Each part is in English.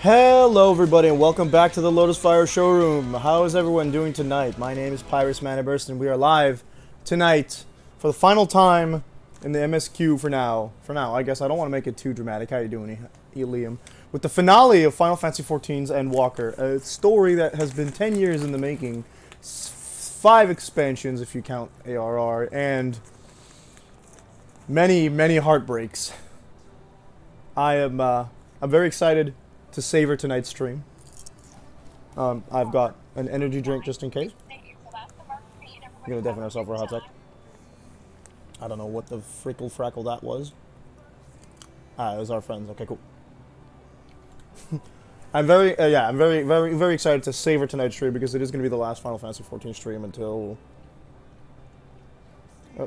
Hello everybody and welcome back to the Lotus Fire Showroom. How is everyone doing tonight? My name is Pyrus Manaburst and we are live tonight for the final time in the MSQ for now. I guess I don't want to make it too dramatic. How you doing, Liam? With the finale of Final Fantasy XIV's Endwalker, a story that has been 10 years in the making, 5 expansions if you count ARR, and many heartbreaks. I'm very excited to savor tonight's stream. I've got an energy drink just in case. I'm gonna deafen ourselves for a hot sec. I don't know what the frickle frackle that was. Ah, it was our friends. Okay, cool. I'm very excited to savor tonight's stream because it is gonna be the last Final Fantasy XIV stream until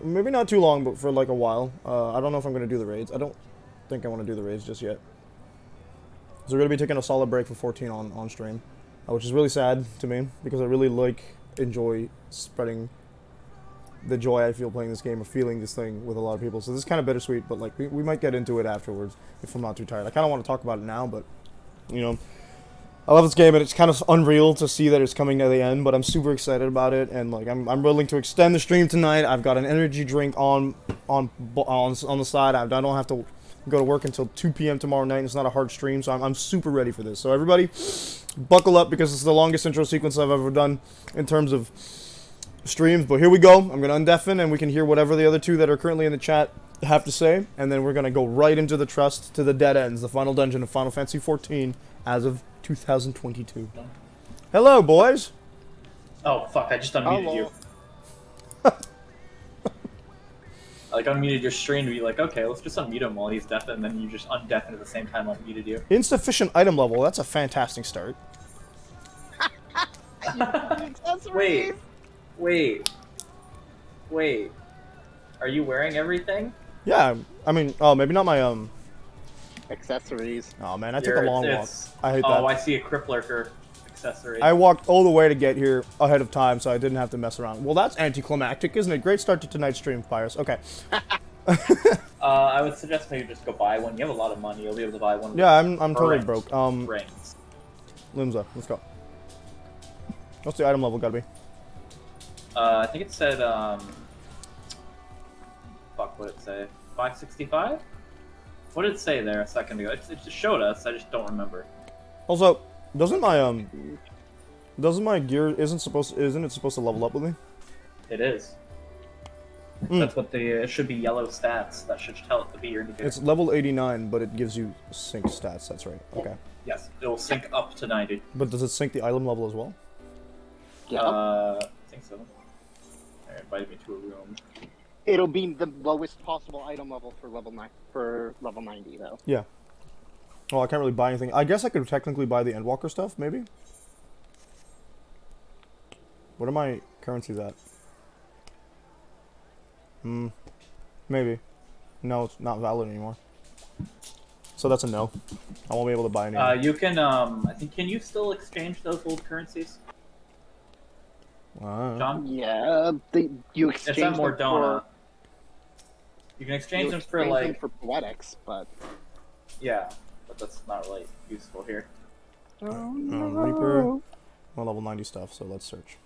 maybe not too long, but for like a while. I don't know if I'm gonna do the raids. I don't think I want to do the raids just yet. So we're going to be taking a solid break for 14 on stream, which is really sad to me, because I really enjoy spreading the joy I feel playing this game, or feeling this thing with a lot of people. So this is kind of bittersweet, but like we might get into it afterwards if I'm not too tired. I kind of want to talk about it now, but, you know, I love this game, and it's kind of unreal to see that it's coming to the end, but I'm super excited about it, and like I'm willing to extend the stream tonight. I've got an energy drink on the side. I don't have to go to work until 2 p.m. tomorrow night. It's not a hard stream, so I'm super ready for this. So everybody, buckle up, because it's the longest intro sequence I've ever done in terms of streams. But here we go. I'm going to undeafen, and we can hear whatever the other two that are currently in the chat have to say. And then we're going to go right into the Trust, to the Dead Ends, the final dungeon of Final Fantasy XIV as of 2022. Hello, boys. Oh, fuck, I just unmuted you. Like, unmuted your stream to be like, okay, let's just unmute him while he's deaf, and then you just undeafen at the same time unmuted you. Insufficient item level. That's a fantastic start. Wait. Are you wearing everything? Yeah, I mean, oh, maybe not my, accessories. Oh, man, I took a long walk. I hate that. Oh, I see a Cripplurker accessory. I walked all the way to get here ahead of time, so I didn't have to mess around. Well, that's anticlimactic, isn't it? Great start to tonight's stream, Pyrus. Okay. I would suggest maybe just go buy one. You have a lot of money. You'll be able to buy one. Yeah, I'm totally broke. Rings. Limza, let's go. What's the item level gotta be? I think it said, fuck, what did it say? 565? What did it say there a second ago? It just showed us, I just don't remember. Also, doesn't my gear isn't it supposed to level up with me? It is. That's what it should be yellow stats. That should tell it to be your indicator. It's level 89, but it gives you sync stats, that's right. Okay. Yes, it will sync up to 90. But does it sync the item level as well? Yeah. I think so. Alright, invited me to a room. It'll be the lowest possible item level for level 90 though. Yeah. Well, I can't really buy anything. I guess I could technically buy the Endwalker stuff, maybe? What are my currencies at? Maybe. No, it's not valid anymore. So that's a no. I won't be able to buy any. You can, I think, can you still exchange those old currencies? John? Yeah, you exchange It's at them Mordona. You can exchange them for, like... for poetics, but... Yeah, but that's not really useful here. Oh, no. Reaper. Well, level 90 stuff, so let's search.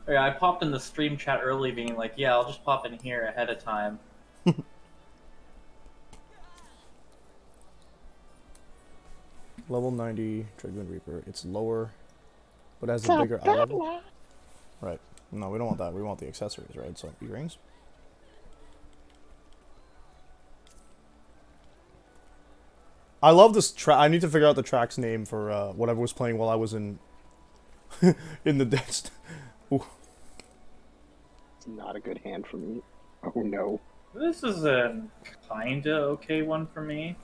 Yeah, I popped in the stream chat early being like, yeah, I'll just pop in here ahead of time. Level 90, Dragoon Reaper. It's lower, but has a bigger eye level. Right. No, we don't want that. We want the accessories, right? So, earrings. I love this track. I need to figure out the track's name for whatever was playing while I was in in the desk. It's not a good hand for me. Oh no. This is a kinda okay one for me.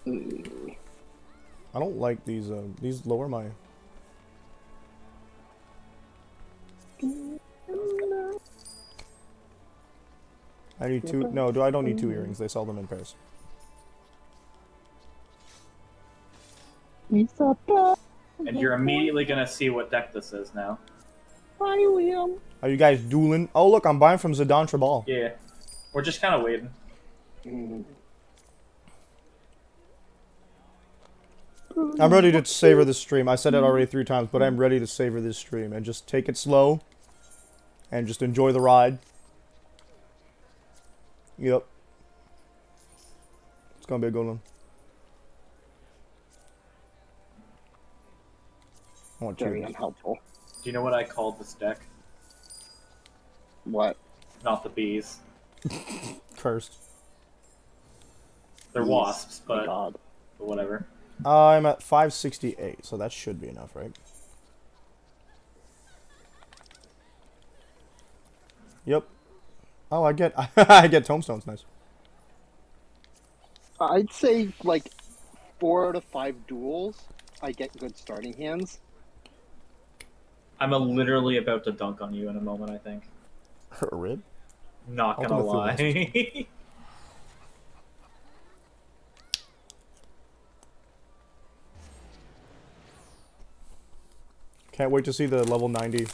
I don't like these. These lower my. I need 2. No, I don't need 2 earrings. They sell them in pairs. And you're immediately gonna see what deck this is now. Hi, Liam. Are you guys dueling? Oh, look, I'm buying from Zidane Tribal. Yeah. We're just kind of waiting. I'm ready to savor this stream. I said it already 3 times, but I'm ready to savor this stream and just take it slow and just enjoy the ride. Yep. It's gonna be a good one. I want Very you. unhelpful. Do you know what I called this deck? What? Not the bees. Cursed. They're Bees. wasps, My but God. whatever. I'm at 568, so that should be enough, right? Yep. Oh, I get I get tombstones. Nice. I'd say like 4 out of 5 duels, I get good starting hands. I'm literally about to dunk on you in a moment, I think. Rib. Not gonna Ultimate Field lie. Can't wait to see the level 90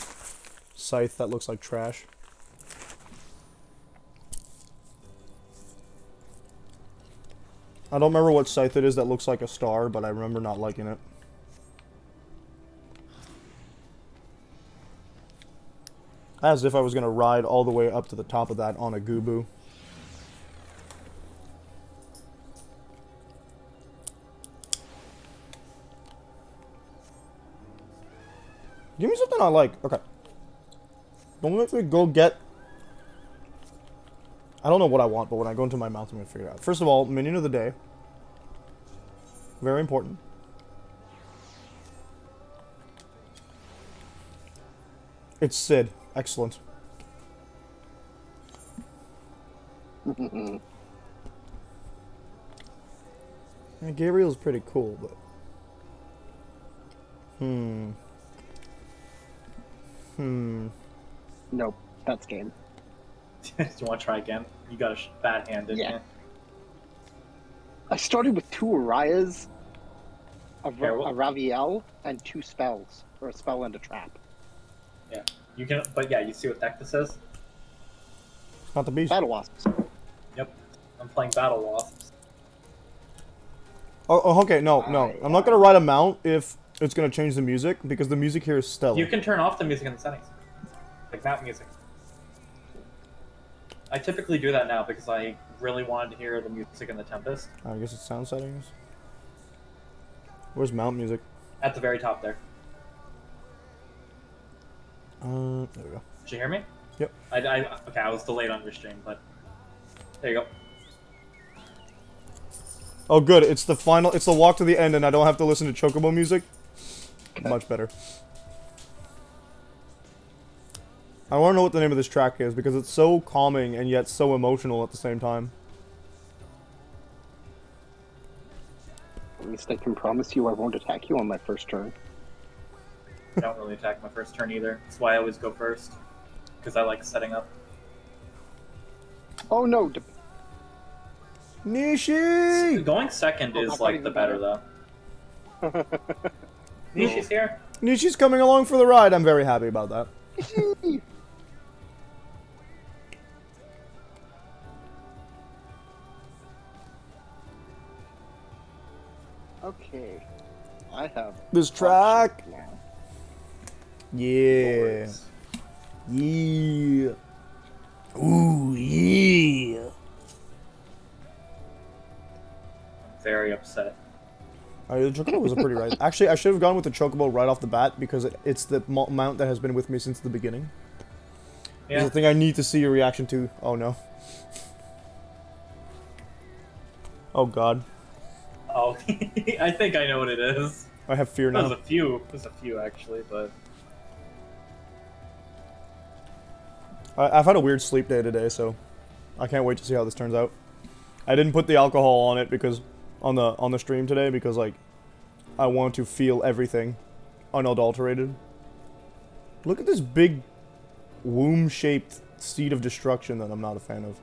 scythe that looks like trash. I don't remember what scythe it is that looks like a star, but I remember not liking it. As if I was going to ride all the way up to the top of that on a Goobu. Give me something I like. Okay. Don't make me go get... I don't know what I want, but when I go into my mouth, I'm going to figure it out. First of all, minion of the day. Very important. It's Sid. Excellent. And Gabriel's pretty cool, but... Nope, that's game. Do you want to try again? You got a bad hand, didn't Yeah. you? I started with 2 Arias, a Here, well- Raviel, and 2 spells. Or a spell and a trap. Yeah. You can, but yeah, you see what deck this is? Not the beast. Battle Wasps. Yep. I'm playing Battle Wasps. Oh, okay, no. I'm not going to ride a mount if it's going to change the music, because the music here is stellar. You can turn off the music in the settings. Like map music. I typically do that now because I really wanted to hear the music in the Tempest. I guess it's sound settings. Where's mount music? At the very top there. There we go. Did you hear me? Yep. Okay, I was delayed on your stream, but there you go. Oh, good. It's the final. It's the walk to the end, and I don't have to listen to Chocobo music. Much better. I want to know what the name of this track is because it's so calming and yet so emotional at the same time. At least I can promise you I won't attack you on my first turn. I don't really attack my first turn either. That's why I always go first. Because I like setting up. Oh no! Nishi! Going second is like the better though. Nishi's here. Nishi's coming along for the ride. I'm very happy about that. Okay. I have This track. options now. Yeah. Boards. Yeah. Ooh, yeah. I'm very upset. The Chocobo was a pretty ride. Actually, I should have gone with the Chocobo right off the bat because it's the mount that has been with me since the beginning. Yeah. It's the thing I need to see your reaction to. Oh no. Oh god. Oh, I think I know what it is. I have fear There's now. a few. There's a few actually, but I've had a weird sleep day today, so I can't wait to see how this turns out. I didn't put the alcohol on it because on the stream today because like I want to feel everything unadulterated. Look at this big womb-shaped seed of destruction that I'm not a fan of.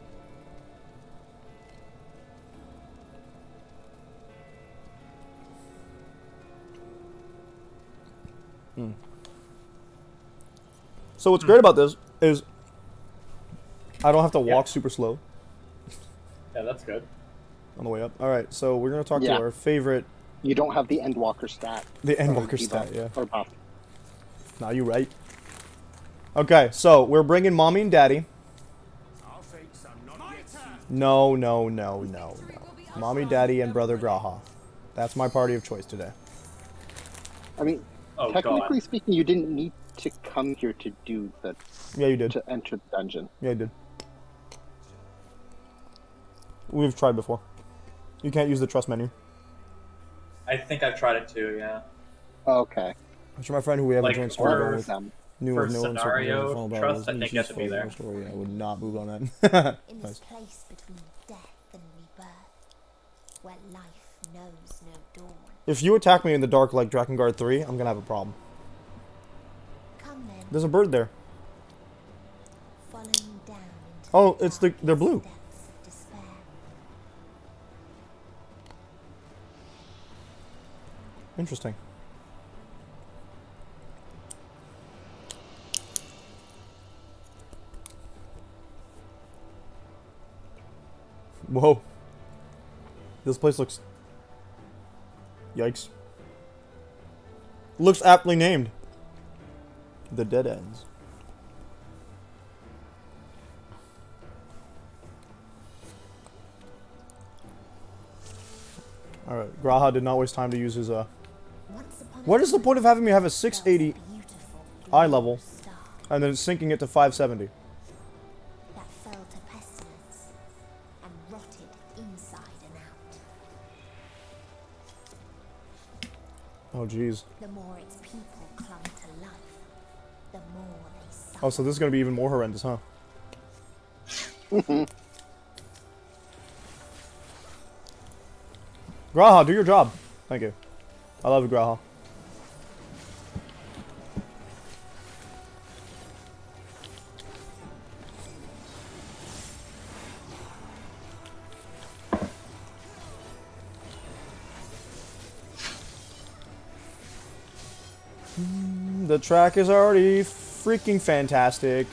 So what's great about this is I don't have to walk super slow yeah, that's good. on the way up. All right, so we're gonna talk to Yeah. our favorite You don't have the Endwalker stat. The or Endwalker debuff, stat, yeah. Or buff. Nah, you right. Okay, so we're bringing mommy and daddy. No, no, no, no, no. Mommy, daddy, and brother Graha. That's my party of choice today. I mean, Oh technically god. speaking, you didn't need to come here to do the Yeah, you did. to enter the dungeon. Yeah, you did. We've tried before. You can't use the trust menu. I think I've tried it too, yeah. Okay. I'm sure my friend who we haven't Like, joined Well, story for with them. knew for of no uncertain news of scenario final trust, battles. I think you have to be there. Story. I would not move on that. In Nice. this place between death and rebirth, where life knows no dawn. If you attack me in the dark like Drakengard 3, I'm gonna have a problem. Come then, There's a bird there. following down into Oh, the they're blue. darkest depths of despair. Interesting. Whoa. This place looks... Yikes. Looks aptly named. The Dead Ends. Alright, Graha did not waste time to use his, Once upon a What is the time, point of having me have a there was 680 beautiful eye glowing level star and then sinking it to 570? that fell to pestilence and rotted inside and out. Oh, jeez. The more its people clung to life, the more they suffered. Oh, so this is going to be even more horrendous, huh? Graha, do your job. Thank you. I love you, Graha. The track is already freaking fantastic.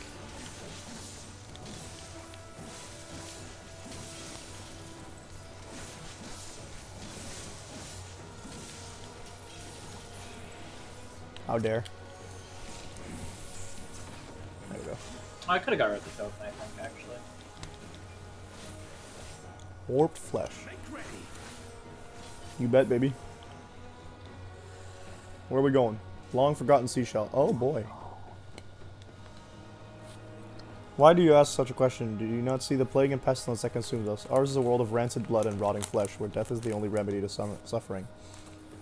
How dare. There we go. I could have got rid of the token, I think, actually. Warped flesh. You bet, baby. Where are we going? Long forgotten seashell. Oh boy. Why do you ask such a question? Do you not see the plague and pestilence that consumes us? Ours is a world of rancid blood and rotting flesh, where death is the only remedy to suffering.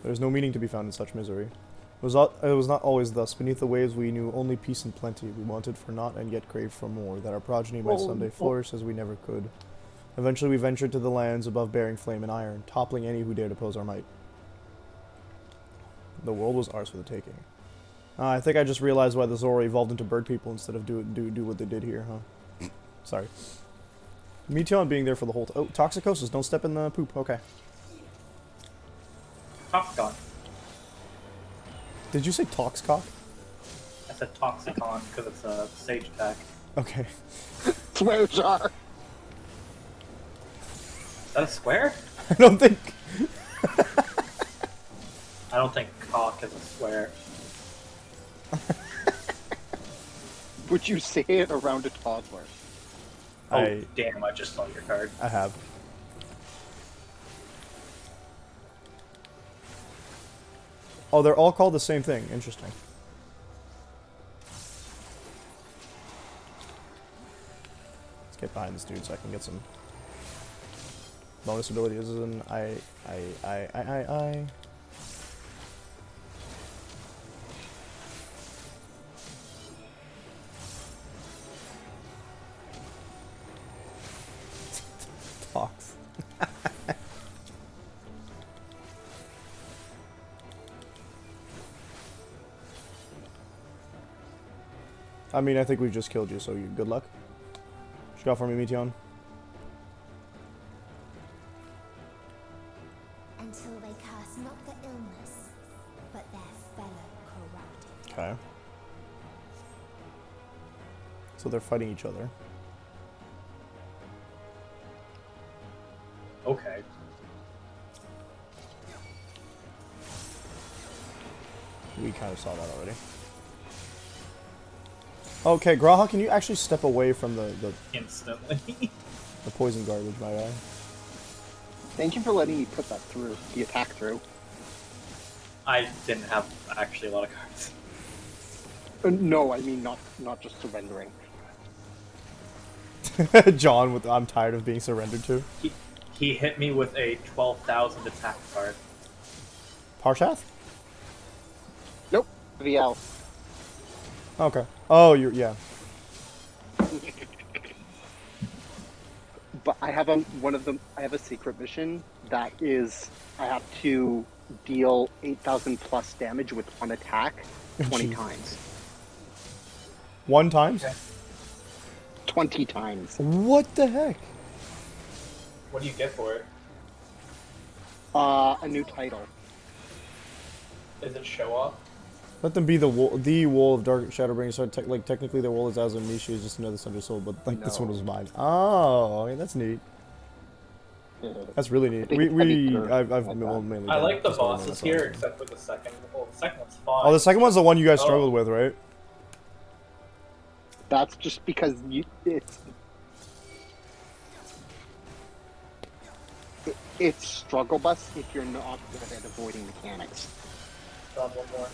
There is no meaning to be found in such misery. It was not always thus. Beneath the waves we knew only peace and plenty. We wanted for naught and yet craved for more, that our progeny might someday flourish as we never could. Eventually we ventured to the lands above bearing flame and iron, toppling any who dared oppose our might. The world was ours for the taking. I think I just realized why the Zora evolved into bird people instead of do what they did here, huh? Sorry. Meteon being there for the whole oh, Toxicosis, don't step in the poop, okay. Toxicon. Did you say Toxcock? I said Toxicon because it's a sage attack. Okay. Swear jar. Is that a square? I don't think... I don't think cock is a square. Would you say it around a toddler? Oh, damn, I just saw your card. I have. Oh, they're all called the same thing. Interesting. Let's get behind this dude so I can get some bonus abilities. And I. Fox. I mean, I think we just killed you, so you good luck. What you got for me, Meteon? Until they curse not the illness, but their fellow corrupted. Okay. So they're fighting each other. Okay. kind of saw that already. Okay, Graha, can you actually step away from the Instantly. poison garbage, my guy? Thank you for letting me put that through, the attack through. I didn't have actually a lot of cards. No, I mean not just surrendering. John, with I'm tired of being surrendered to. He hit me with a 12,000 attack card. Parshath? Nope, VL. Okay. Oh, yeah. But I have I have a secret mission that is I have to deal 8,000 plus damage with one attack 20 Jeez. times. One times? Okay. 20 times. What the heck? What do you get for it? A new title. Does it show up? Let them be the wall of Dark Shadowbringer. So like technically their wall is Azamishi is just another Thunder Soul, but like this No. one was mine. Oh, okay, that's neat. That's really neat. I think I've like well, that. mainly. I done like the this one, bosses that's here, awesome. except for the second. Well, the second one's fine. Oh, the second one's the one you guys Oh. struggled with, right? That's just because it's struggle bus if you're not good at avoiding mechanics. One more.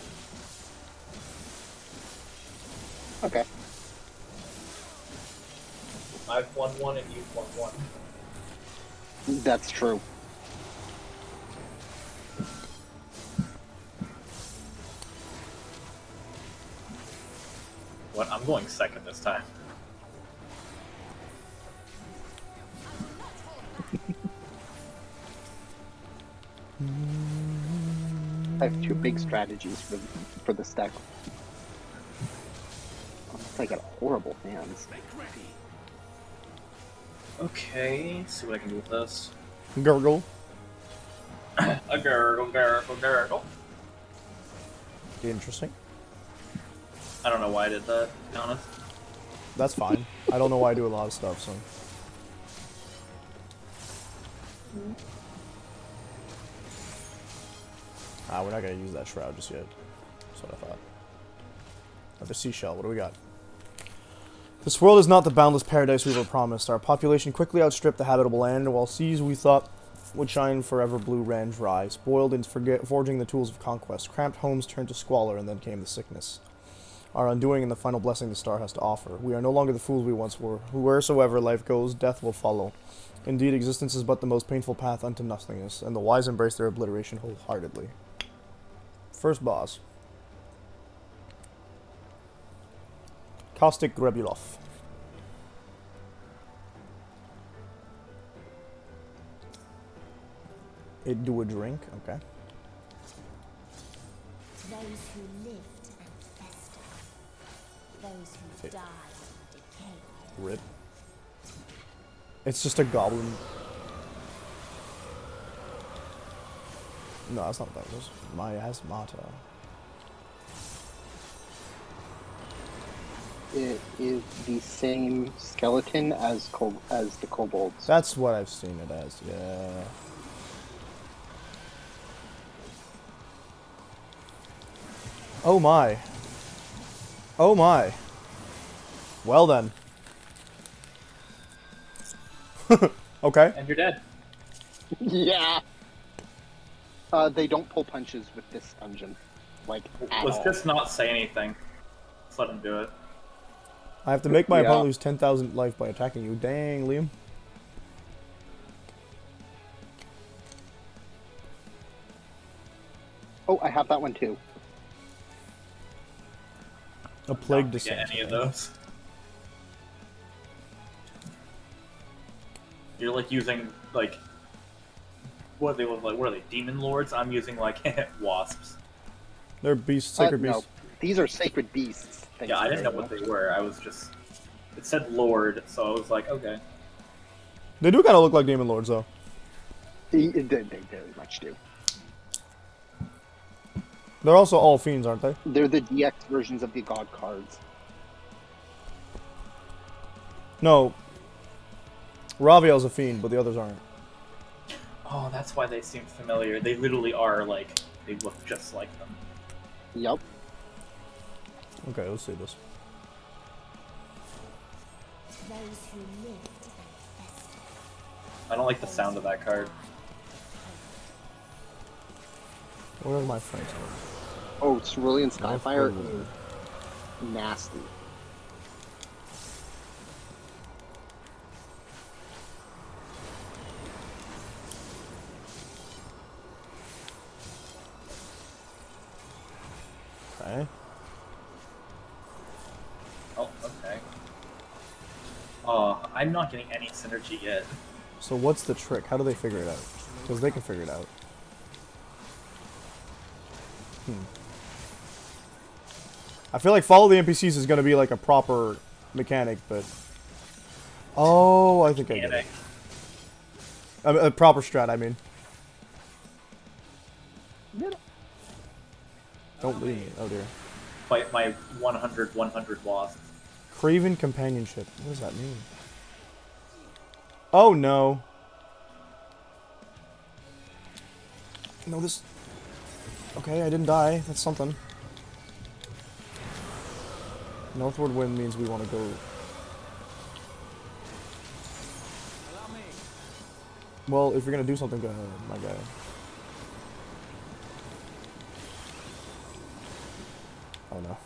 Okay. I've won one and you've won one. That's true. What? I'm going second this time. I have two big strategies for this deck. I got horrible hands. Okay, see what I can do with this. Gurgle. A gurgle. Interesting. I don't know why I did that, to be honest. That's fine. I don't know why I do a lot of stuff, so. Ah, we're not gonna use that shroud just yet. That's what I thought. Another seashell. What do we got? This world is not the boundless paradise we were promised. Our population quickly outstripped the habitable land, while seas we thought would shine forever blue ran dry. Spoiled in forging the tools of conquest, cramped homes turned to squalor, and then came the sickness. Our undoing and the final blessing the star has to offer. We are no longer the fools we once were. Wheresoever life goes, death will follow. Indeed, existence is but the most painful path unto nothingness, and the wise embrace their obliteration wholeheartedly. First boss. Caustic Grebulov. It do a drink, okay. Those who lived and fester. Those who Okay. died and decayed. Rip. It's just a goblin. No, that's not what that was. Miasmata. It is the same skeleton as the kobolds. That's what I've seen it as, yeah. Oh my. Oh my. Well then. Okay. And you're dead. Yeah. They don't pull punches with this dungeon, like at Let's all. just not say anything. Let's let him do it. I have to make my Yeah. opponent lose 10,000 life by attacking you. Dang, Liam. Oh, I have that one too. A plague Not to get descent. any of those. You're like using like what they look like. What are they? Demon lords? I'm using like wasps. They're beasts, sacred No, beasts. these are sacred beasts. Thank Yeah, you I didn't know very what much. they were. I was just. It said lord, so I was like, okay. They do kind of look like demon lords, though. They very much do. They're also all fiends, aren't they? They're the DX versions of the god cards. No. Raviel's a fiend, but the others aren't. Oh, that's why they seem familiar. They literally are like they look just like them. Yep. Okay, let's see this. Those who lived and festered. I don't like the sound of that card. Where are my friends? Oh, Cerulean Skyfire Northwood. is nasty. Okay. Oh, okay. Oh, I'm not getting any synergy yet. So what's the trick? How do they figure it out? Because they can figure it out. I feel like follow the NPCs is going to be like a proper mechanic, but... Oh, I think I get it. A proper strat, I mean. Don't leave me. Oh, dear. Fight my 100 wasp. Craven Companionship. What does that mean? Oh, no. No, this... Okay, I didn't die. That's something. Northward wind means we want to go... Well, if you're going to do something, go ahead, my guy. Oh, no.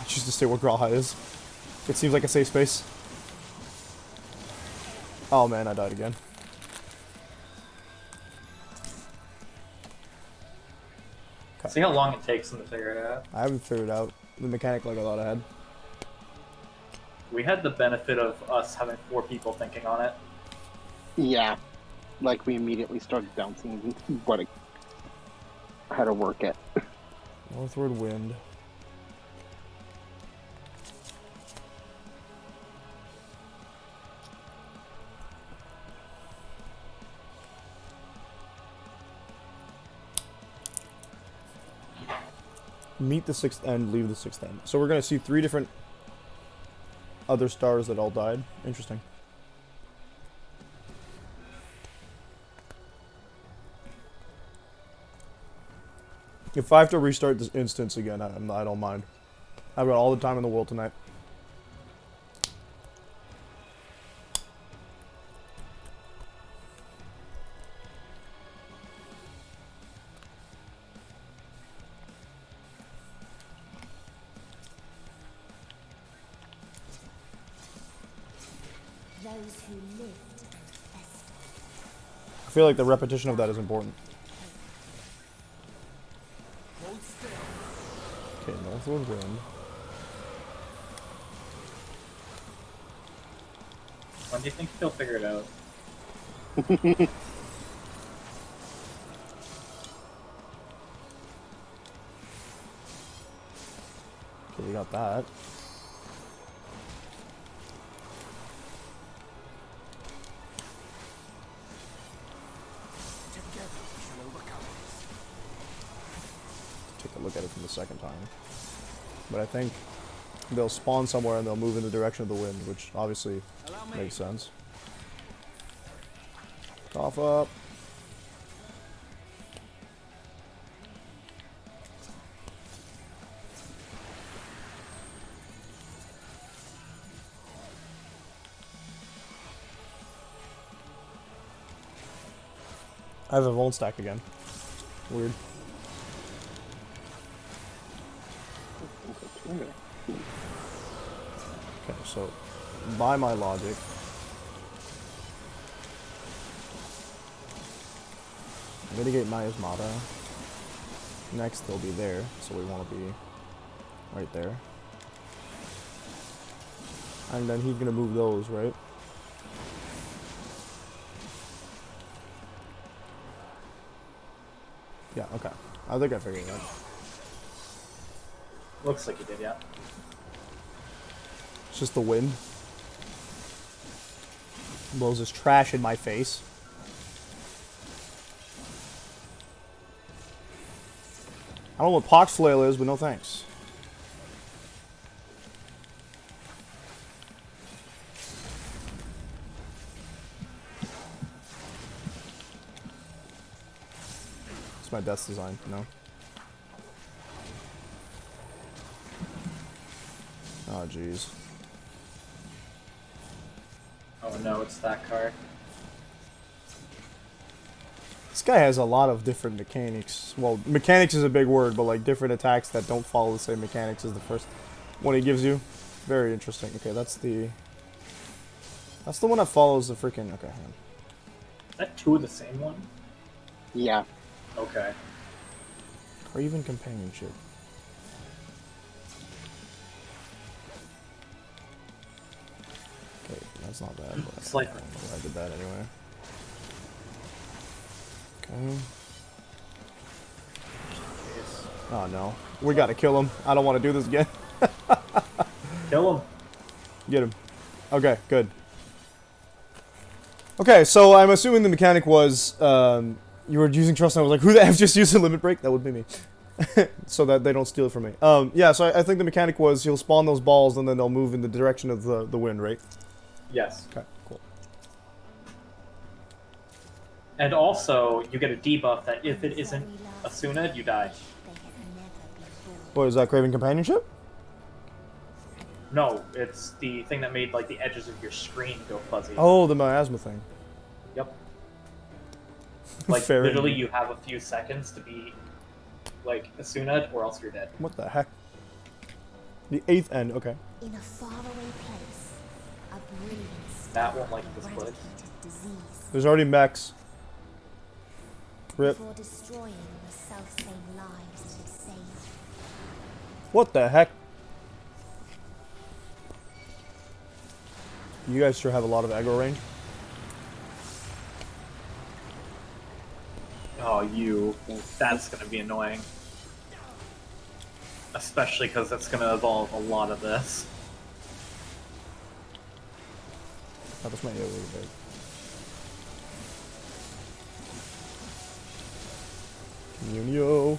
I choose to stay where Graha is. It seems like a safe space. Oh, man, I died again. See how long it takes them to figure it out. I haven't figured out the mechanic like I thought I had. We had the benefit of us having 4 people thinking on it. Yeah, like we immediately started bouncing how to work it. Northward wind. Meet the 6th end, leave the 6th end. So we're going to see 3 different other stars that all died. Interesting. If I have to restart this instance again, I don't mind. I've got all the time in the world tonight. Those who lived and festered. I feel like the repetition of that is important. Okay, Northward wind. When do you think they'll figure it out? Okay, we got that. Take a look at it from the second time. But I think they'll spawn somewhere and they'll move in the direction of the wind, which obviously makes sense. Cough up. I have a Voln stack again. Weird. Okay, so by my logic, mitigate Miasmata. Next they'll be there, so we want to be right there. And then he's gonna move those, right? Yeah, okay. I think I figured it out. Looks like you did, yeah. It's just the wind. Blows this trash in my face. I don't know what Pox Flail is, but no thanks. It's my death's design, no? Oh, jeez. Oh no, it's that card. This guy has a lot of different mechanics. Well, mechanics is a big word, but like different attacks that don't follow the same mechanics as the first one he gives you. Very interesting. Okay, that's the one that follows the freaking. Okay, hang on. Is that two of the same one? Yeah. Okay. Craven Companionship. Okay, that's not bad. But It's like- I don't know why I did that anyway. Okay. Oh no. We gotta kill him. I don't want to do this again. Kill him. Get him. Okay, good. Okay, so I'm assuming the mechanic was you were using trust and I was like, who the F just used a limit break? That would be me. So that they don't steal it from me. Yeah, so I think the mechanic was he'll spawn those balls and then they'll move in the direction of the wind, right? Yes. Okay, cool. And also, you get a debuff that if it isn't Asuna, you die. They had never been born. What, is that Craven Companionship? No, it's the thing that made like the edges of your screen go fuzzy. Oh, the miasma thing. Yep. Like Fair literally, enough. you have a few seconds to be like Asuna, or else you're dead. What the heck? The 8th end, okay. In a faraway place, a brilliant star That won't like this place. eradicated disease There's already mechs. Rip. before destroying the self-same lives it had saved. What the heck? You guys sure have a lot of aggro range. Oh, you. That's gonna be annoying. Especially because it's gonna evolve a lot of this. Oh, this might be a little big. Communio.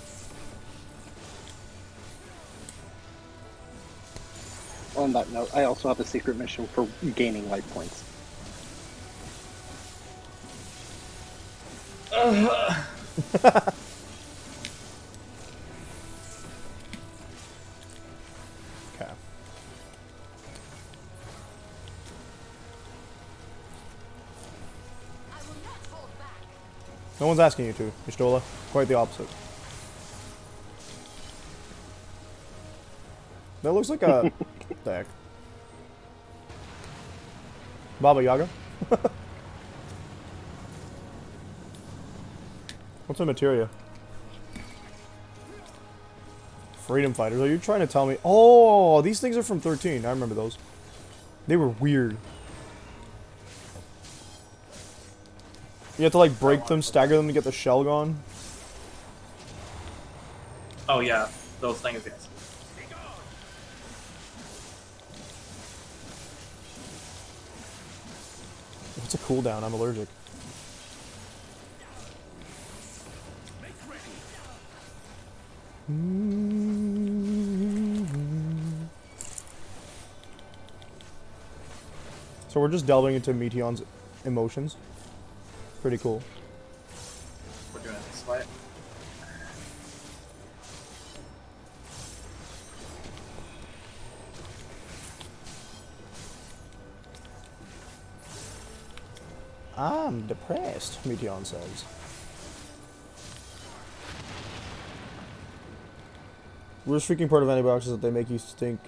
On that note, I also have a secret mission for gaining light points. Okay. No one's asking you to, Ishtola. Quite the opposite. That looks like a... what the heck? Baba Yaga? What's a materia? Freedom Fighters. Are you trying to tell me? Oh, these things are from 13. I remember those. They were weird. You have to like break them, stagger them to get the shell gone. Oh yeah, those things, yes. What's a cooldown? I'm allergic. So we're just delving into Meteon's emotions. Pretty cool. We're doing it this way. I'm depressed, Meteon says. Worst freaking part of antibiotics is that they make you stink,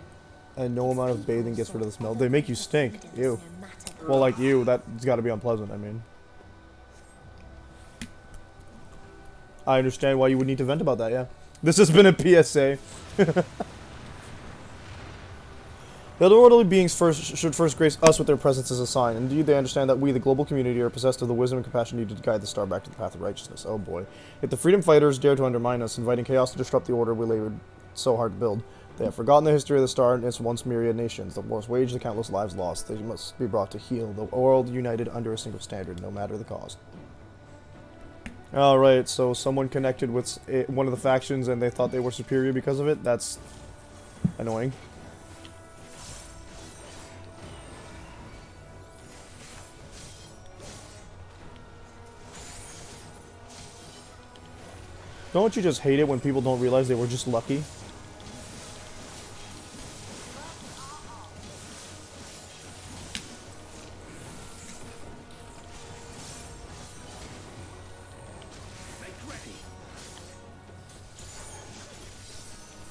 and no amount of bathing gets rid of the smell. They make you stink. Ew. Well, like you, that's got to be unpleasant, I mean. I understand why you would need to vent about that, yeah. This has been a PSA. The otherworldly beings should first grace us with their presence as a sign. Indeed, they understand that we, the global community, are possessed of the wisdom and compassion needed to guide the star back to the path of righteousness. Oh boy. If the freedom fighters dare to undermine us, inviting chaos to disrupt the order we labored so hard to build, they have forgotten the history of the star and its once myriad nations. The wars waged, the countless lives lost. They must be brought to heal, the world united under a single standard, no matter the cost. Alright, so someone connected with one of the factions and they thought they were superior because of it? That's annoying. Don't you just hate it when people don't realize they were just lucky?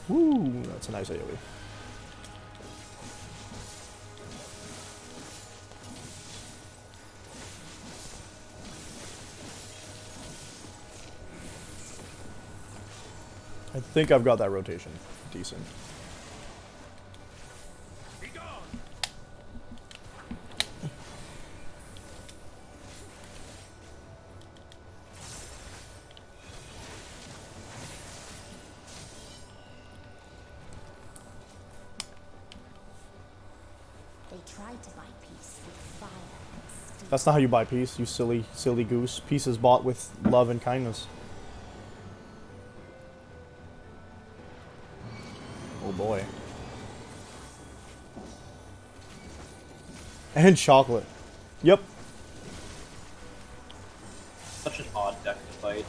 Woo, that's a nice AoE. I think I've got that rotation decent. They tried to buy peace with fire and steel. That's not how you buy peace, you silly, silly goose. Peace is bought with love and kindness. Oh boy. And chocolate. Yep. Such an odd deck to fight.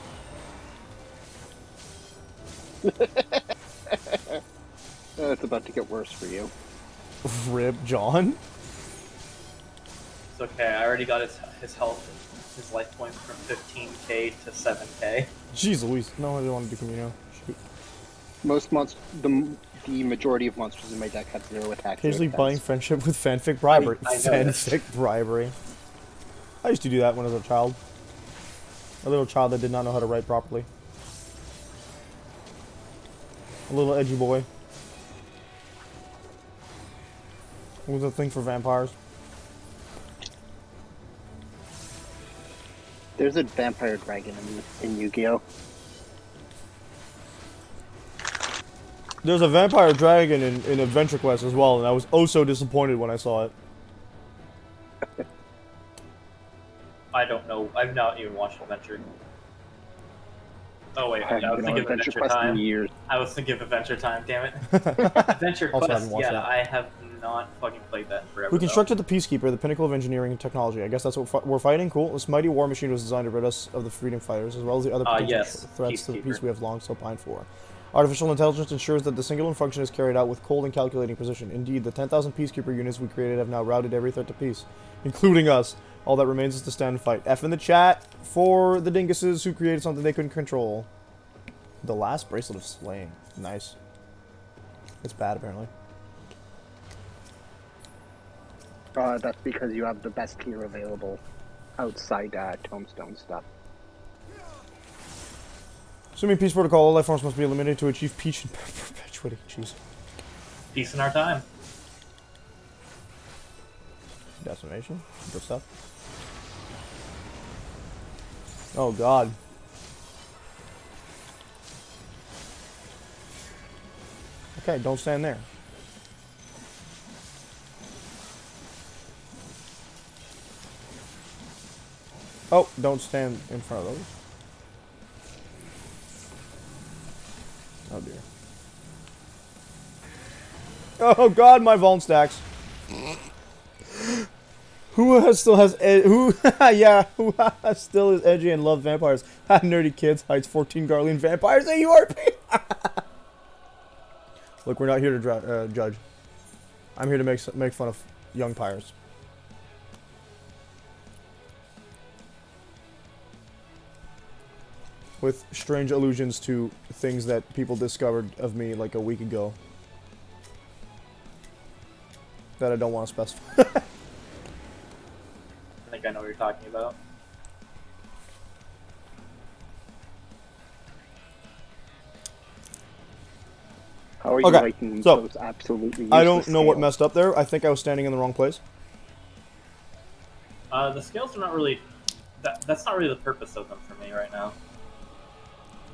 It's about to get worse for you. Rip John. It's okay, I already got his health, his life points from 15k to 7k. Jeez Louise. No, I didn't want to do Camino. Shoot. Most the majority of monsters in my deck have 0 attack. Occasionally 0 buying defense. friendship with fanfic bribery. I know this. Fanfic bribery. I used to do that when I was a child. A little child that did not know how to write properly. A little edgy boy. What was the thing for vampires? There's a vampire dragon in Yu-Gi-Oh! There's a vampire dragon in Adventure Quest as well, and I was oh so disappointed when I saw it. I don't know. I've not even watched Adventure. Oh wait, I I haven't was been on thinking of Adventure Adventure Quest in Time. years. I was thinking of Adventure Time, damn it. Adventure Also Quest, haven't watched yeah, that. I have not fucking played that in forever. We constructed the Peacekeeper, the pinnacle of engineering and technology. I guess that's what we're fighting. Cool. This mighty war machine was designed to rid us of the freedom fighters, as well as the other potential yes, threats to the peace Peacekeeper. we have long so pined for. Artificial intelligence ensures that the singular function is carried out with cold and calculating precision. Indeed, the 10,000 Peacekeeper units we created have now routed every threat to peace, including us. All that remains is to stand and fight. F in the chat for the dinguses who created something they couldn't control. The last bracelet of slaying. Nice. It's bad, apparently. That's because you have the best tier available outside Tombstone stuff. Assuming peace protocol, all life forms must be eliminated to achieve peace and perpetuity. Jeez. Peace in our time. Decimation. Good stuff. Oh god. Okay, don't stand there. Oh, don't stand in front of those. Oh dear. Oh god, my Vuln stacks. Who still has yeah, who still is edgy and love vampires? Nerdy kids hides 14 Garlean vampires at URP. Look, we're not here to judge. I'm here to make fun of young pyres. With strange allusions to things that people discovered of me like a week ago. That I don't want to specify. I think I know what you're talking about. How are you Okay, liking so, those absolutely I don't useless know what scales? messed up there. I think I was standing in the wrong place. The scales are not really... That's not really the purpose of them for me right now.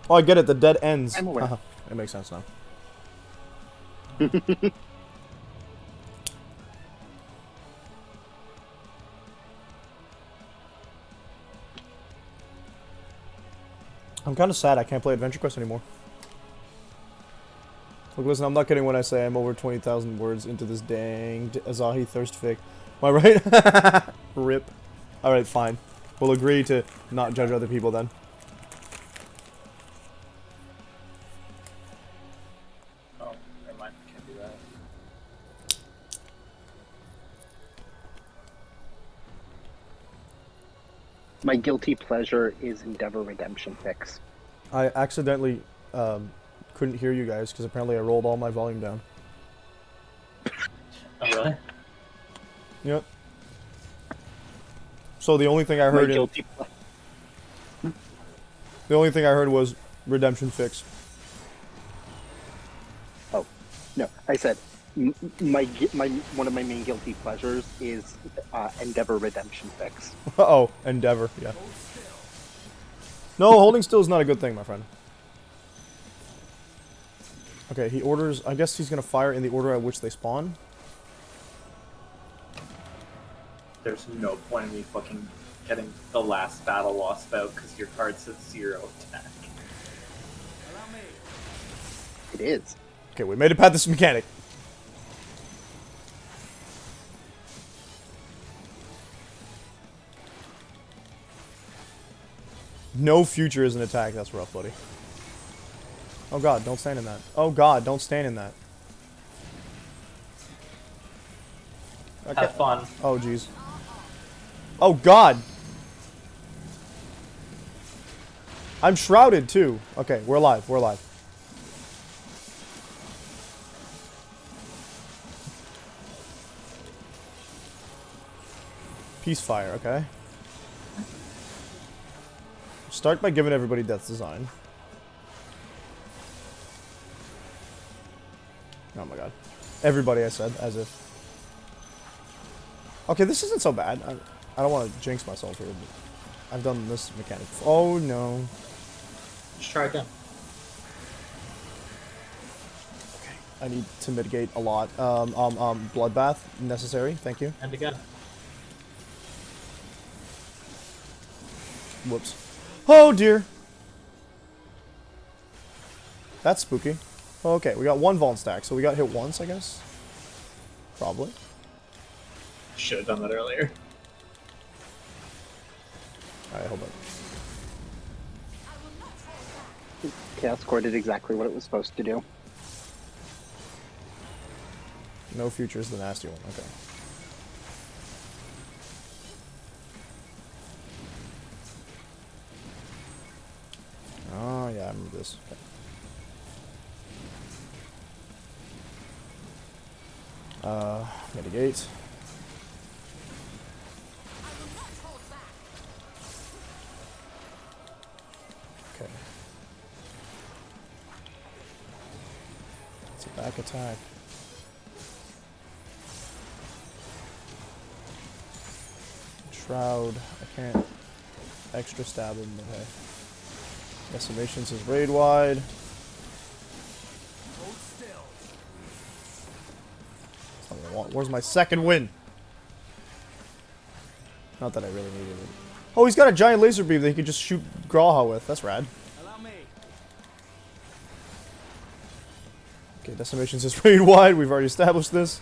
Oh, I get it. The dead ends. I'm aware. It makes sense now. I'm kind of sad I can't play Adventure Quest anymore. Look, listen, I'm not kidding when I say I'm over 20,000 words into this dang Azahi thirst fic. Am I right? Rip. Alright, fine. We'll agree to not judge other people then. Oh, never mind. Can't do that. My guilty pleasure is Endeavor Redemption Fix. I accidentally couldn't hear you guys because apparently I rolled all my volume down. Oh, really? Yep. So the only thing I My heard guilty was redemption fix. Oh, no. I said my one of my main guilty pleasures is Endeavor Redemption Fix. Uh-oh, Endeavor, yeah. No, holding still is not a good thing, my friend. Okay, he orders... I guess he's gonna fire in the order at which they spawn. There's no point in me fucking getting the last battle lost out because your card says 0 attack. It is. Okay, we made it past this mechanic. No future is an attack. That's rough, buddy. Oh god, don't stand in that. Oh god, don't stand in that. Okay. Have fun. Oh jeez. Oh god! I'm shrouded too. Okay, we're alive. We're alive. Peace fire, okay. Start by giving everybody Death's Design. Oh my god. Everybody, I said, as if. Okay, this isn't so bad. I don't want to jinx myself here, but I've done this mechanic before. Oh no. Just try again. Okay, I need to mitigate a lot. Bloodbath, necessary, thank you. And again. Whoops. Oh dear. That's spooky. Okay, we got one Vault stack, so we got hit once, I guess. Probably. Should have done that earlier. Alright, hold on. Chaos Core did exactly what it was supposed to do. No future is the nasty one, okay. Oh, yeah, I remember this. Okay. Mitigate. Okay. It's a back attack. Shroud. I can't extra stab him, but hey. Decimations is raid wide. That's not what I want. Where's my second win? Not that I really needed it. Oh, he's got a giant laser beam that he can just shoot Graha with. That's rad. Okay, decimations is raid wide. We've already established this.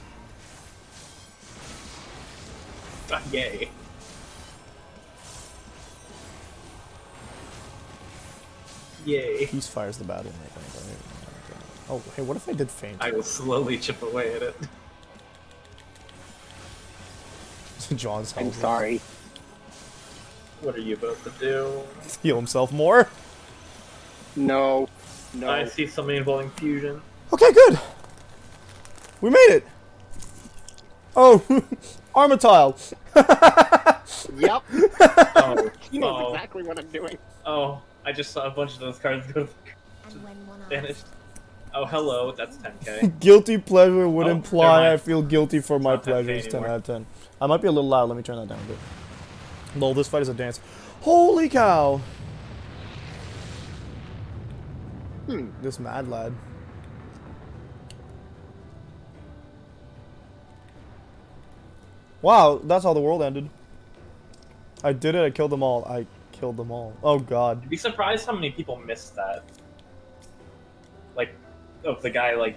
Yay. Yay. Peace fires the battle. Oh, hey, what if I did faint? I will slowly chip away at it. John's I'm health. sorry. What are you about to do? Heal himself more. No. No. I see something involving fusion. Okay, good. We made it. Oh, Armitile. Yep. Oh, He knows oh, exactly what I'm doing. oh, I just saw a bunch of those cards go And when one vanished. Oh, hello, that's 10k. Guilty pleasure would Oh, imply never I mind. feel guilty for my not 10K pleasures. 10 anymore. out of 10. I might be a little loud. Let me turn that down a bit. Lol, this fight is a dance. Holy cow. This mad lad. Wow, that's how the world ended. I did it. I killed them all. I killed them all. Oh god. You'd be surprised how many people missed that. Like, of the guy, like,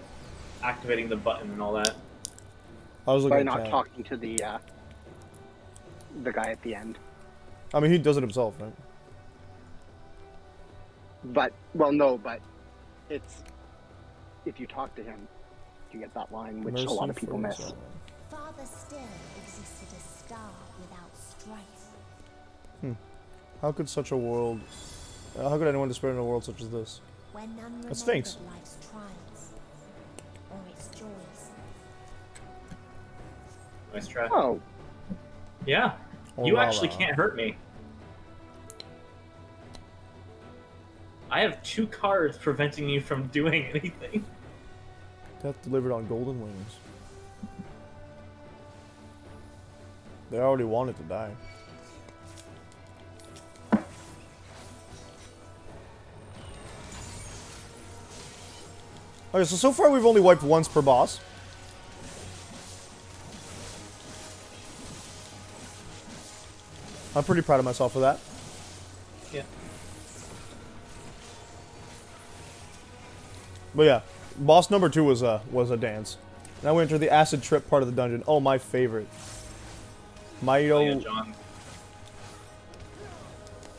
activating the button and all that. I was By looking not at chat. talking to the guy at the end. I mean, he does it himself, right? But, well, no, but it's, if you talk to him, you get that line, which a lot of people miss. Farther still existed a star without strife. How could such a world... how could anyone despair in a world such as this? where none remembered Sphinx. life's trials or its joys. Nice try. Oh, Yeah. Oh, You la actually la. can't hurt me. I have 2 cards preventing you from doing anything. Death delivered on golden wings. They already wanted to die. Okay, so far we've only wiped once per boss. I'm pretty proud of myself for that. Yeah. But yeah, boss number 2 was a dance. Now we enter the acid trip part of the dungeon. Oh, my favorite. Mito. Oh, yeah, John.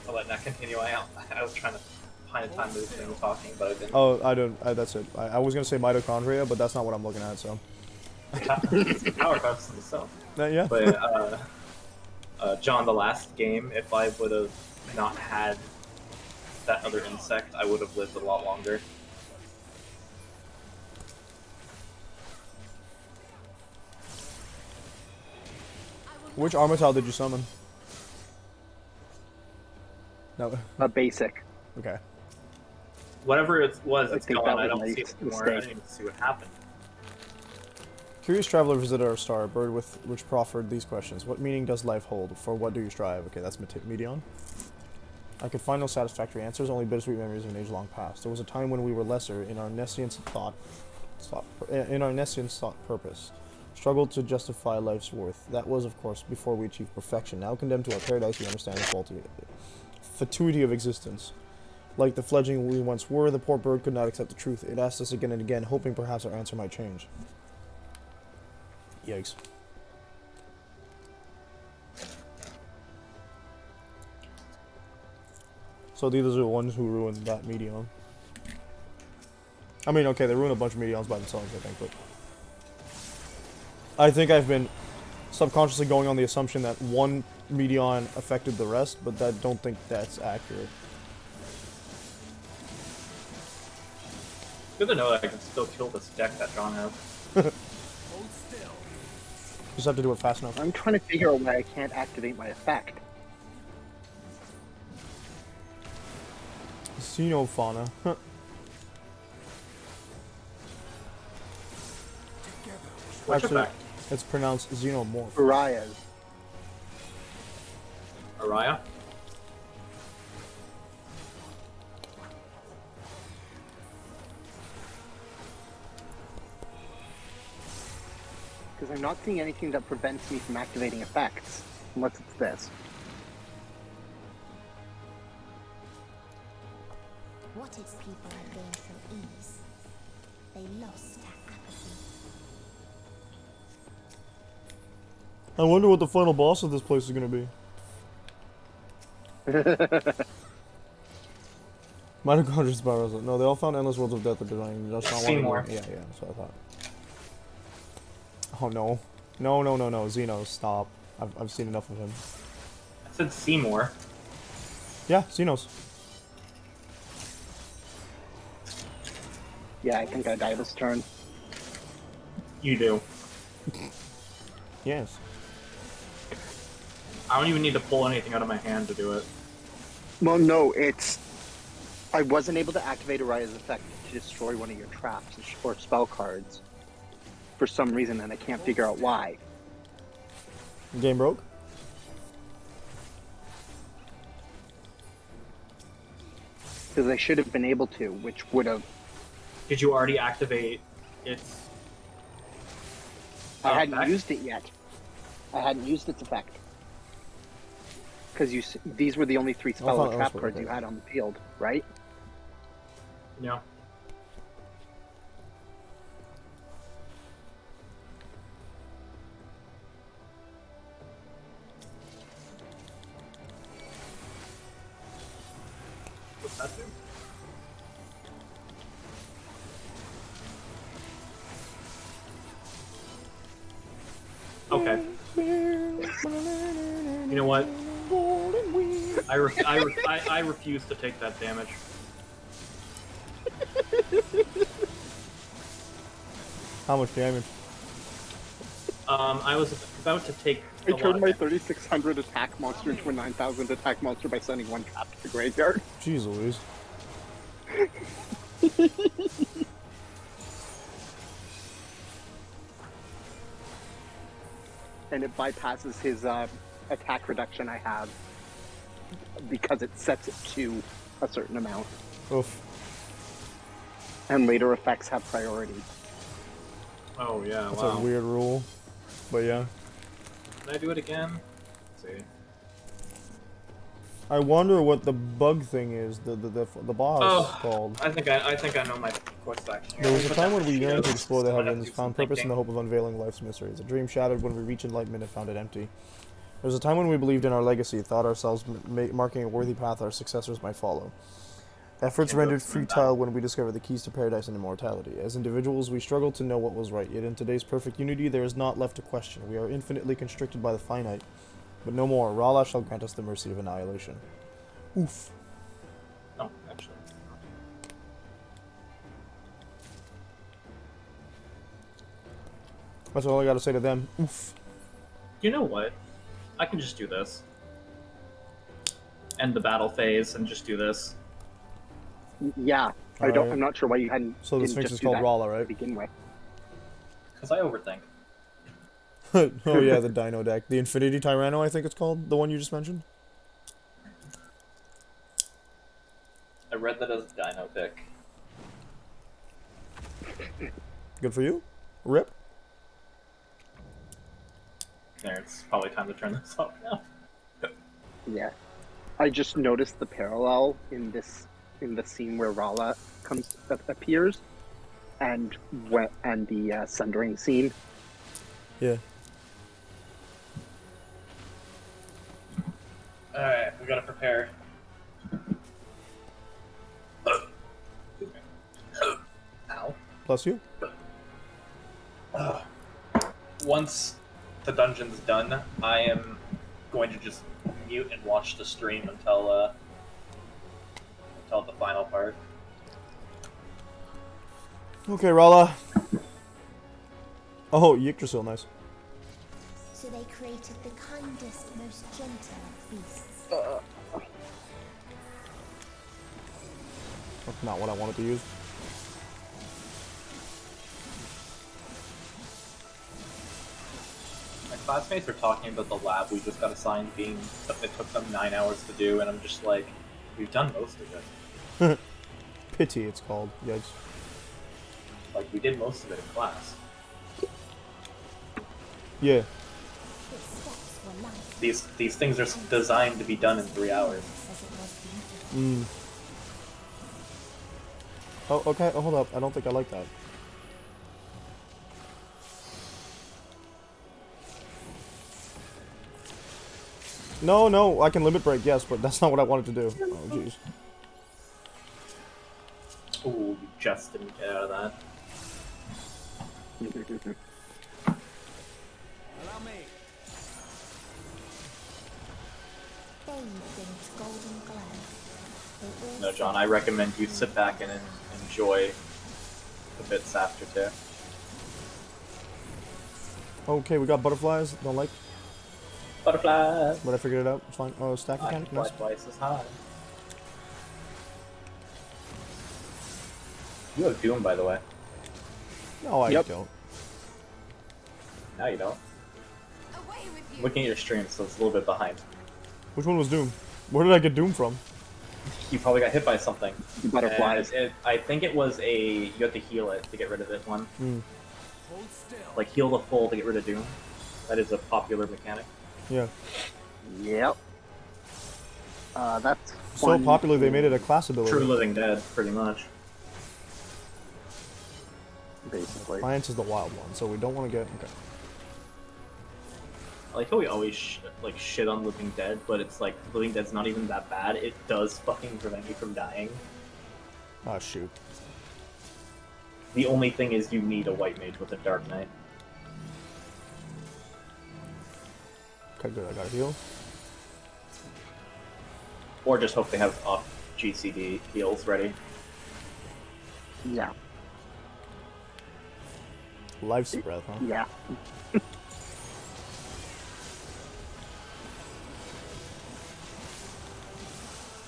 I'll let that continue. I was trying to find a time to continue talking, but I didn't. Oh, I don't. That's it. I was gonna say mitochondria, but that's not what I'm looking at. So. It's the power cards themselves. Yeah. But John, the last game, if I would have not had that other insect, I would have lived a lot longer. Which Armital did you summon? No. a basic. Okay. Whatever it was, it's think gone. that I was don't my see it anymore. I mistake. didn't even see what happened. Curious traveler visited our star, a bird with which proffered these questions. What meaning does life hold? For what do you strive? Okay, that's Medion. I could find no satisfactory answers, only bittersweet memories of an age long past. There was a time when we were lesser in our nescience thought purpose. Struggled to justify life's worth. That was, of course, before we achieved perfection. Now condemned to our paradise, we understand the fatuity of existence. Like the fledgling we once were, the poor bird could not accept the truth. It asked us again and again, hoping perhaps our answer might change. Yikes. So these are the ones who ruined that Medion. I mean, okay, they ruined a bunch of Medions by themselves, I think, but... I think I've been subconsciously going on the assumption that one Medion affected the rest, but I don't think that's accurate. Good to know that I can still kill this deck that John has. Just have to do it fast enough. I'm trying to figure out why I can't activate my effect. Xenofauna. Which Actually, effect? it's pronounced xenomorph. Uriah's. Araya? Because I'm not seeing anything that prevents me from activating effects. Unless it's this. What its people had gained from ease, they lost to apathy. I wonder what the final boss of this place is going to be. Mitochondria spirals. No, they all found endless worlds of death that denying just not Seymour. one. Yeah, that's what I thought. Oh no. No, Xenos, stop. I've seen enough of him. I said Seymour. Yeah, Xenos. Yeah, I think I die this turn. You do. Yes. I don't even need to pull anything out of my hand to do it. Well, no, it's... I wasn't able to activate Uriah's effect to destroy one of your traps or spell cards. For some reason, and I can't figure out why. Game broke? Because I should have been able to, which would have... Did you already activate its... I hadn't effect? used it yet. I hadn't used its effect. Because these were the only 3 spell thought or that trap was cards okay. you had on the field, right? No. What's that do? Okay. You know what? I refuse to take that damage. How much damage? I was about to take I a lot turned of my damage. 3600 attack monster into a 9000 attack monster by sending one trap to the graveyard. Jeez Louise. And it bypasses his attack reduction I have because it sets it to a certain amount. Oof. And later effects have priority. Oh yeah, That's wow. a weird rule. But yeah. Can I do it again? Let's see. I wonder what the bug thing is, the boss Oh, called. I think I know my course of action. There was a Put time down when we the yearned to Cheetos, explore the so I'm gonna have to heavens, do some found purpose in the thinking. hope of unveiling life's mysteries. A dream shattered when we reached enlightenment and found it empty. There was a time when we believed in our legacy, thought ourselves marking a worthy path our successors might follow. Efforts Can't do rendered it from futile that. when we discovered the keys to paradise and immortality. As individuals, we struggled to know what was right, yet in today's perfect unity there is not left to question. We are infinitely constricted by the finite. But no more. Rala shall grant us the mercy of annihilation. Oof. No, actually. That's all I gotta say to them. Oof. You know what? I can just do this. End the battle phase and just do this. Yeah, Alright. I'm not sure why you hadn't. So the didn't Sphinx just is do called that Rala, to right? begin with. Because I overthink. Oh yeah, the Dino deck. The Infinity Tyranno, I think it's called. The one you just mentioned. I read that as a dino pick. Good for you. Rip. There, it's probably time to turn this off now. Yeah, I just noticed the parallel in the scene where Rala appears, and the sundering scene. Yeah. Alright, we gotta prepare. Ow. Bless you. Once the dungeon's done, I am going to just mute and watch the stream until the final part. Okay, Rala. Oh, Yggdrasil, nice. So they created the kindest, most gentle of beasts. That's not what I wanted to use. My classmates are talking about the lab we just got assigned being it took them 9 hours to do, and I'm just like, we've done most of it. Pity, it's called. Yikes. Like, we did most of it in class. Yeah. Its steps were light, These things are designed to be done in 3 hours. as it was beautiful. Oh, okay. Oh, hold up. I don't think I like that. No, no. I can limit break, yes, but that's not what I wanted to do. Oh, jeez. Ooh, you just didn't get out of that. Bathed in its golden glow. They all No, John, I recommend you sit back and enjoy the bits after too. Okay, we got butterflies. Don't like, Butterflies! but I figured it out. It's fine. Oh, stack I can mechanic. fly Nice. twice as high. You have Doom, by the way. No, I Yep. don't. Now you don't. away with I'm looking at your stream, so it's a little bit behind. Which one was Doom? Where did I get Doom from? You probably got hit by something. Butterflies. And I think it was you have to heal it to get rid of this one. Like, heal the full to get rid of Doom. That is a popular mechanic. Yeah. Yep. That's So fun. popular they made it a class ability. True Living Dead, pretty much. Basically. Alliance is the wild one, so we don't want to get. Okay. I like how we always shit on Living Dead, but it's like Living Dead's not even that bad. It does fucking prevent you from dying. Ah, shoot. The only thing is you need a white mage with a Dark Knight. Okay, good. I got a heal. Or just hope they have off GCD heals ready. Yeah. Life's breath, huh? Yeah.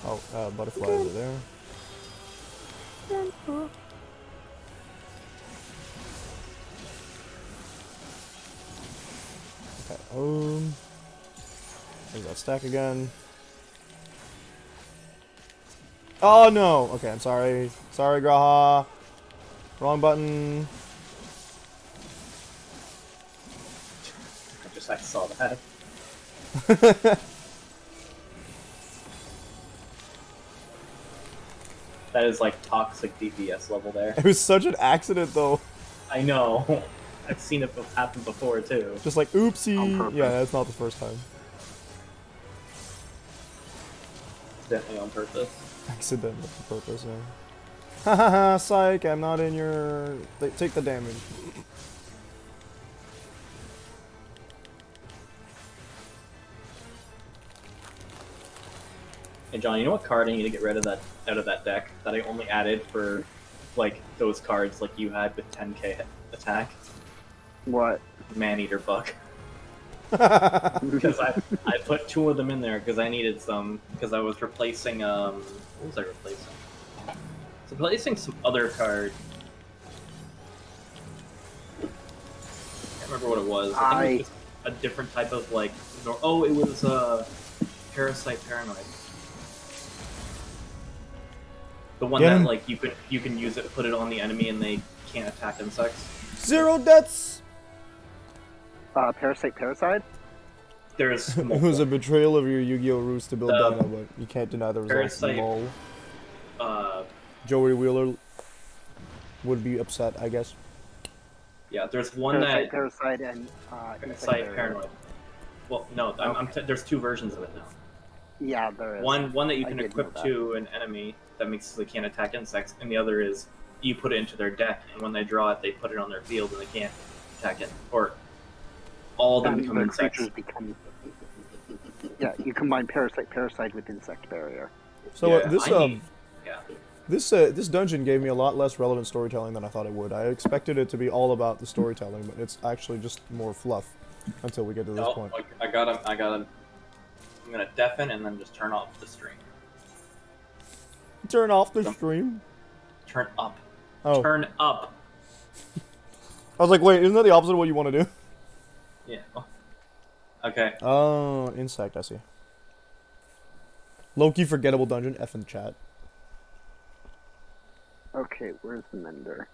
Oh, butterflies are there. Okay, there's that stack again. Oh no! Okay, I'm sorry. Sorry, Graha. Wrong button. I saw that. That is like toxic DPS level there. It was such an accident, though. I know. I've seen it happen before too. Just like, On oopsie. purpose. Yeah, that's not the first time. Definitely on purpose. Accident with purpose, yeah. Hahaha, psych, I'm not in your... Take the damage. Hey John, you know what card I need to get rid of that out of that deck that I only added for like those cards like you had with 10k attack? What? Man-Eater Bug. Because I put 2 of them in there because I needed some because I was replacing what was I replacing? I was replacing some other card. I can't remember what it was. I think it was just a different type of like oh it was Parasite Paranoid. The one Get him. that like you can use it, put it on the enemy, and they can't attack insects. 0 deaths! Parasite? There's It multiple. was a betrayal of your Yu-Gi-Oh! Roots to build The Dino, but you can't deny the results. Parasite- Lol. uh, Joey Wheeler would be upset, I guess. yeah, there's one that Parasite and Parasite Paranoid. Well, no, there's 2 versions of it now. Yeah, there is. One that you I can did equip know that. to an enemy that makes so they can't attack insects, and the other is you put it into their deck, and when they draw it, they put it on their field, and they can't attack it. Or all of them And become the insects. creatures become. Yeah, you combine Parasite with Insect Barrier. So Yeah, this dungeon gave me a lot less relevant storytelling than I thought it would. I expected it to be all about the storytelling, but it's actually just more fluff until we get to this Oh, point. I got him. I'm gonna deafen and then just turn off the stream. Turn off the stream. Turn up. Oh, Turn up. I was like, wait, isn't that the opposite of what you want to do? Yeah. Okay. Oh, insect, I see. Low-key forgettable dungeon, F in the chat. Okay, where's the Mender?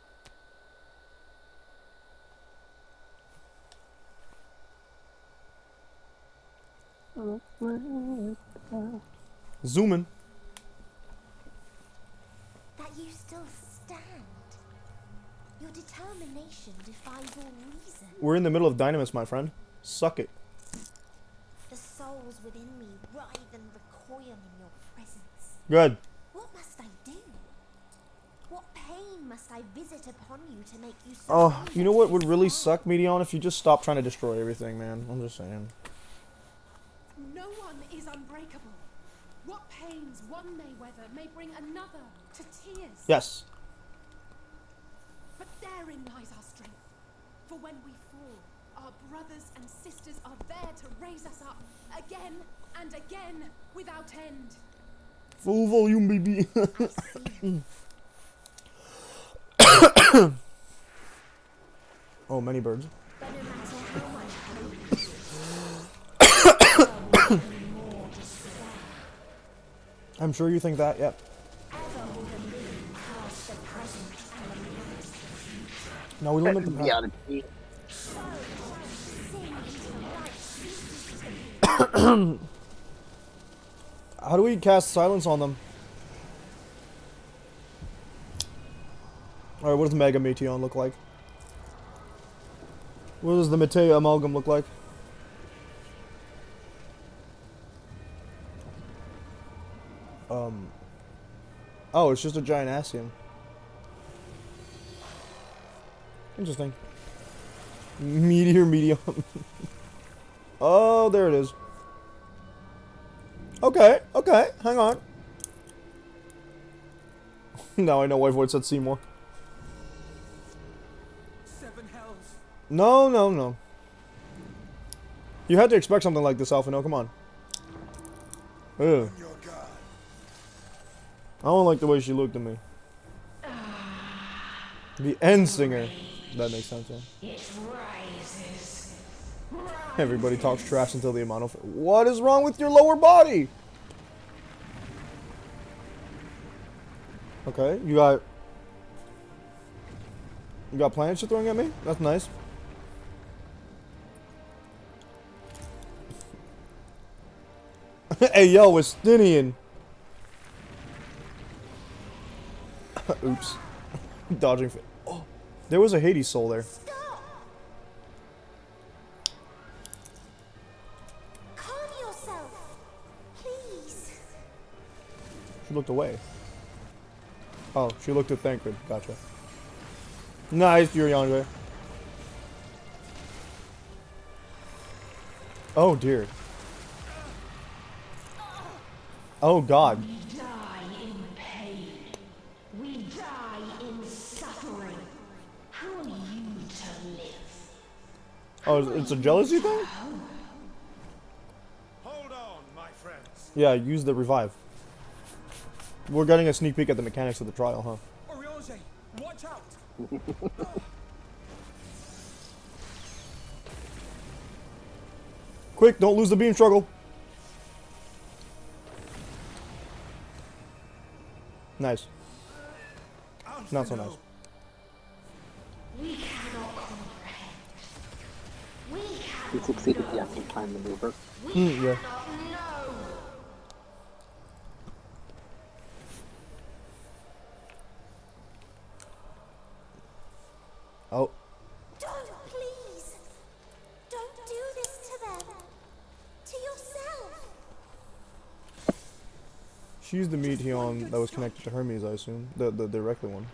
Zooming. That you still stand. Your determination defies all reason. We're in the middle of Dynamis, my friend. Suck it. The souls within me writhe and recoil in your presence. Good. What must I do? What pain must I visit upon you to make you so Oh, you know what would really suck? suck, Medion? If you just stop trying to destroy everything, man. I'm just saying. No one is unbreakable. What pains one may weather may bring another to tears. Yes. But therein lies our strength. For when we fall, our brothers and sisters are there to raise us up again and again without end. Full volume, baby. I see. Oh, many birds. But no matter how much hope, there will be more despair. I'm sure you think that, yep. Ever will the living curse the present and lament the future. No, we limit the past. Reality. So shall sin until light ceases to be. How do we cast silence on them? Alright, what does Mega Meteon look like? What does the Mete Amalgam look like? Oh, it's just a giant Asian. Interesting. Meteor Medium. Oh, there it is. Okay, okay, hang on. Now I know why Void said Seymour. So No, no, no. You had to expect something like this, Alpha. No, come on. Ugh. I don't like the way she looked at me. The end singer. That makes sense, yeah. Everybody talks trash until the amount of... What is wrong with your lower body? Okay, you got... You got plants you're throwing at me? That's nice. Hey, yo, Estinian. Oops. Dodging. Oh, there was a Hades soul there. Stop! Calm yourself, please. She looked away. Oh, she looked at Thancred. Gotcha. Nice, Yuri. Oh, dear. Oh, God. We die in pain. We die in suffering. Who are you to live? Oh, it's a jealousy thing? Hold on, my friends. Yeah, use the revive. We're getting a sneak peek at the mechanics of the trial, huh? Oriange, watch out. Quick, don't lose the beam struggle. Nice. Not so nice. We cannot comprehend. We He cannot succeeded know. the actual time maneuver. We Yeah. cannot know. Oh, Don't, please. Don't do this to them. To yourself. she's the Meteon that was connected to Hermes, I assume. The directly one.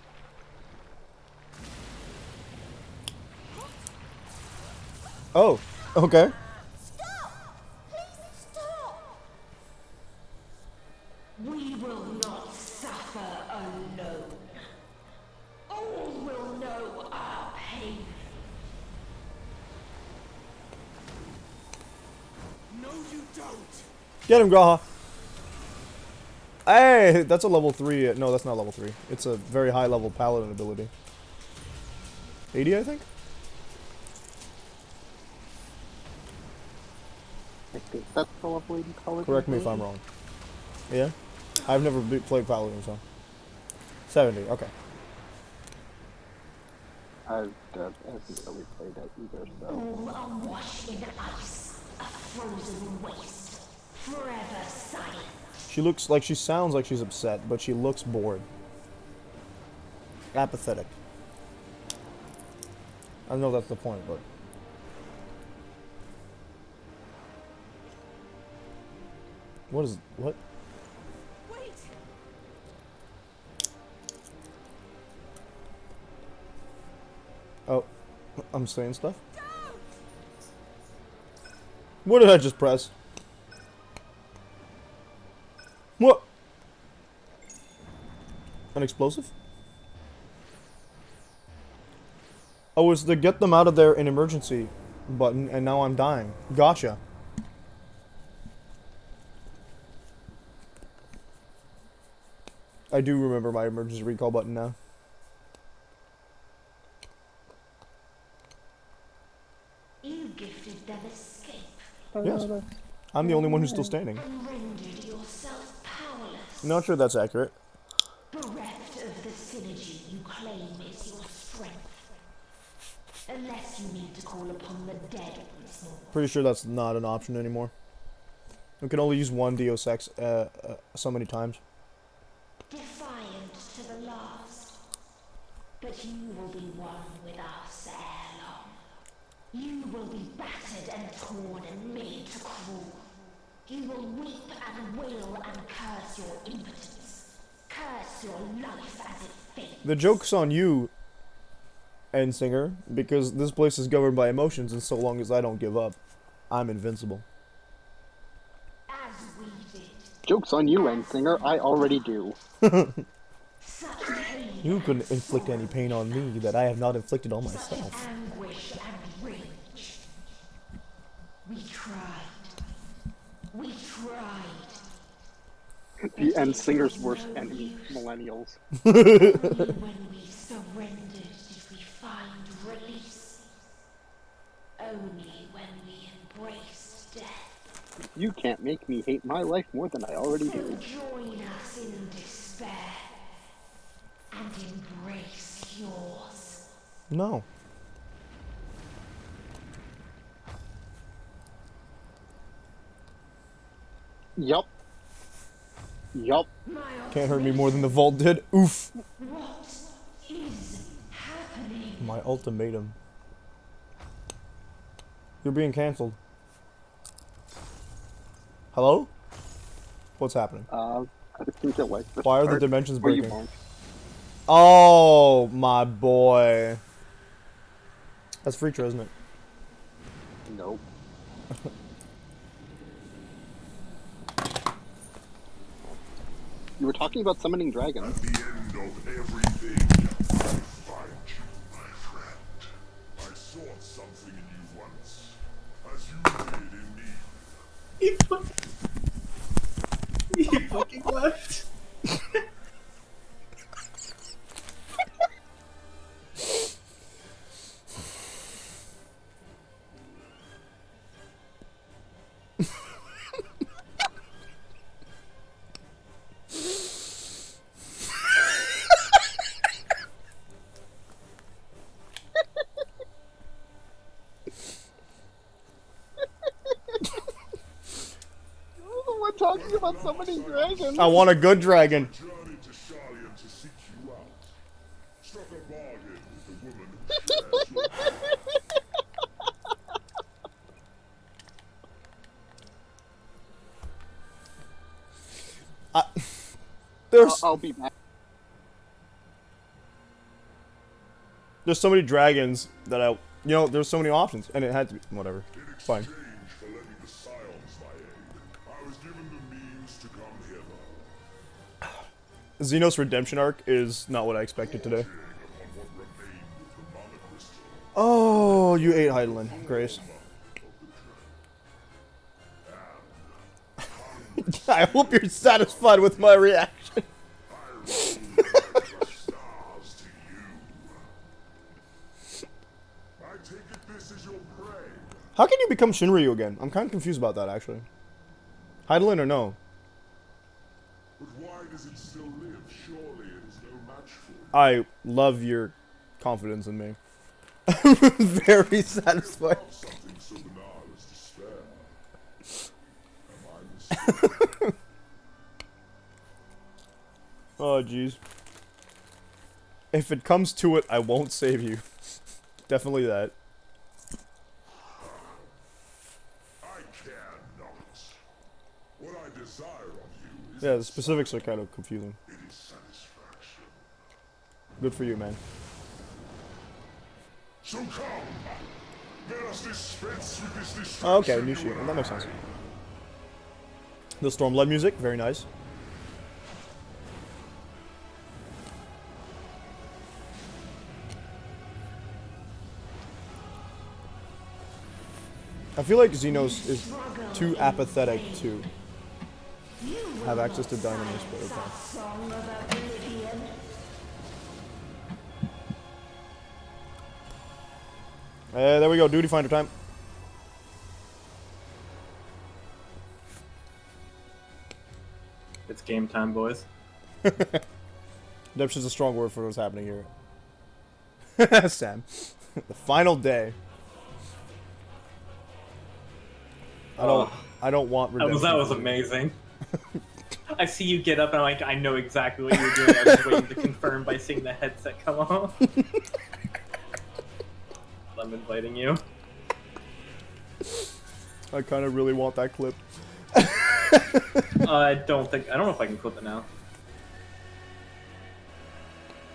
Oh, okay. Stop! Please stop! We will not suffer alone. All will know our pain. No, you don't. Get him, Graha. Hey, that's a level 3. No, that's not level 3. It's a very high level paladin ability. 80, I think? I think that's the level 80 color. Correct me if I'm wrong. Yeah? I've never played paladin, so. 70, okay. I've haven't really played it either, so. All awash in ice, a frozen waste, forever silent. She looks like she sounds like she's upset, but she looks bored. Apathetic. I know that's the point, but... What is... What? Wait! Oh. I'm saying stuff? What did I just press? What? An explosive? Oh, it's the get them out of there in emergency button, and now I'm dying. Gotcha. I do remember my emergency recall button now. You gifted them escape Yes. I'm the only one who's still standing. and rendered yourself powerless. Not sure that's accurate. Bereft of the synergy you claim is your strength. Unless you need to call upon the dead once more. Pretty sure that's not an option anymore. We can only use one Deus Ex so many times. Defiant to the last. But you will be one with us ere long. You will be battered and torn and made to crawl. You will weep and wail and curse your impotence. Curse your life as it fades. The joke's on you, Endsinger, because this place is governed by emotions, and so long as I don't give up, I'm invincible. As we did. Joke's on you, Endsinger. I already do. Such pain You couldn't inflict any pain on me that I have not inflicted on myself. Anguish and rage. We tried. We tried. The end singer's worst enemy, millennials. Only when we surrendered did we find release. Only when we embraced death. You can't make me hate my life more than I already So do. join us in despair and embrace yours. No. Yup. Yup. Can't hurt me more than the vault did. Oof. What is happening? My ultimatum. You're being cancelled. Hello? What's happening? I think you'll like this Why are the part, dimensions or you breaking? won't. Oh, my boy. That's Freacher, isn't it? Nope. You were talking about summoning dragons. At the end of everything, I find you, my friend. I sought something in you once, as you did in me. He fucking left. We're talking about summoning dragons. I want a good dragon. Journeyed to Charlian to seek you out. Struck a bargain with the woman who shares your There's I'll be back. there's so many dragons that there's so many options, and it had to be whatever. In Fine. exchange for letting the Scions my aid, I was given the means to come hither. Xenos redemption arc is not what I expected today. Upon what remained of the mana crystal. Oh, you ate Heidelin, Grace. I hope you're satisfied with my reaction. I rule like the stars to you. I take it this is your prey. How can you become Shinryu again? I'm kind of confused about that, actually. Heidelin or no? But why does it still live? Surely it is no match for you. I love your confidence in me. Very satisfied. Something so banal as despair. Am I mistaken? Oh, jeez. If it comes to it, I won't save you. Definitely that. I care not. What I desire of you is Yeah, the specifics are kind of confusing. it is satisfaction. Good for you, man. So come, let us dispense with this distraction. Oh, okay, new you shoot. and That makes I. sense. The Stormlight music, very nice. I feel like Xenos is too apathetic to have access to Dynamis, but okay. Song of Oblivion. There we go, duty finder time. It's game time, boys. Redemption's a strong word for what's happening here. Sam. The final day. I don't want redemption. That was amazing. I see you get up and I know exactly what you're doing. I was waiting to confirm by seeing the headset come off. I'm inviting you. I kind of really want that clip. I don't know if I can clip it now.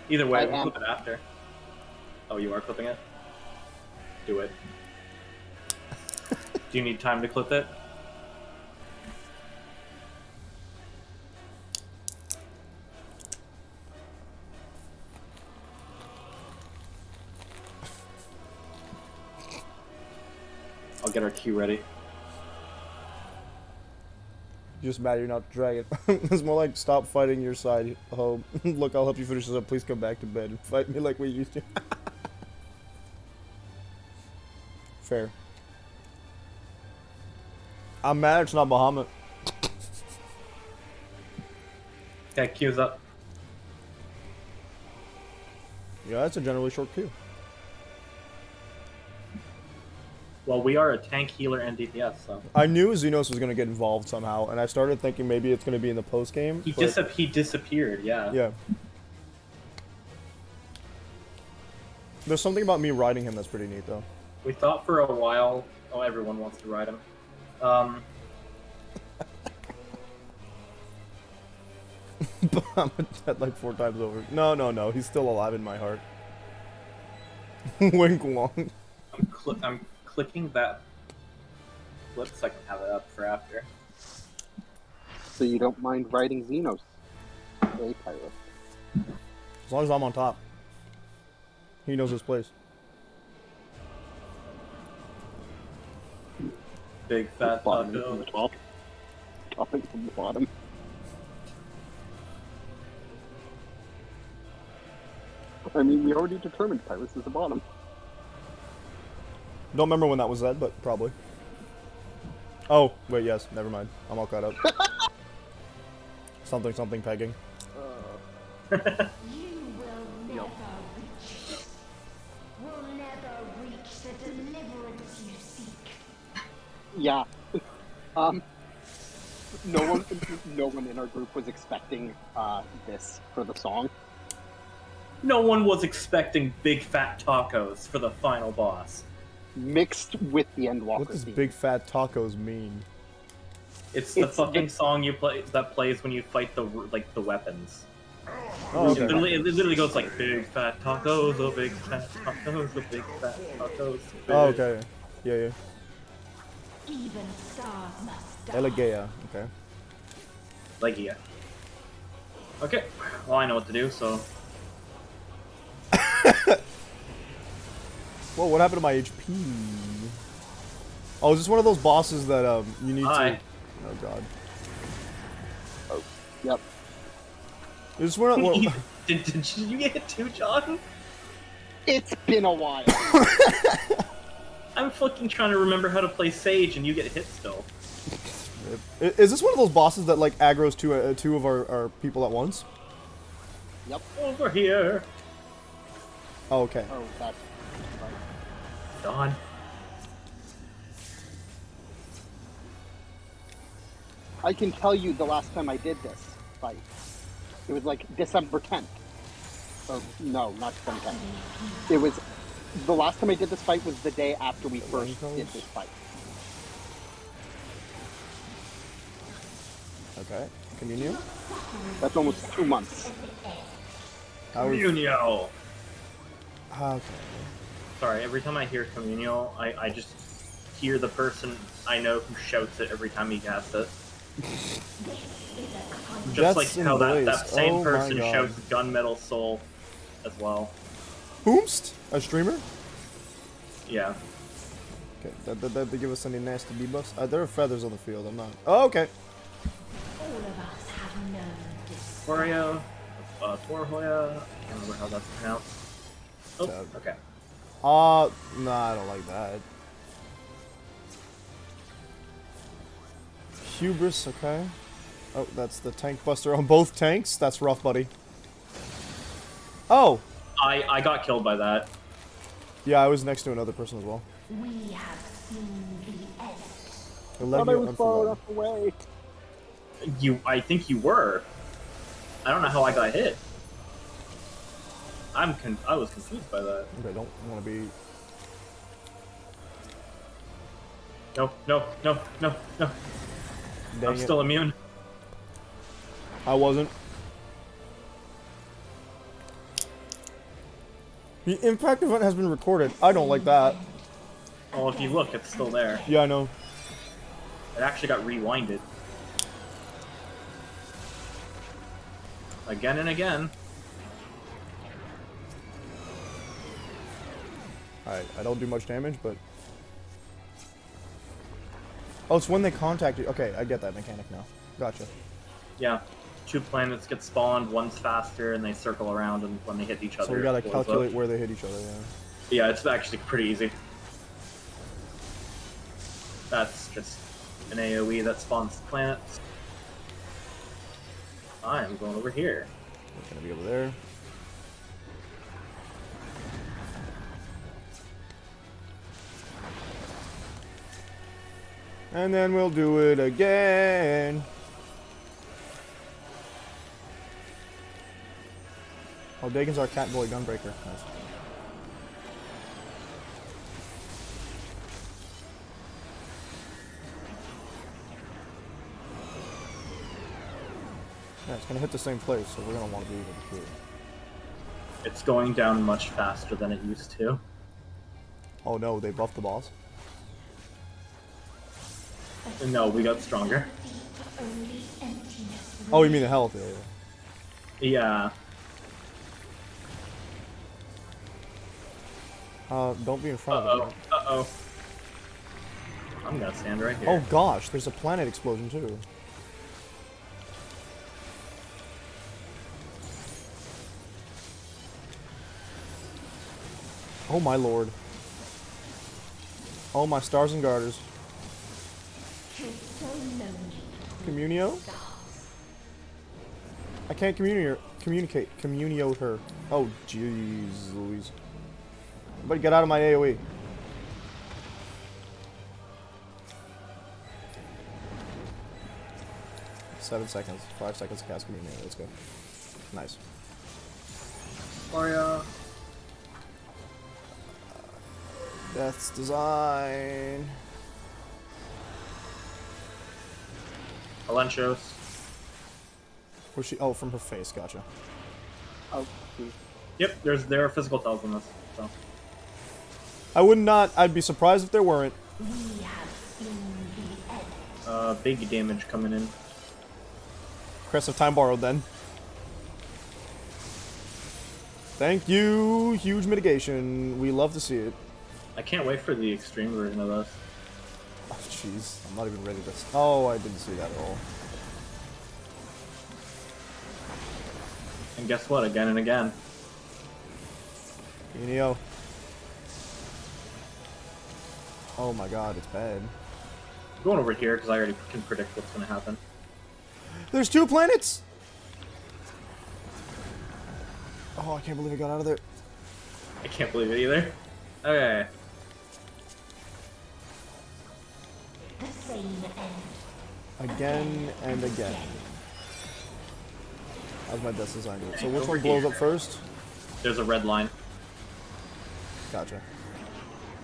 Either way, we'll clip it after. Oh, you are clipping it? Do it. Do you need time to clip it? I'll get our queue ready. Just mad you're not dragon. It's more like stop fighting your side. Oh, look, I'll help you finish this up. Please come back to bed and fight me like we used to. Fair. I'm mad it's not Bahamut. Okay, queue's up. Yeah, that's a generally short queue. Well, we are a tank, healer, and DPS, so... I knew Xenos was going to get involved somehow, and I started thinking maybe it's going to be in the post game. He disappeared, yeah. Yeah. There's something about me riding him that's pretty neat, though. We thought for a while... Oh, everyone wants to ride him. I'm dead like 4 times over. No, he's still alive in my heart. Wink Wong. I'm clicking that clip so I can have it up for after. So you don't mind riding Xenos? Hey, pirate. As long as I'm on top. He knows his place. Big fat Bottom taco. from the top. Topping from the bottom. I mean, we already determined Pirates is the bottom. Don't remember when that was said, but probably. Oh, wait, yes. Never mind. I'm all caught up. something pegging. You will never reach it. Will never reach the deliverance you seek. Yeah. No one in our group was expecting this for the song. No one was expecting big fat tacos for the final boss. Mixed with the Endwalker What does theme. big fat tacos mean? It's the fucking song you play that plays when you fight the weapons. Oh, okay. It literally goes like big fat tacos, oh big fat tacos, oh big fat tacos. Oh, okay. Yeah. Even stars must die. Elegea. Okay. Legia. Okay, well I know what to do, so... Whoa, what happened to my HP? Oh, is this one of those bosses that you need Hi. to... Oh god. Oh, yep. Is this one of... Well, Did you get hit too, John? It's been a while. I'm fucking trying to remember how to play Sage and you get hit still. is this one of those bosses that like aggroes two of our people at once? Yep. Over here. Oh, okay. Oh, that's right. Don. I can tell you the last time I did this fight. It was like December 10th. Or, no, not December 10th. It was... The last time I did this fight was the day after we first did this fight. Okay. Communio? That's almost 2 months. Communio. Okay. Sorry, every time I hear Communio, I just hear the person I know who shouts it every time he casts it. Just Jets like and how that Blaze. same Oh my person God. shouts Gunmetal Soul as well. Whomst? A streamer? Yeah. Okay. Did they give us any nasty debuffs? There are feathers on the field. I'm not... Oh, okay. All of us have known this. Torio, Torhoya, I can't remember how that's pronounced. Oh, okay. Nah, I don't like that. Hubris, okay. Oh, that's the tank buster on both tanks. That's rough, buddy. Oh! I got killed by that. Yeah, I was next to another person as well. We have seen the end. Thought I was far enough away. I think you were. I don't know how I got hit. I was confused by that. Okay, don't want to be... No. Dang I'm it. still immune. I wasn't. The impact event has been recorded. I don't like that. Well, if you look, it's still there. Yeah, I know. It actually got rewinded. Again and again. Alright, I don't do much damage, but... Oh, it's when they contact you. Okay, I get that mechanic now. Gotcha. Yeah. 2 planets get spawned, one's faster, and they circle around, and when they hit each other, So we gotta it blows calculate up. where they hit each other, yeah. Yeah, it's actually pretty easy. That's just an AoE that spawns planets. I am going over here. We're gonna be over there. And then we'll do it again. Oh, Dagon's our Catboy Gunbreaker. Nice. Yeah, it's gonna hit the same place, so we're gonna want to be able to do it. It's going down much faster than it used to. Oh no, they buffed the boss. No, we got stronger. Oh, you mean the health? Yeah, yeah. Yeah. Don't be in front of it. Uh-oh. I'm gonna stand right here. Oh gosh, there's a planet explosion too. Oh my lord. Oh my stars and garters. Communio? I can't communiote her. Oh jeez Louise. Everybody get out of my AoE. Seven seconds. 5 seconds to cast communio. Let's go. Nice. Mario. Death's design. Alenchos. Where's she? Oh, from her face. Gotcha. Oh, geez. Yep, there are physical tells in this. So. I would not. I'd be surprised if there weren't. Big damage coming in. Crest of Time borrowed then. Thank you. Huge mitigation. We love to see it. I can't wait for the extreme version of this. Oh, jeez. I'm not even ready to... Oh, I didn't see that at all. And guess what? Again and again. Enio. Oh my god, it's bad. I'm going over here because I already can predict what's going to happen. There's 2 planets! Oh, I can't believe I got out of there. I can't believe it either. Okay. The same end. Again and again. How's my death design do it? So which Over one blows here. up first? There's a red line. Gotcha.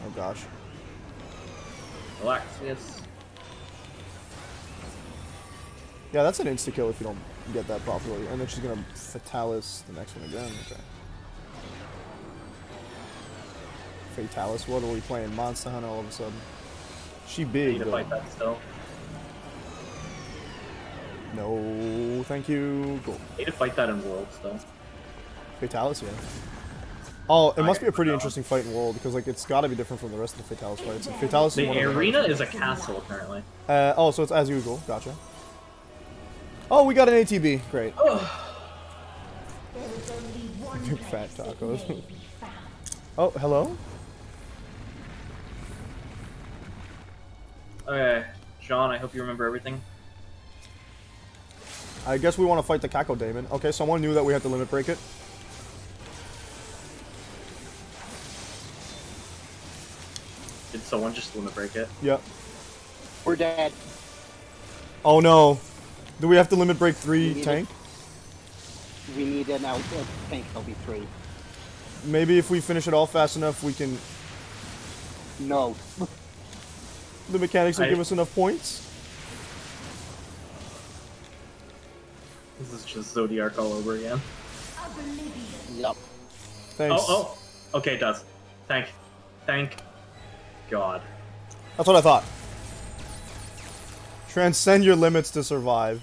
Oh gosh. Relax, yes. Yeah, that's an insta-kill if you don't get that properly. And then she's gonna Fatalis the next one again. Okay. Fatalis, what are we playing? Monster Hunter all of a sudden. She I big need to though. fight that still. No, thank you. Go. I need to fight that in World still. Fatalis, yeah. Oh, it must Okay, be a pretty no. interesting fight in World, because like it's got to be different from the rest of the Fatalis fights. And Fatalis is The one of the arena hardest. is a castle, apparently. Oh, so it's as usual. Gotcha. Oh, we got an ATB. Great. There is only one Big place fat it tacos. may be found. Oh, hello? Okay, John, I hope you remember everything. I guess we want to fight the Kako Daemon. Okay, someone knew that we had to limit break it. Did someone just limit break it? Yep. We're dead. Oh no. Do we have to limit break 3 need tank? We need an out tank LB3. Maybe if we finish it off fast enough, we can... No. The mechanics will I- give us enough points? This is just Zodiac all over again. Yup. Thanks. Oh, okay, it does. Thank God. That's what I thought. Transcend your limits to survive.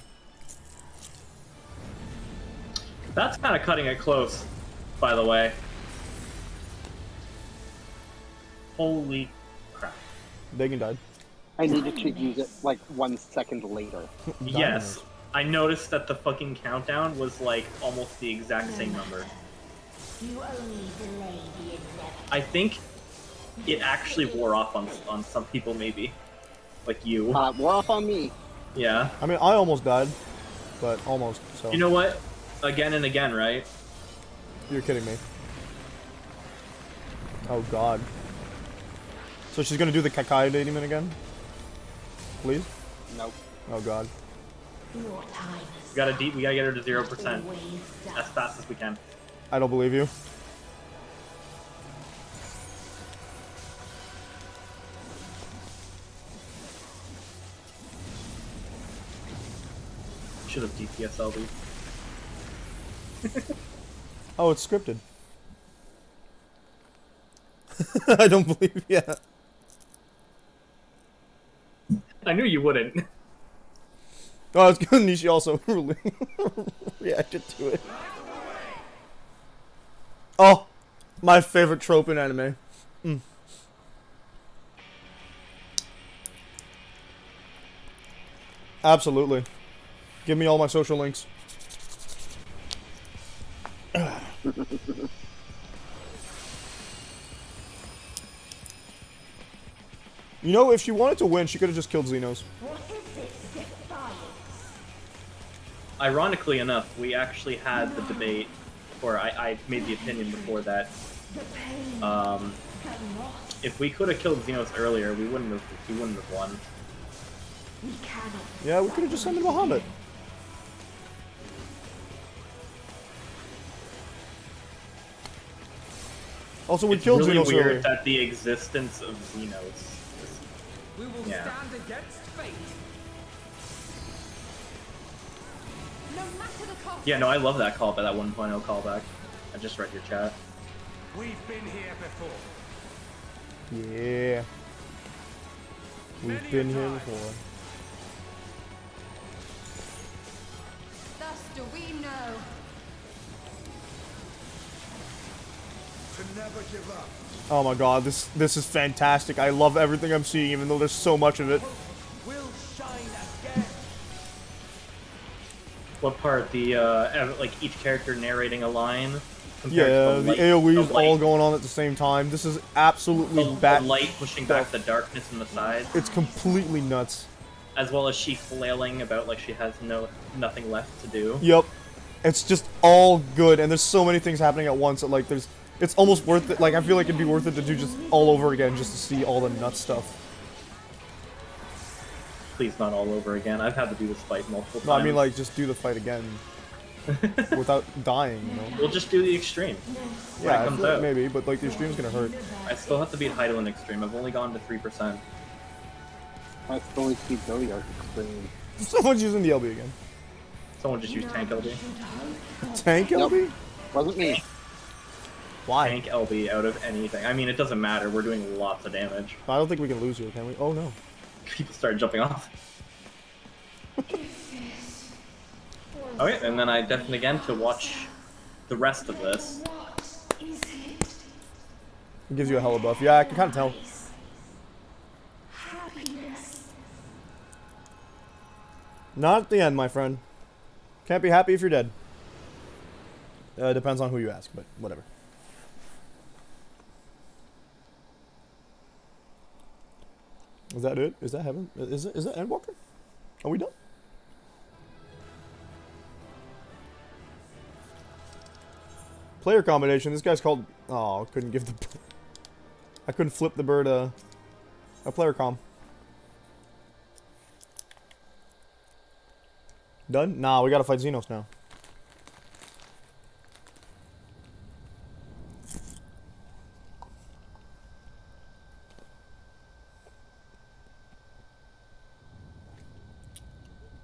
That's kind of cutting it close, by the way. Holy crap. Dagon died. I needed to use it like 1 second later. Yes, I noticed that the fucking countdown was like almost the exact same number. You only delay the inevitable. I think it actually wore off on some people, maybe. Like you. Wore off on me. Yeah. I mean, I almost died, but almost. So You know what? Again and again, right? you're kidding me. Oh God. So she's gonna do the Kakai demon again? Please? Nope. Oh God. Your time is We gotta get her to 0% always done. as fast as we can. I don't believe you. Should have DPSL'd. Oh, it's scripted. I don't believe. Yeah. I knew you wouldn't. Oh, it's good. Nishi also really reacted to it. Oh, my favorite trope in anime. Absolutely. Give me all my social links. You know, if she wanted to win, she could have just killed Xenos. What is this defiance? Ironically enough, we actually had the debate, or I made the opinion before that. The pain Um, cannot. if we could have killed Xenos earlier, we wouldn't have won. We cannot. Yeah, we could have just sent in Muhammad. Also, we It's killed really Xenos weird earlier. that the existence of Xenos. We will Yeah. stand against fate. No matter the cost. Yeah, no, I love that callback, that 1.0 callback. I just read your chat. We've been here before. Yeah. We've Many been a here time. before. Thus do we know. To never give up. Oh my God, this is fantastic. I love everything I'm seeing, even though there's so much of it. Will shine again. What part? The like each character narrating a line. compared Yeah, to the light- AOE's the light- all going on at the same time. This is absolutely the bat. light pushing back the darkness in the sides, It's completely nuts. as well as she flailing about like she has nothing left to do. Yep. It's just all good, and there's so many things happening at once that like it's almost worth it. Like I feel like it'd be worth it to do just all over again just to see all the nut stuff. Please, not all over again. I've had to do this fight multiple times. No, I mean like just do the fight again without dying. You know. we'll just do the extreme. Yeah, When it I comes feel like out. maybe, but like the extreme's gonna hurt. I still have to beat Heidelin extreme. I've only gone to 3%. I still need to keep Zodiac extreme. Someone's using the LB again. Someone just used tank LB. Tank Nope. LB? Wasn't me. Why? Tank LB out of anything. I mean, it doesn't matter. We're doing lots of damage. I don't think we can lose here, can we? Oh no. People start jumping off. Okay, and then I deafened again to watch the rest of this. What is it? It gives you a hella buff. Yeah, I can kind of tell. Happiness. Not at the end, my friend. Can't be happy if you're dead. Depends on who you ask, but whatever. Is that it? Is that heaven? Is that Endwalker? Are we done? Player combination. This guy's called. Oh, couldn't give the. I couldn't flip the bird a player com. Done? Nah, we gotta fight Xenos now.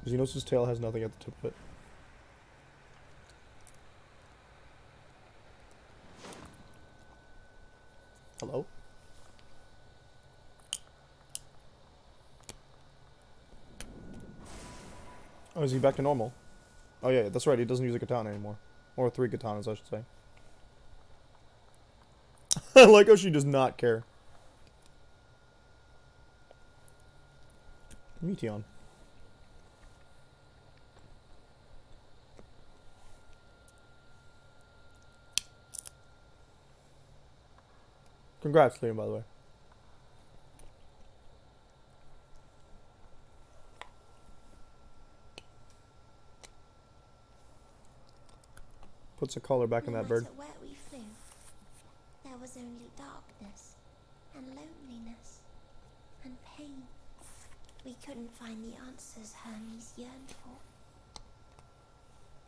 Xenos' tail has nothing at the tip of it. Hello? Oh, is he back to normal? Oh yeah, that's right, he doesn't use a katana anymore. Or 3 katanas, I should say. I like how she does not care. Meteon. Congrats, Liam, by the way. Puts a color back in No that bird. matter where we flew, there was only darkness and loneliness and pain. We couldn't find the answers Hermes yearned for.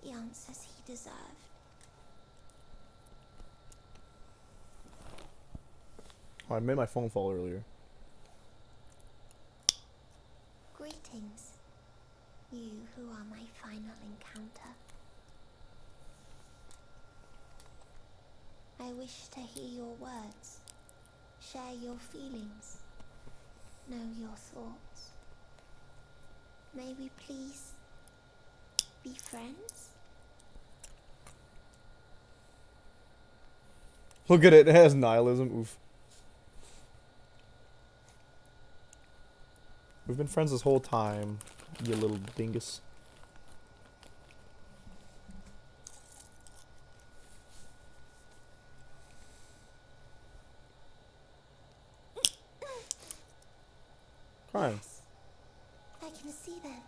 The answers he deserved. Oh, I made my phone fall earlier. Greetings, you who are my final encounter. I wish to hear your words, share your feelings, know your thoughts. May we please be friends? Look at it, it has nihilism. Oof. We've been friends this whole time, you little dingus. Crying. Yes, I can see them.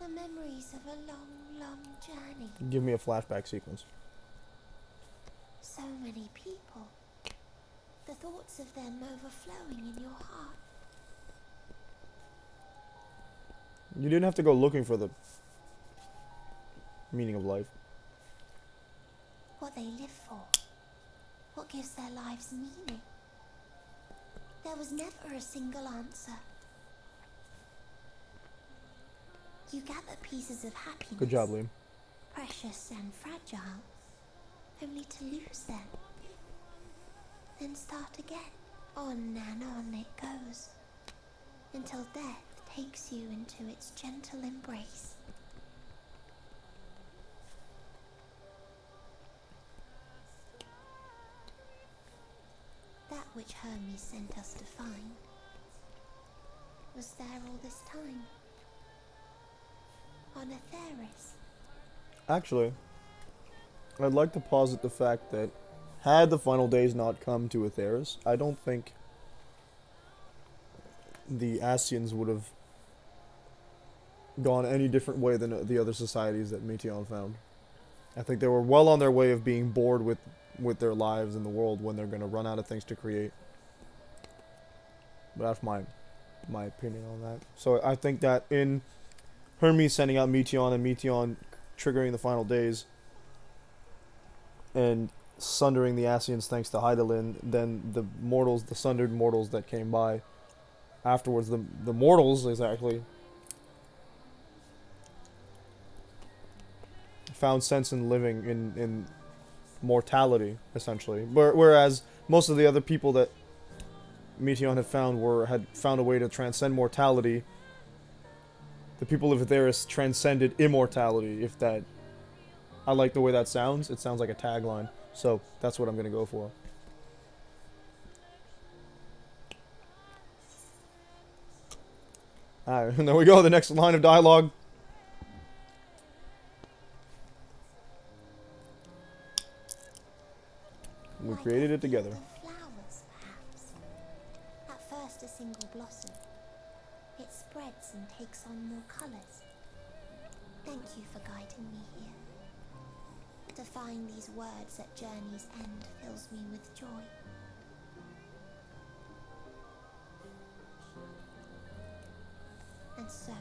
The memories of a long, long journey. Give me a flashback sequence. So many people. The thoughts of them overflowing in your heart. You didn't have to go looking for the meaning of life. What they live for. What gives their lives meaning. There was never a single answer. You gather pieces of happiness. Good job, Liam. Precious and fragile. Only to lose them. Then start again. On and on it goes. Until death takes you into its gentle embrace. That which Hermes sent us to find was there all this time. On Atheris. Actually, I'd like to posit the fact that had the final days not come to Atheris, I don't think the Asians would have gone any different way than the other societies that Meteon found. I think they were well on their way of being bored with their lives in the world when they're going to run out of things to create. But that's my opinion on that. So I think that in Hermes sending out Meteon and Meteon triggering the final days and sundering the Asians thanks to Hydaelyn, then the mortals, the sundered mortals that came by afterwards, the mortals exactly found sense in living in mortality, essentially. Whereas most of the other people that Meteon had found a way to transcend mortality. The people of Atheris transcended immortality, if that... I like the way that sounds. It sounds like a tagline. So, that's what I'm going to go for. Alright, and there we go, the next line of dialogue. We Like created a it together. field of flowers, perhaps. At first a single blossom. It spreads and takes on more colours. Thank you for guiding me here. To find these words at journey's end fills me with joy. And so,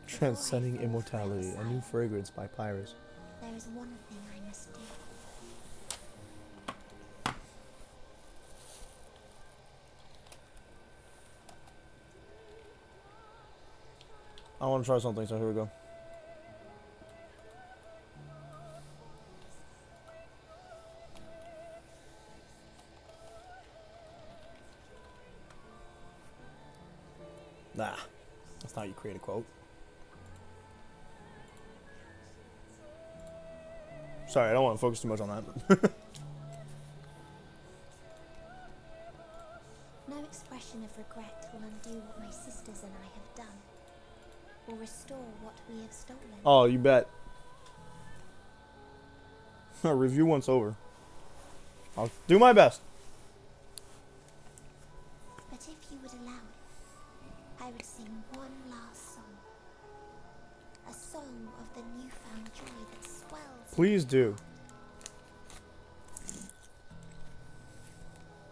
Transcending Immortality, a new fragrance by Pyrus. there is one thing I must do. I want to try something, so here we go. Nah, that's not how you create a quote. Sorry, I don't want to focus too much on that. No expression of regret will undo what my sisters and I have done, or restore what we have stolen. Oh, you bet. Review once over. I'll do my best. But if you would allow it, I would sing one last song. A song of the newfound joy that swells. Please do.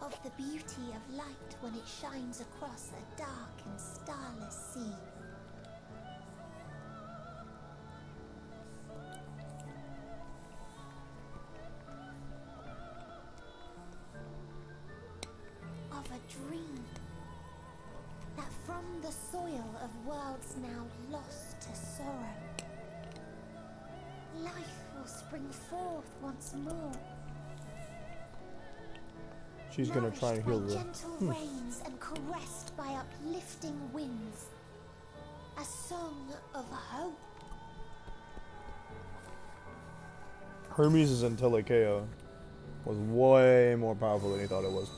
Of the beauty of light when it shines across a dark and starless sea. Of a dream that from the soil of worlds now lost to sorrow, life will spring forth once more. She's gonna try and heal Nourished the. by gentle rains and caressed by uplifting winds. A song of hope. Hermes' Antilochea was way more powerful than he thought it was.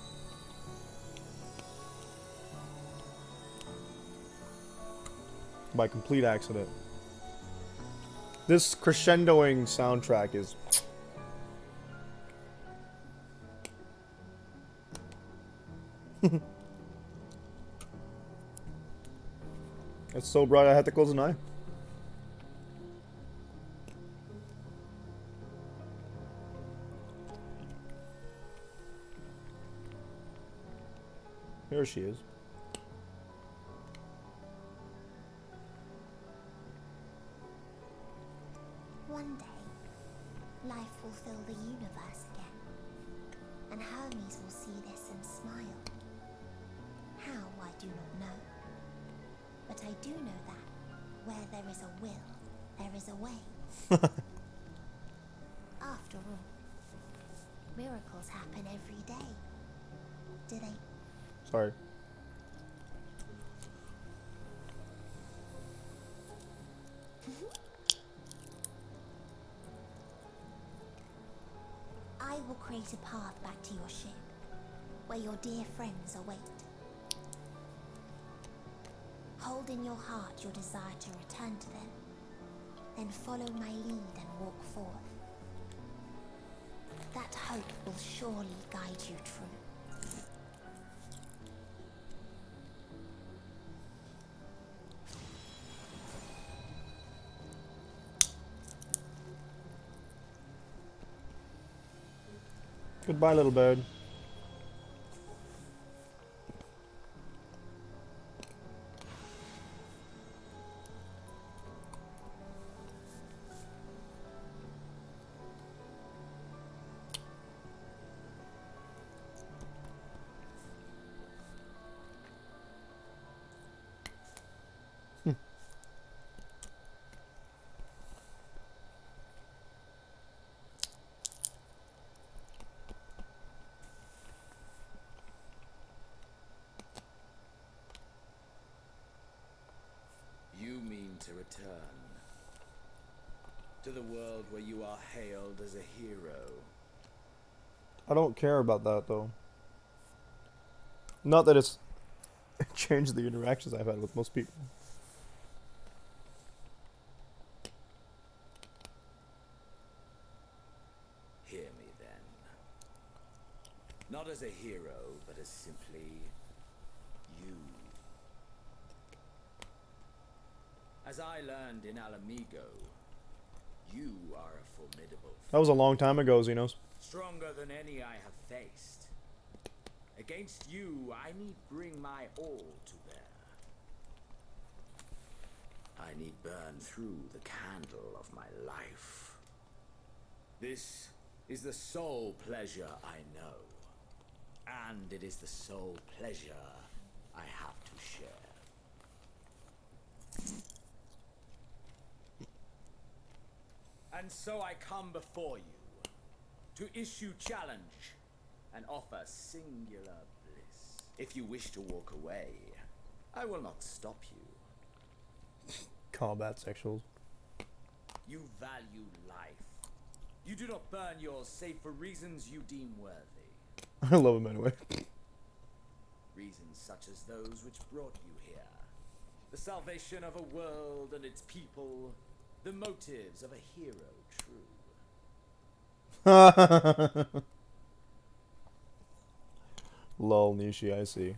By complete accident. This crescendoing soundtrack is. It's so bright I had to close an eye. Here she is. One day, life will fill the universe again, and Hermes will see this and smile. How, I do not know. But I do know that where there is a will, there is a way. After all, miracles happen every day. Do they? Sorry. I will create a path back to your ship, where your dear friends await. Hold in your heart your desire to return to them, then follow my lead and walk forth. That hope will surely guide you true. Goodbye, little bird. You mean to return to the world where you are hailed as a hero. I don't care about that though. Not that it's changed the interactions I've had with most people. Hear me then. Not as a hero, but as simply you. As I learned in Alamigo, you are a formidable That was a long time ago, Xenos. stronger than any I have faced. Against you, I need bring my all to bear. I need burn through the candle of my life. This is the sole pleasure I know. And it is the sole pleasure I have to share. And so I come before you to issue challenge and offer singular bliss. If you wish to walk away, I will not stop you. Combat sexuals. You value life. You do not burn yours save for reasons you deem worthy. I love him anyway. Reasons reasons such as those which brought you here. The salvation of a world and its people, the motives of a hero true. Lol, Nishi, I see.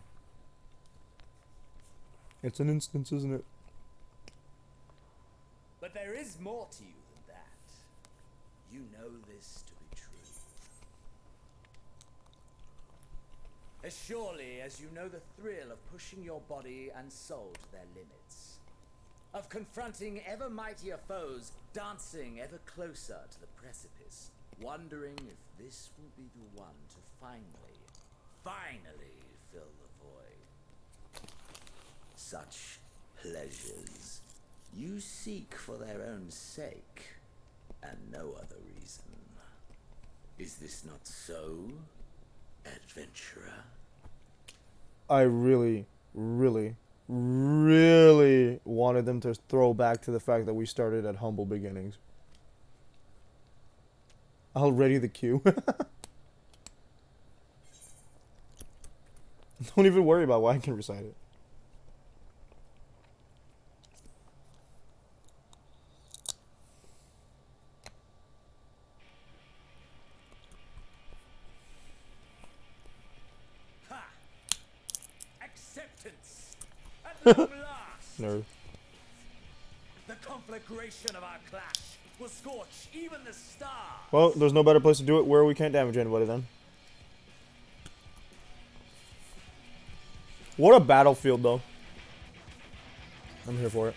It's an instance, isn't it? But there is more to you than that. You know this to be true. As surely as you know the thrill of pushing your body and soul to their limits. Of confronting ever mightier foes, dancing ever closer to the precipice, wondering if this will be the one to finally fill the void. Such pleasures you seek for their own sake, and no other reason. Is this not so, adventurer? I really wanted them to throw back to the fact that we started at humble beginnings. I'll ready the cue. Don't even worry about why I can recite it. Ha! Acceptance! At long last! Nerd. The conflagration of our clash will scorch even the stars! Well, there's no better place to do it where we can't damage anybody then. What a battlefield, though. I'm here for it.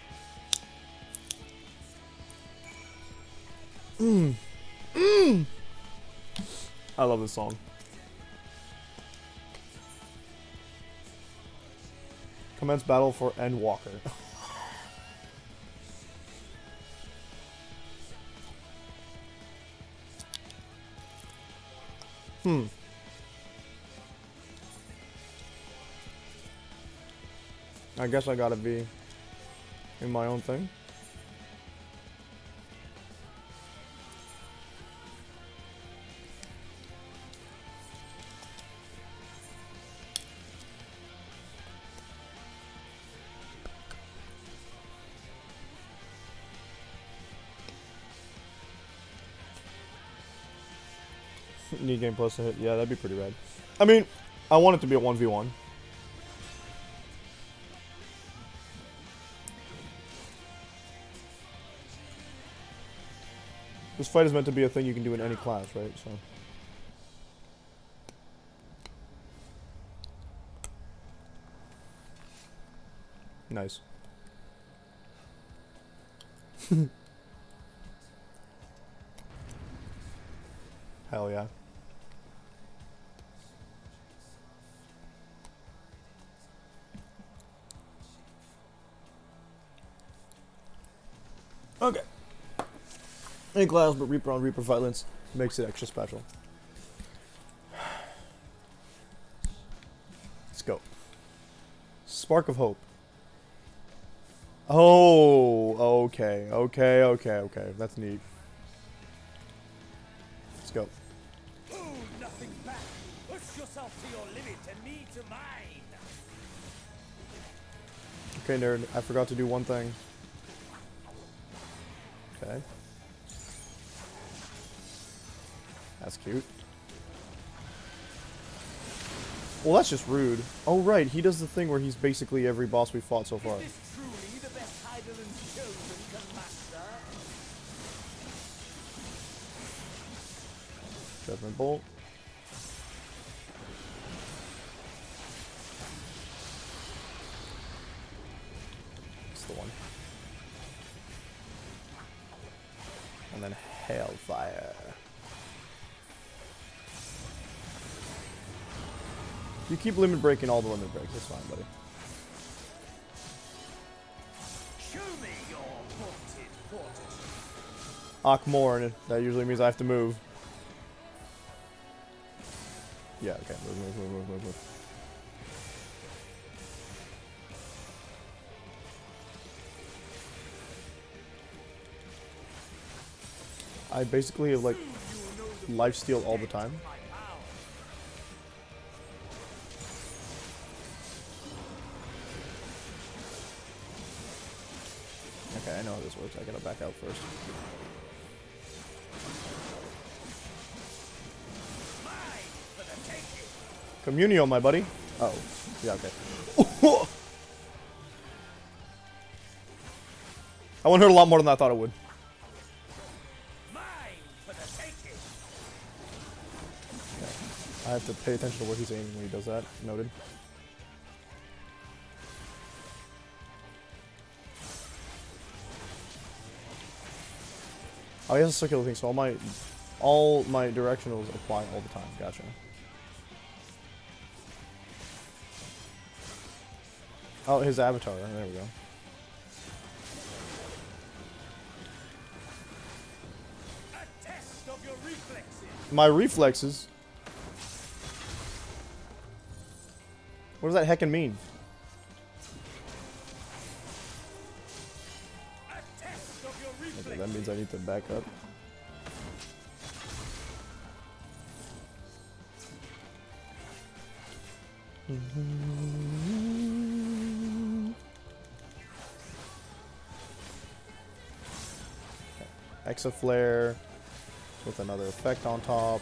I love this song. Commence battle for Endwalker. I guess I gotta be in my own thing. Need game plus to hit. Yeah, that'd be pretty rad. I mean, I want it to be a 1v1. This fight is meant to be a thing you can do in any class, right? So. Nice. Hell yeah. Okay. Any class but Reaper on Reaper violence makes it extra special. Let's go. Spark of Hope. Oh, okay. That's neat. Let's go. Nothing back. Push yourself to your limit and me to mine. Okay, nerd. I forgot to do one thing. Okay. That's cute. Well, that's just rude. Oh, right. He does the thing where he's basically every boss we've fought so far. Is this truly the best hider and chosen can master? Judgment Bolt. That's the one. And then Hailfire. You keep limit breaking all the limit breaks. That's fine, buddy. Show me your vaunted fortitude. Akmorn. That usually means I have to move. Yeah, okay. Move. I basically have, like, lifesteal all the time. I know how this works. I gotta back out first. Communio, my buddy. Oh, yeah, okay. I one hurt a lot more than I thought it would. I have to pay attention to where he's aiming when he does that. Noted. Oh, he has a circular thing, so all my directionals apply all the time. Gotcha. Oh, his avatar. There we go. A test of your reflexes. My reflexes? What does that heckin' mean? A test of your reflexes. Okay, that means I need to back up. Exaflare with another effect on top.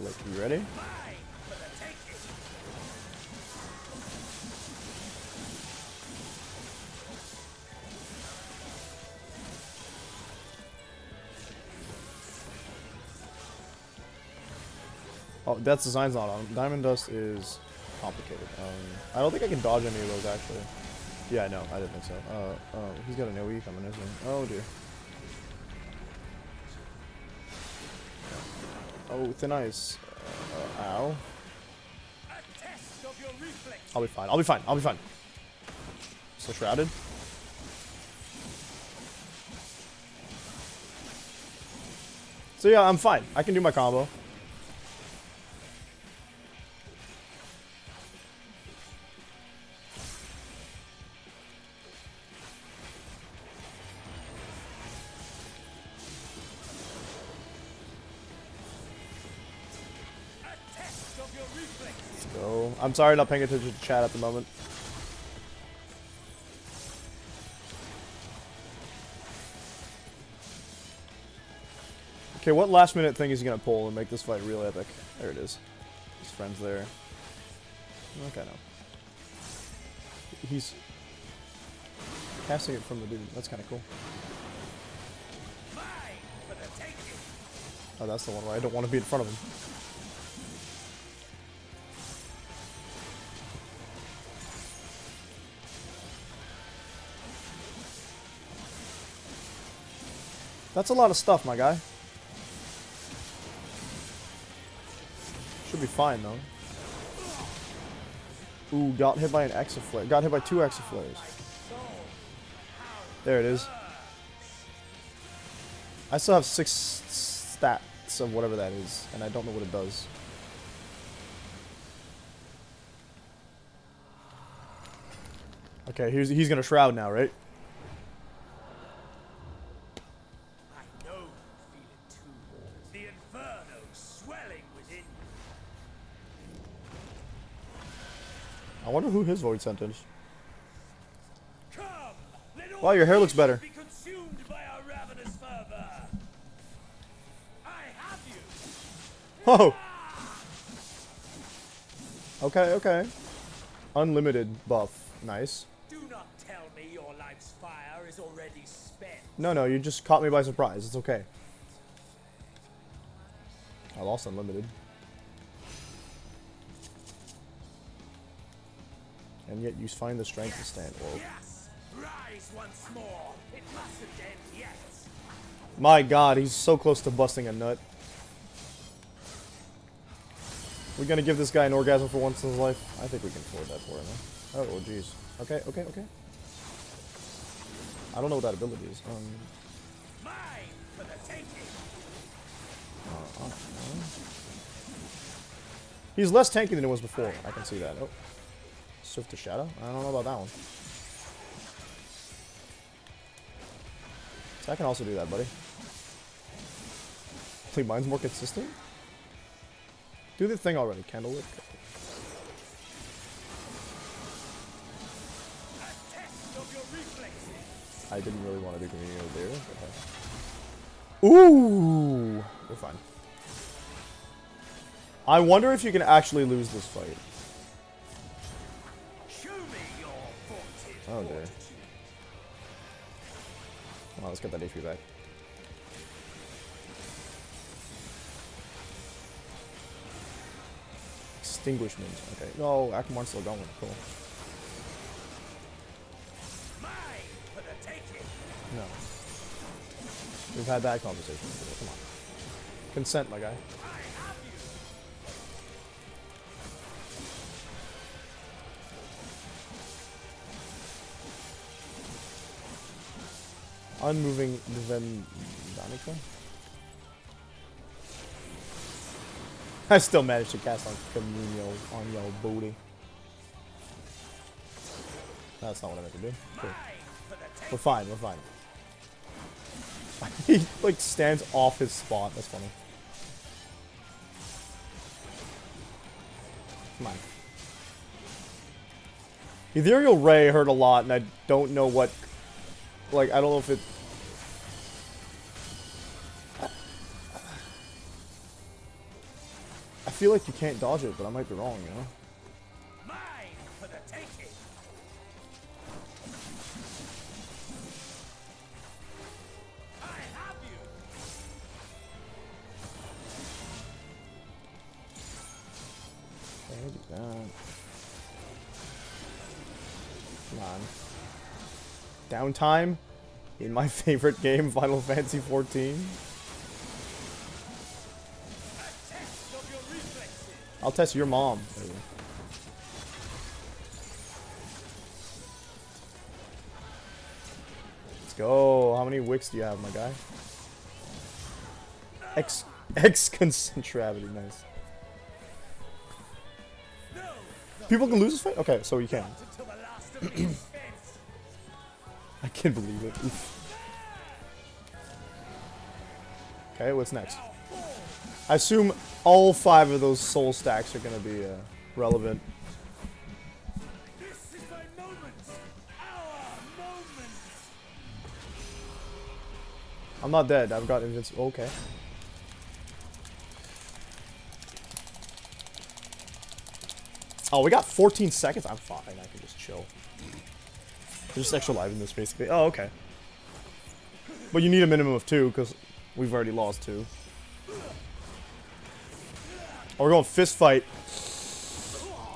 Look, you ready? Oh, Death's Design's not on. Diamond Dust is complicated. I don't think I can dodge any of those, actually. Yeah, no, I didn't think so. He's got an AoE coming, isn't he? Oh, dear. Oh, Thin Ice. Ow. I'll be fine. I'll be fine. I'll be fine. Still shrouded. So yeah, I'm fine. I can do my combo. Let's go. I'm sorry, not paying attention to chat at the moment. Okay, what last minute thing is he gonna pull and make this fight real epic? There it is. His friend's there. Okay, no. He's casting it from the dude. That's kind of cool. Oh, that's the one where I don't want to be in front of him. That's a lot of stuff, my guy. Should be fine, though. Ooh, got hit by an Exaflare. Got hit by 2 Exaflares. There it is. I still have 6 stats of whatever that is, and I don't know what it does. Okay, he's gonna shroud now, right? I know you feel it too. The inferno swelling within you. I wonder who his void sent is. Come, let all Wow, your hair looks better. be consumed by our ravenous fervor. I have you. Oh! Okay, okay. Unlimited buff. Nice. Do not tell me your life's fire is already spent. No, you just caught me by surprise. It's okay. I lost unlimited. And yet you find the strength to stand. Whoa. Yes, rise once more. It mustn't end yet. My god, he's so close to busting a nut. We're gonna give this guy an orgasm for once in his life. I think we can afford that for him. Huh? Oh, jeez. Okay. I don't know what that ability is. Mine for the taking. He's less tanky than he was before. I can see that. Oh. Swift to Shadow? I don't know about that one. So I can also do that, buddy. I think mine's more consistent. Do the thing already, Candlewick. I didn't really want to do community there. Ooh! We're fine. I wonder if you can actually lose this fight. Oh dear. Well, let's get that HP back. Extinguishment. Okay. No, Akamon's still going. Cool. No. We've had that conversation before. Come on. Consent, my guy. Unmoving Danica? I still managed to cast on Communio on your booty. That's not what I meant to do. Cool. We're fine, we're fine. He, like, stands off his spot. That's funny. Come on. Ethereal Ray hurt a lot, and I don't know what... Like, I don't know if it... I feel like you can't dodge it, but I might be wrong, you know? Come on. Downtime in my favorite game, Final Fantasy XIV. I'll test your mom. Maybe. Let's go. How many wicks do you have, my guy? X concentravity, nice. People can lose this fight? Okay, so you can. I can't believe it. Oof. Okay, what's next? I assume all 5 of those soul stacks are going to be relevant. This is my moment. Our moment. I'm not dead. I've got invincible. Okay. Oh, we got 14 seconds. I'm fine. I can just chill. There's just extra life in this, basically. Oh, okay. But you need a minimum of 2, because we've already lost 2. Oh, we're going fist fight.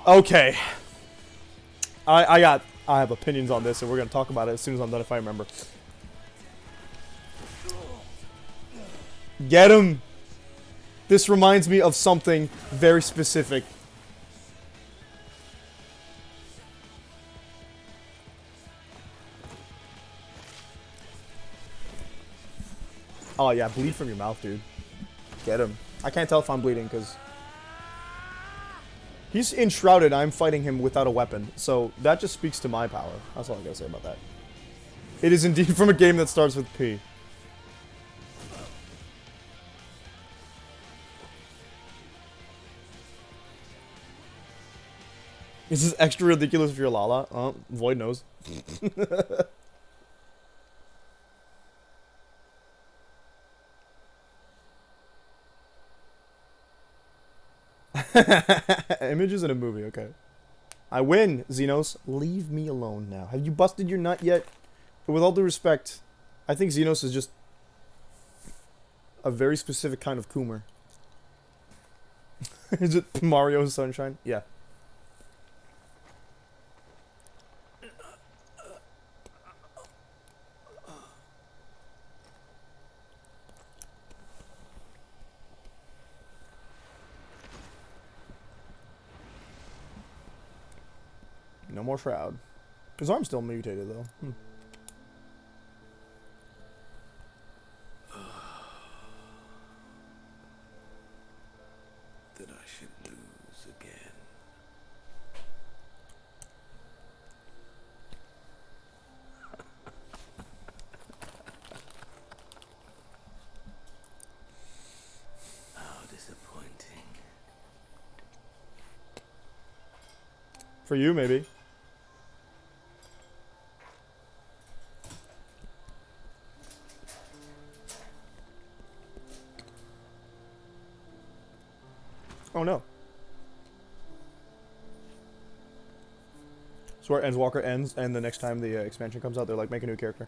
Okay. I have opinions on this, and we're going to talk about it as soon as I'm done, if I remember. Get him! This reminds me of something very specific. Oh yeah, bleed from your mouth, dude. Get him. I can't tell if I'm bleeding, because... He's enshrouded, I'm fighting him without a weapon. So, that just speaks to my power. That's all I gotta say about that. It is indeed from a game that starts with P. This is extra ridiculous if you're Lala. Void knows. Images in a movie, okay. I win, Xenos. Leave me alone now. Have you busted your nut yet? But with all due respect, I think Xenos is just a very specific kind of Coomer. Is it Mario Sunshine? Yeah. No more Shroud. His arm's still mutated, though. That I should lose again. How disappointing. For you, maybe. Oh no. So where Endwalker ends, and the next time the expansion comes out, they're like, make a new character.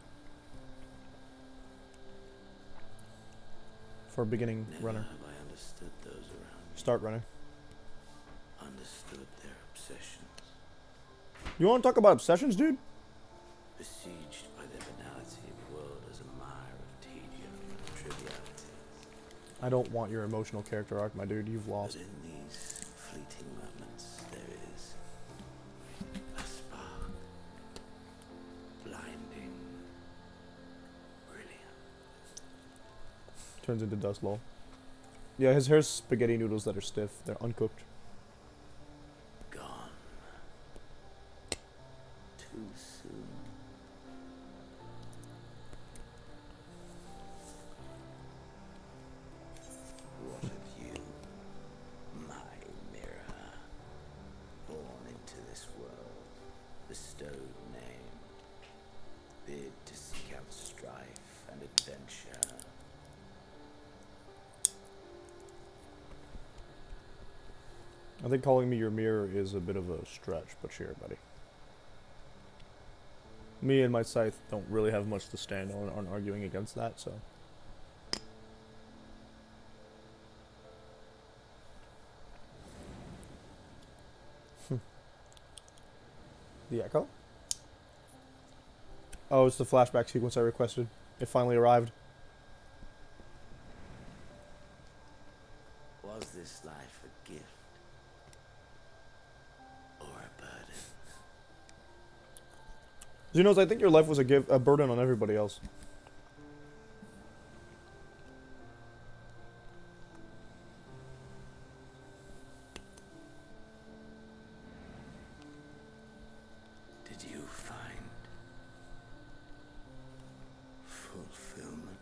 For beginning Never runner. have I understood those around me. Start runner. Understood their obsessions. You want to talk about obsessions, dude? Besieged by their banality, the world is a mire of tedium and trivialities. I don't want your emotional character arc, my dude. You've lost. But in these fleeting moments, there is a spark. Blinding. Brilliant. Turns into dust, lol. Yeah, his hair's spaghetti noodles that are stiff. They're uncooked. Gone. Too soon. What of you, my mirror? Born into this world, bestowed name, bid to seek out strife and adventure. I think calling me your mirror is a bit of a stretch, but sure, buddy. Me and my scythe don't really have much to stand on arguing against that, so. The echo? Oh, it's the flashback sequence I requested. It finally arrived. Was this life a gift or a burden? Xenos, I think your life was a burden on everybody else. Did you find fulfillment?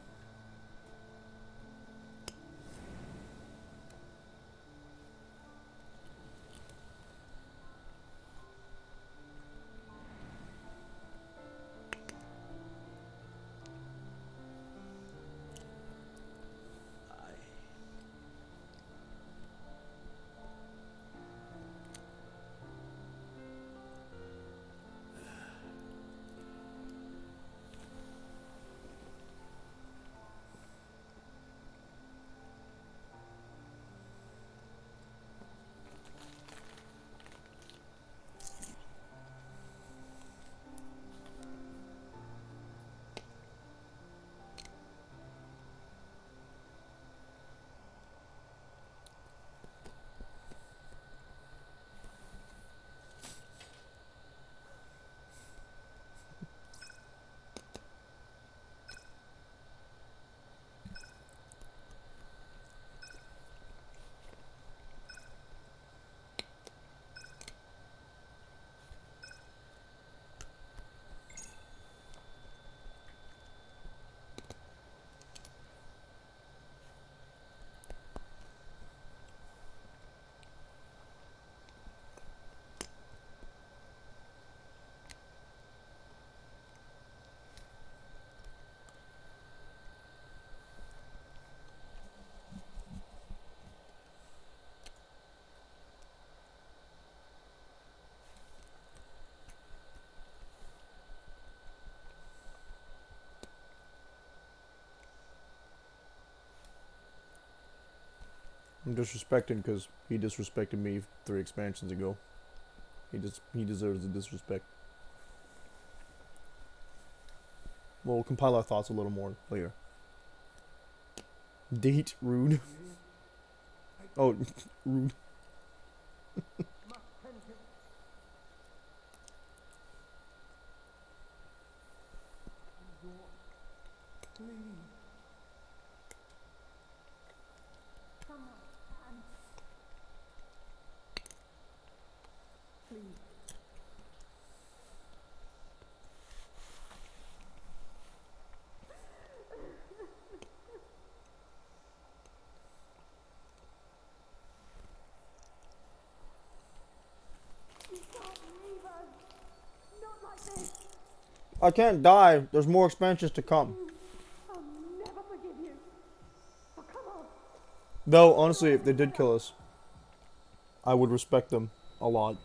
I'm disrespecting because he disrespected me 3 expansions ago. He deserves the disrespect. We'll compile our thoughts a little more later. Date rude. Oh, rude. I can't die. There's more expansions to come. I'll never forgive you. Oh, come on. Though, honestly, if they did kill us, I would respect them a lot.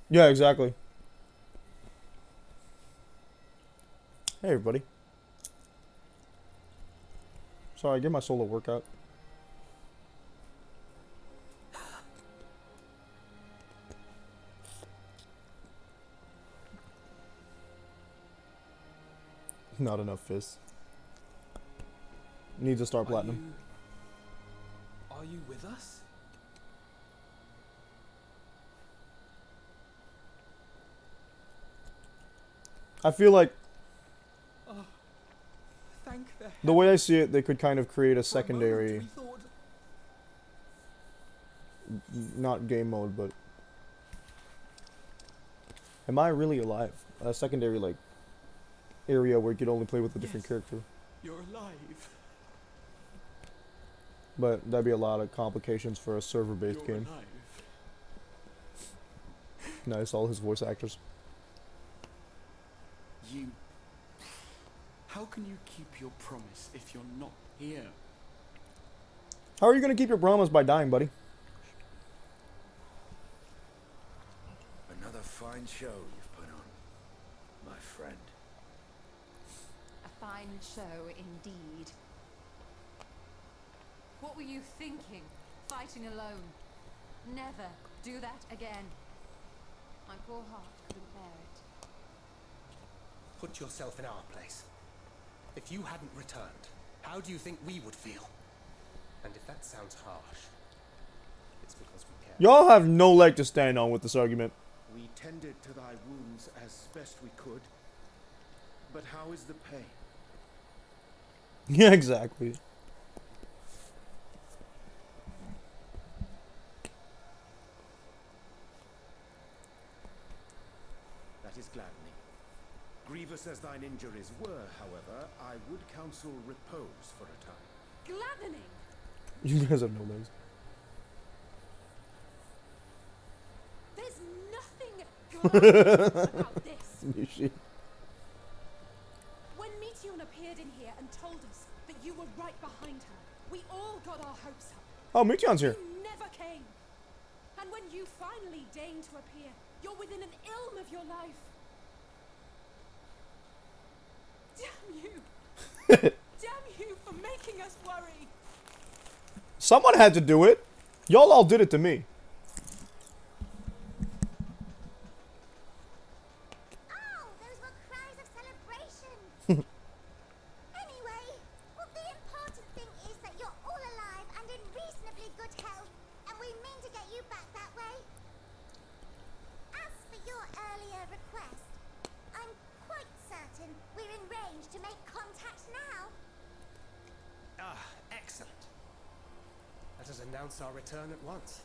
Yeah, exactly. Hey, everybody. Sorry, I give my soul a workout. Not enough fists. Needs a star platinum. Are you with us? I feel like Oh, thank the the way I see it, they could kind of create a secondary, not game mode, but am I really alive? A secondary, like, area where you could only play with a different character. You're alive. But that'd be a lot of complications for a server-based game. Alive. Nice, all his voice actors. You... How can you keep your promise if you're not here? How are you gonna keep your promise by dying, buddy? Another fine show you've put on, my friend. A fine show indeed. What were you thinking? Fighting alone? Never do that again. My poor heart couldn't bear it. Put yourself in our place. If you hadn't returned, how do you think we would feel? And if that sounds harsh, it's because we care. Y'all have no leg to stand on with this argument. We tended to thy wounds as best we could. But how is the pain? Yeah, exactly. That is gladdening. Grievous as thine injuries were, however, I would counsel repose for a time. Gladdening! You guys have no legs. There's nothing gladdening about this. Shit. When Meteon appeared in here and told us that you were right behind her, we all got our hopes up. Oh, Meteon's here. You never came. And when you finally deigned to appear, you're within an ilm of your life. Damn you! Damn you for making us worry! Someone had to do it. Y'all all did it to me. Oh, those were cries of celebration. Anyway, well, the important thing is that you're all alive and in reasonably good health, and we mean to get you back that way. As for your earlier request, I'm quite certain we're in range to make contact now. Ah, excellent. Let us announce our return at once.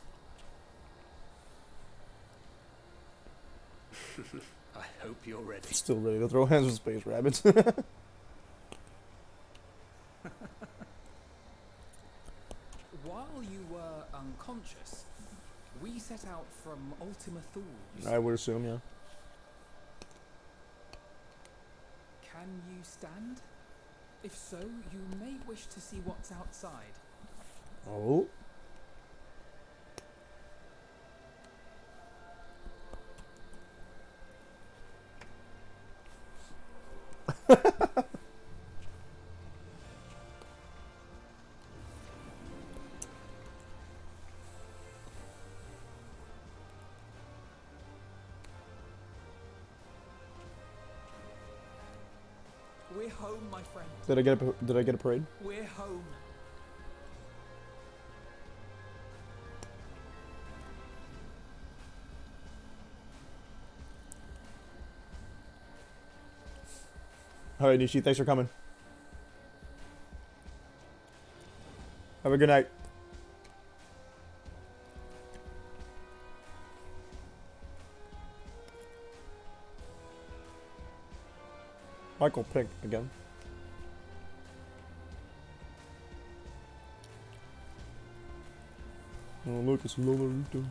I hope you're ready. Still ready to throw hands with space rabbits. While you were unconscious, we set out from Ultima Thule. I would assume, yeah. Can you stand? If so, you may wish to see what's outside. Oh. We're home, my friend. Did I get a parade? We're home. All right, Nishi, thanks for coming. Have a good night. Michael Pink again. Oh, look, it's Lolorito.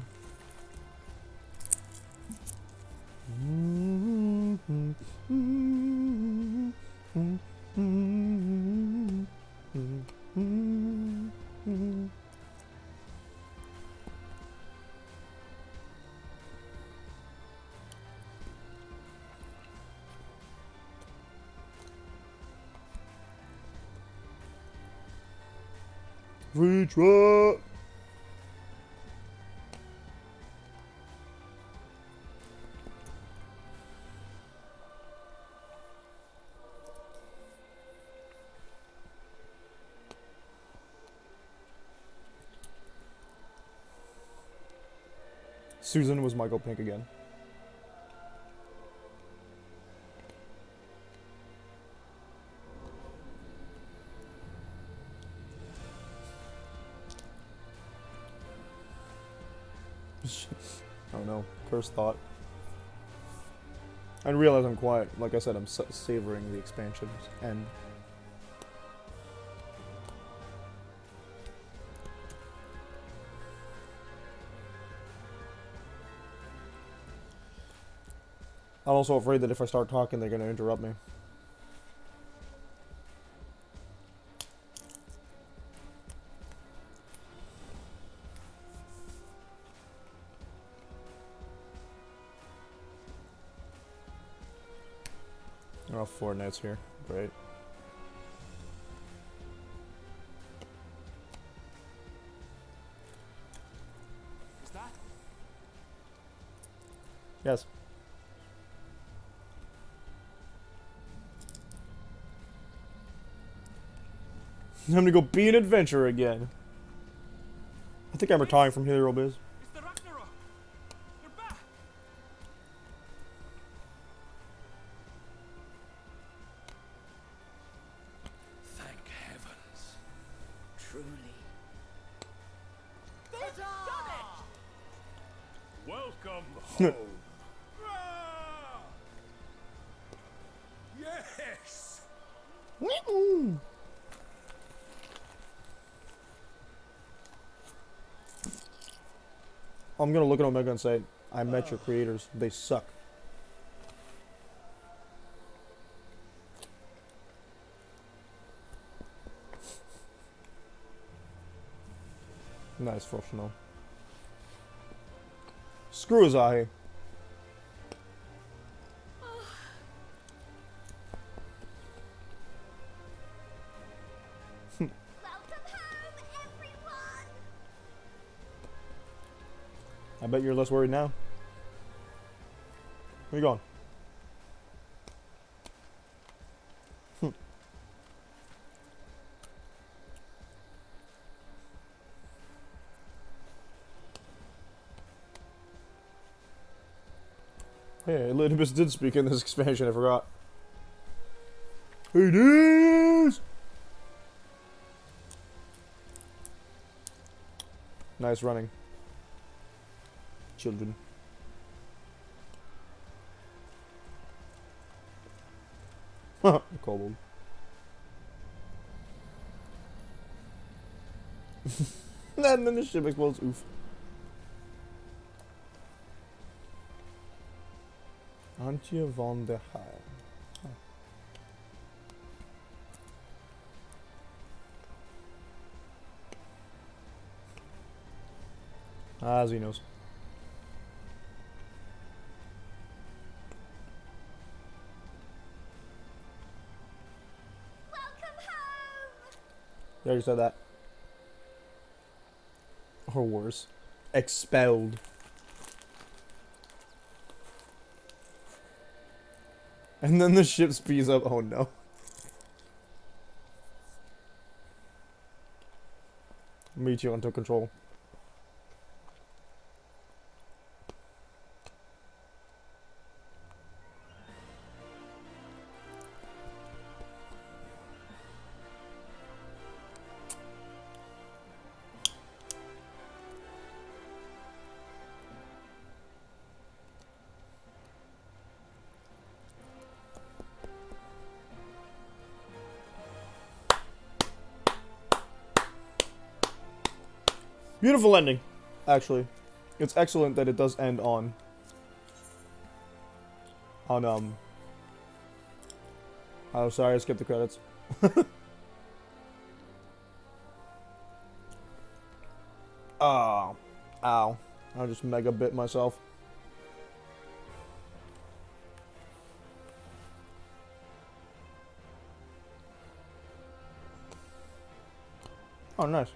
Free truck. Susan was Michael Pink again. Oh no, cursed thought. I realize I'm quiet. Like I said, I'm savoring the expansions and I'm also afraid that if I start talking, they're gonna interrupt me. There are 4 knights here. Great. Is that? Yes. I'm gonna go be an adventurer again. I think I'm retiring from Hero Biz. It's the Ragnarok. You're back. Thank heavens. Truly. Welcome home. Yes! I'm gonna look at Omega and say, I met your creators. They suck. Nice, Froshno. Screw Azahi. Welcome home, everyone! I bet you're less worried now. Where you going? Hey, Elidibus did speak in this expansion, I forgot. Hades! Nice running. Children. Kobold. And then the ship explodes. Oof. Antje van der Heij. Ah, Xenos. Welcome home! You already said that. Or worse. Expelled. And then the ship speeds up. Oh no. Meet you under control. Beautiful ending, actually. It's excellent that it does end on oh sorry, I skipped the credits. Oh, ow. I just mega bit myself. Oh, nice.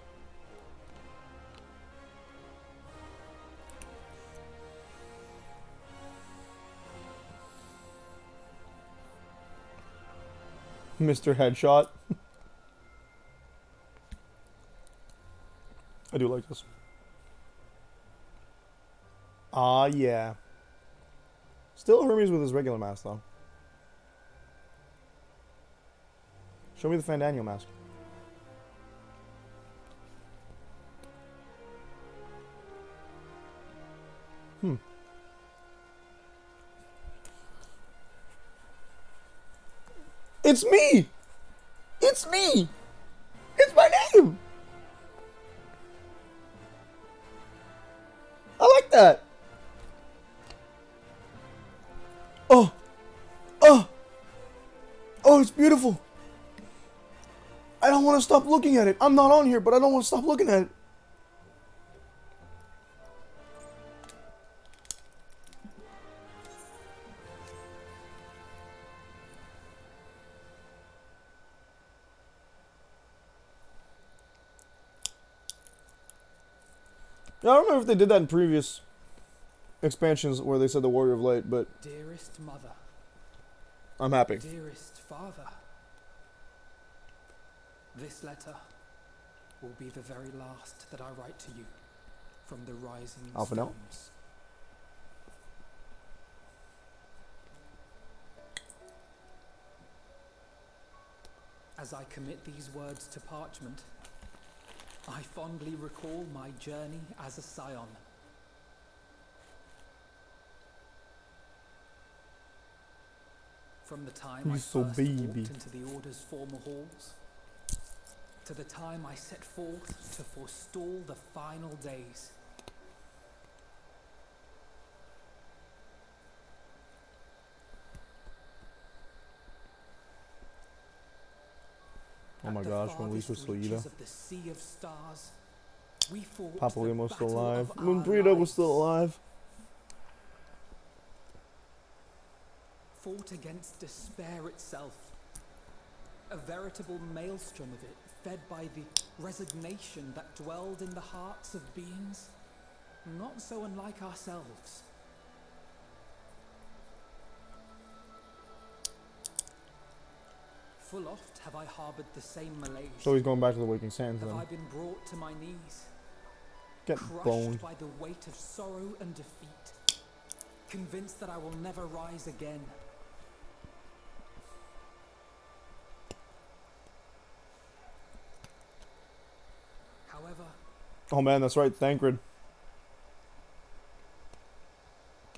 Mr. Headshot. I do like this. Ah, yeah. Still Hermes with his regular mask, though. Show me the Fandaniel mask. Hmm. It's me! It's me! It's my name! I like that! Oh! Oh! Oh, it's beautiful! I don't want to stop looking at it. I'm not on here, but I don't want to stop looking at it. Yeah, I don't remember if they did that in previous expansions where they said the Warrior of Light, but Dearest mother. I'm happy. Dearest father. This letter will be the very last that I write to you from the rising Alpha no? stones. As I commit these words to parchment, I fondly recall my journey as a scion. From the time I He's so first baby. walked into the Order's former halls, to the time I set forth to forestall the final days. Oh my gosh, when Lisa was still Ida. Of the sea of stars, we fought Papa Liam was still battle alive. of our Moon Burrito was lives. still alive. Fought against despair itself. A veritable maelstrom of it, fed by the resignation that dwelled in the hearts of beings not so unlike ourselves. Full oft have I harbored the same malaise. So he's going back to the Waking Sands Have then. I been brought to my knees, Get crushed boned. by the weight of sorrow and defeat, convinced that I will never rise again. However, Oh man, that's right, Thancred.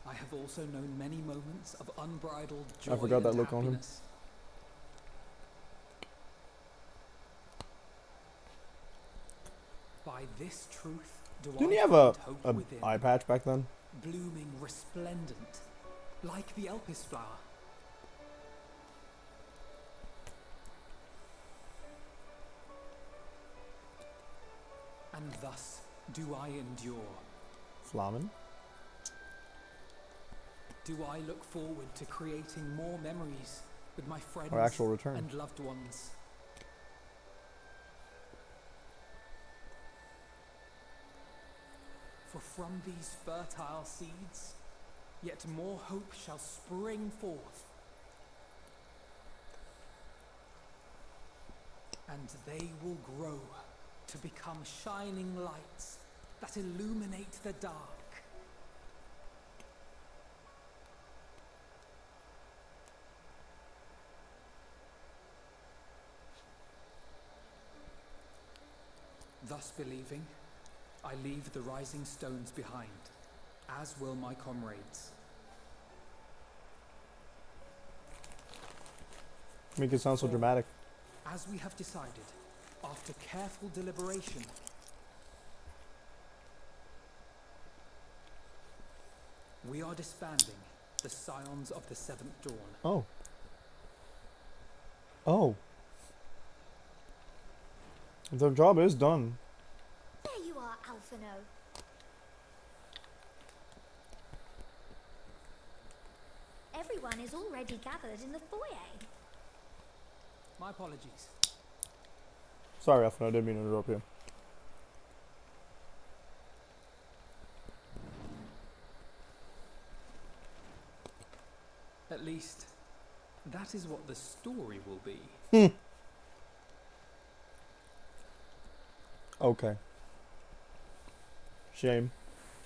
I have also known many moments of unbridled joy I forgot that and look on him. happiness. By this truth do Didn't I he have a find hope within, eye patch back then? blooming resplendent, like the Elpis flower. And thus do I endure. Flamen? Do I look forward to creating more memories with my friends Or actual return. and loved ones. For from these fertile seeds, yet more hope shall spring forth. And they will grow to become shining lights that illuminate the dark. Thus believing, I leave the rising stones behind, as will my comrades. Make it sound so dramatic. As we have decided, after careful deliberation, we are disbanding the Scions of the Seventh Dawn. Oh. Oh. Their job is done. There you are, Alphino. Everyone is already gathered in the foyer. My apologies. Sorry, Alpha, I didn't mean to interrupt you. At least, That is what the story will be. Okay. Shame.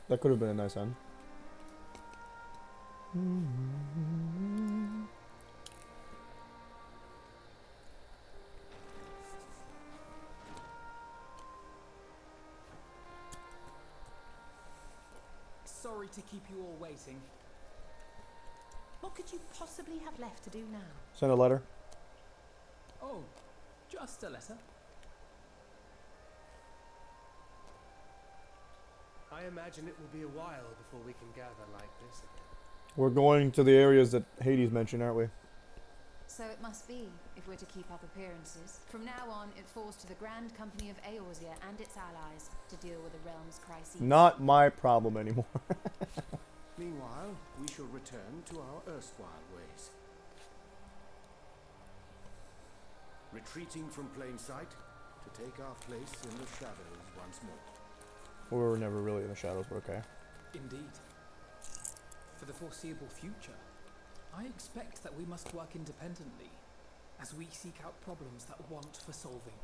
That could have been a nice end. Sorry to keep you all waiting. What could you possibly have left to do now? Send a letter. Oh, just a letter. I imagine it will be a while before we can gather like this again. We're going to the areas that Hades mentioned, aren't we? So it must be, if we're to keep up appearances. From now on, it falls to the Grand Company of Eorzea and its allies to deal with the realm's crises. Not my problem anymore. Meanwhile, we shall return to our erstwhile ways. Retreating from plain sight to take our place in the shadows once more. We were never really in the shadows, but okay. Indeed. For the foreseeable future, I expect that we must work independently as we seek out problems that want for solving.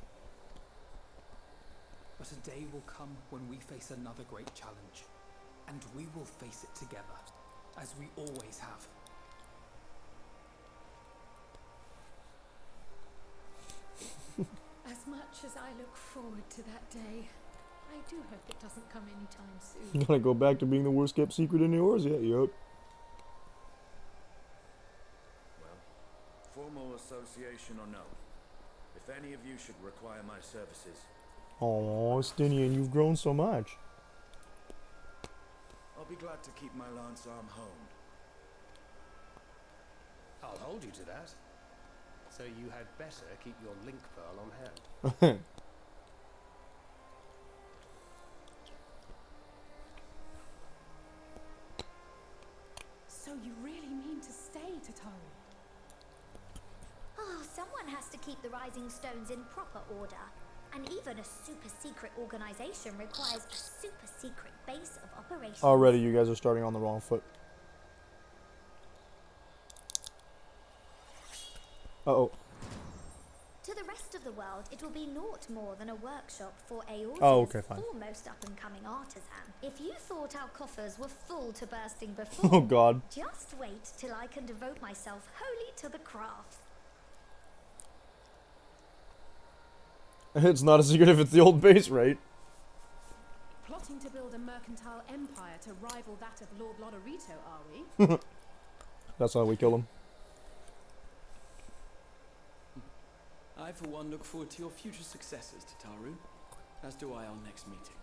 But a day will come when we face another great challenge, and we will face it together, as we always have. As much as I look forward to that day, I do hope it doesn't come anytime soon. You're gonna go back to being the worst kept secret in the Eorzea? Yup. Well, formal association or no, if any of you should require my services, Aw, Stinian, you've grown so much. I'll be glad to keep my lance arm honed. I'll hold you to that. So you had better keep your link pearl on hand. So you really mean to stay, Tataru? Oh, someone has to keep the Rising Stones in proper order. And even a super secret organization requires a super secret base of operations. Already, you guys are starting on the wrong foot. Uh-oh. To the rest of the world, it will be naught more than a workshop for Eorzea's okay, fine. foremost up-and-coming artisan. If you thought our coffers were full to bursting before, Oh, God. just wait till I can devote myself wholly to the craft. It's not a secret if it's the old base, right? Plotting to build a mercantile empire to rival that of Lord Lodorito, are we? That's how we kill him. I, for one, look forward to your future successes, Tataru, as do I our next meeting.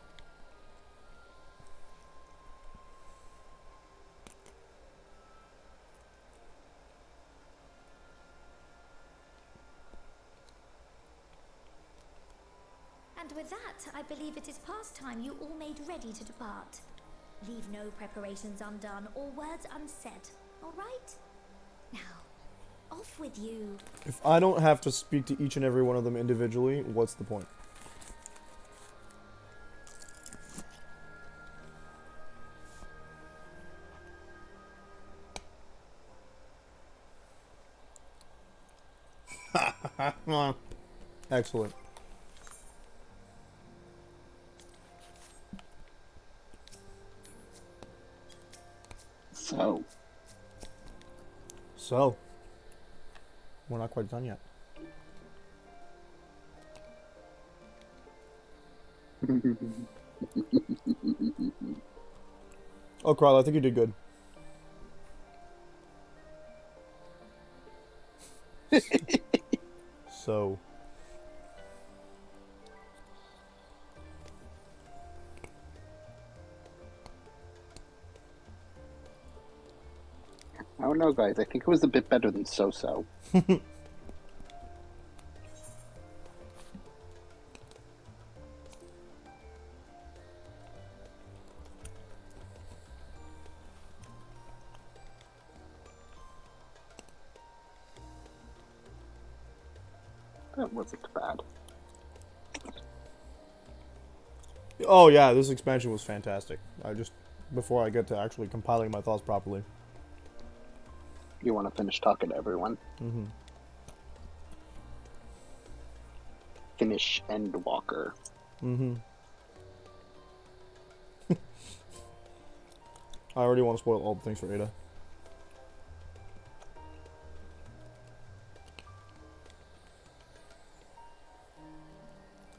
And with that, I believe it is past time you all made ready to depart. Leave no preparations undone or words unsaid, all right? Now, off with you. If I don't have to speak to each and every one of them individually, what's the point? Excellent. So, we're not quite done yet. Oh, Carl, I think you did good. So. I don't know, guys. I think it was a bit better than so-so. That wasn't bad. Oh yeah, this expansion was fantastic. Before I get to actually compiling my thoughts properly. You want to finish talking to everyone. Mm-hmm. Finish Endwalker. Mm-hmm. I already want to spoil all the things for Ada.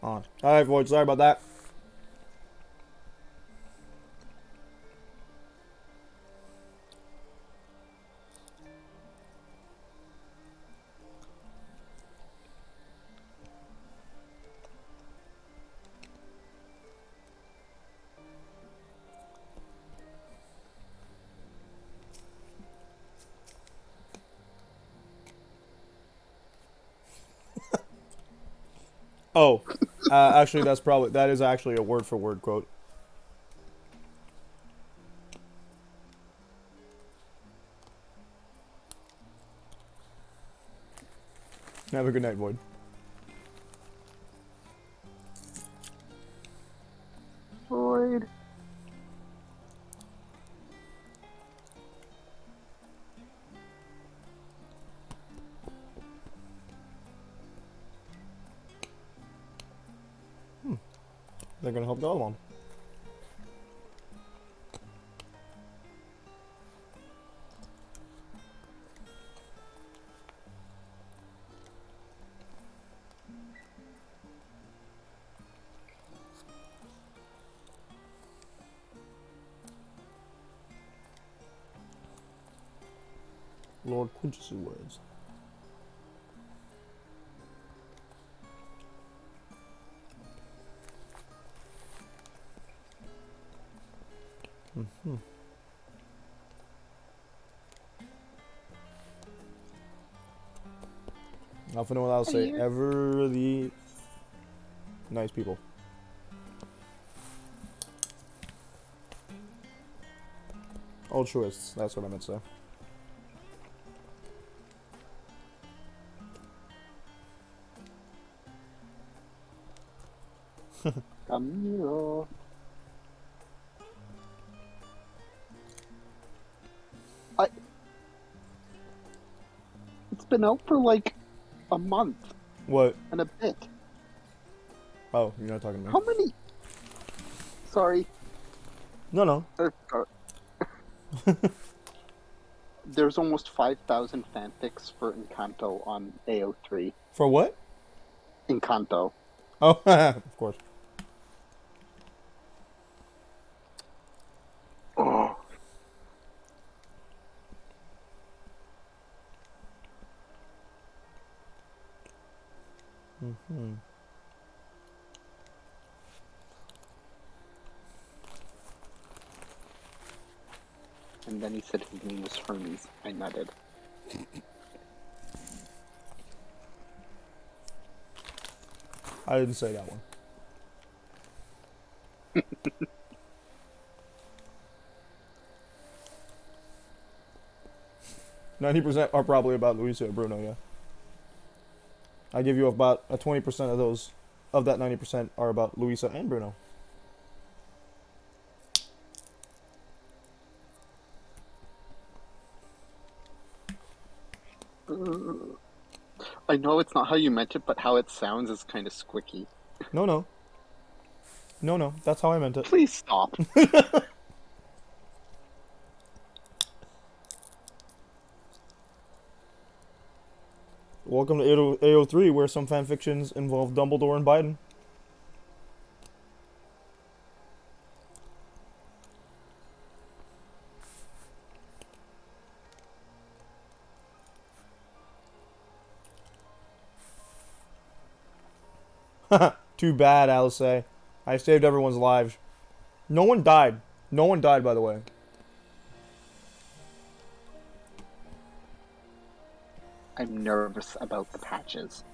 On. Alright, Void, sorry about that. Oh, actually, that is actually a word for word quote. Have a good night, Void. Void. They're gonna help the other one. Lord Quintus' words. Mm-hmm. Nothing without say ever the nice people. Altruists, that's what I meant to say. Camilo. It's been out for like a month. What? And a bit. Oh, you're not talking to me. How many? Sorry. No. There's almost 5,000 fanfics for Encanto on AO3. For what? Encanto. Oh, of course. Oh. Mm-hmm. And then he said his name was Hermes. I nutted. I didn't say that one. 90% are probably about Luisa or Bruno, yeah. I give you about a 20% of those, of that 90% are about Luisa and Bruno. I know it's not how you meant it, but how it sounds is kind of squicky. No, that's how I meant it. Please stop. Welcome to AO3, where some fanfictions involve Dumbledore and Biden. Too bad, Alice. I saved everyone's lives. No one died. No one died, by the way. I'm nervous about the patches.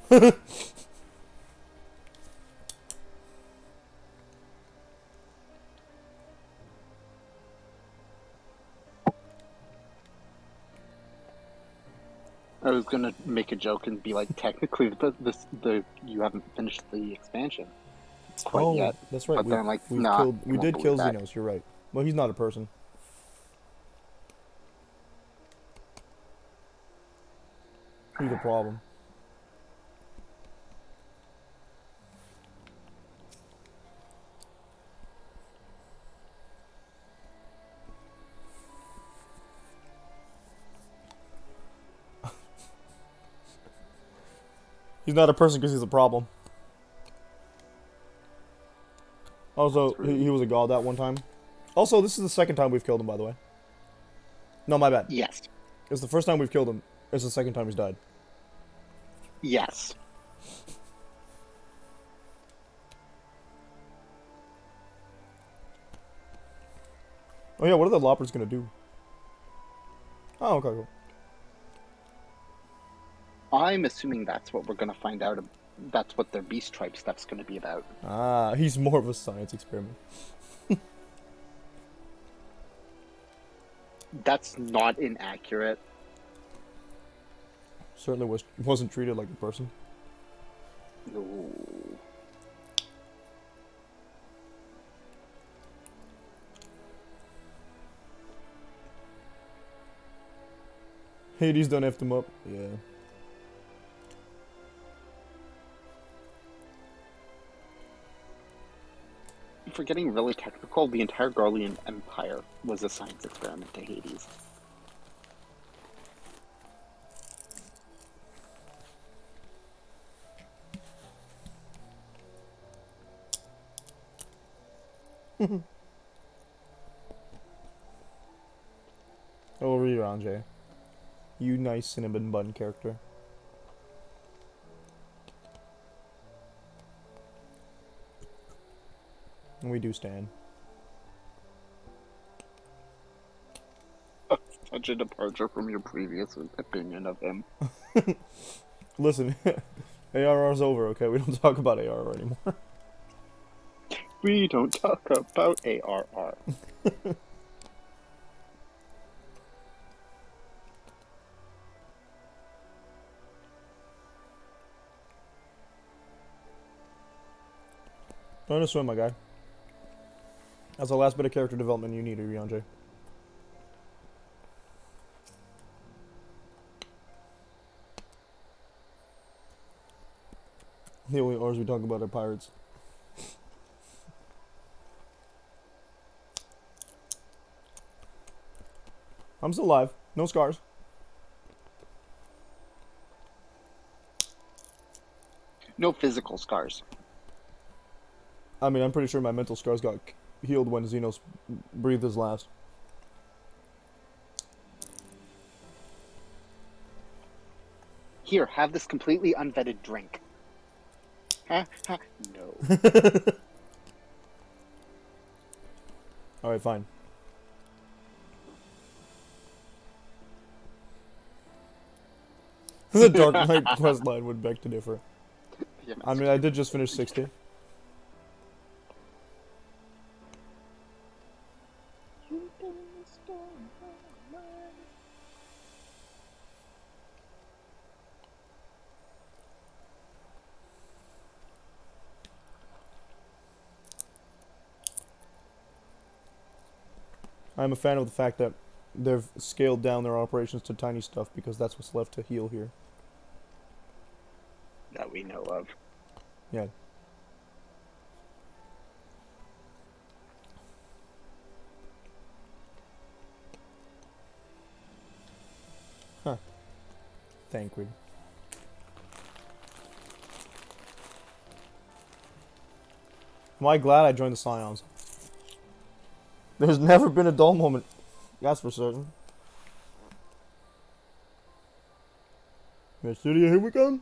I was gonna make a joke and be like, technically, you haven't finished the expansion quite yet. That's right. But then I'm like, We did kill Xenos. You're right. Well, he's not a person. be the problem. He's not a person because he's a problem. Also, he was a god that one time. Also, this is the second time we've killed him, by the way. No, my bad. Yes. It's the first time we've killed him. It's the second time he's died. Yes. Oh yeah, what are the loppers gonna do? Oh, okay, cool. I'm assuming that's what we're going to find out. That's what their beast tribe stuff's going to be about. Ah, he's more of a science experiment. That's not inaccurate. Certainly wasn't treated like a person. No. Hades done effed him up. Yeah. For getting really technical, the entire Garlean Empire was a science experiment to Hades. Over you, Anjay. You nice cinnamon bun character. And we do stand. Such a departure from your previous opinion of him. Listen, ARR's over, okay? We don't talk about ARR anymore. We don't talk about ARR. Learn to swim, my guy. That's the last bit of character development you need, Rianjay. The only R's we talk about are pirates. I'm still alive. No scars. No physical scars. I mean, I'm pretty sure my mental scars got healed when Xenos breathed his last. Here, have this completely unvetted drink. Ha ha. No. Alright, fine. The Dark Knight quest line would beg to differ. Yeah, I mean, I did just finish 60. I'm a fan of the fact that they've scaled down their operations to tiny stuff because that's what's left to heal here. That we know of. Yeah. Huh. Thank you. Am I glad I joined the Scions? There's never been a dull moment. That's for certain. Miss Studio, here we come.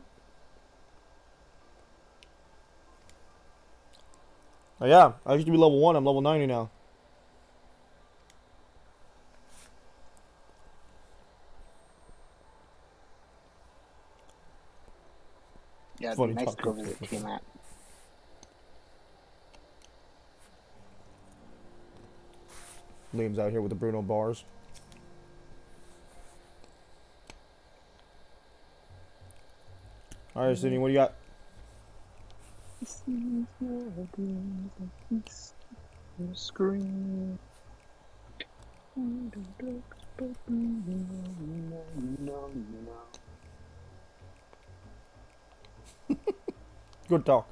Oh yeah, I used to be level 1, I'm level 90 now. Yeah, it'd Funny be nice to go talking. visit Tiamat. Liam's out here with the Bruno bars. Alright, Sydney, what do you got? Scream. Good talk.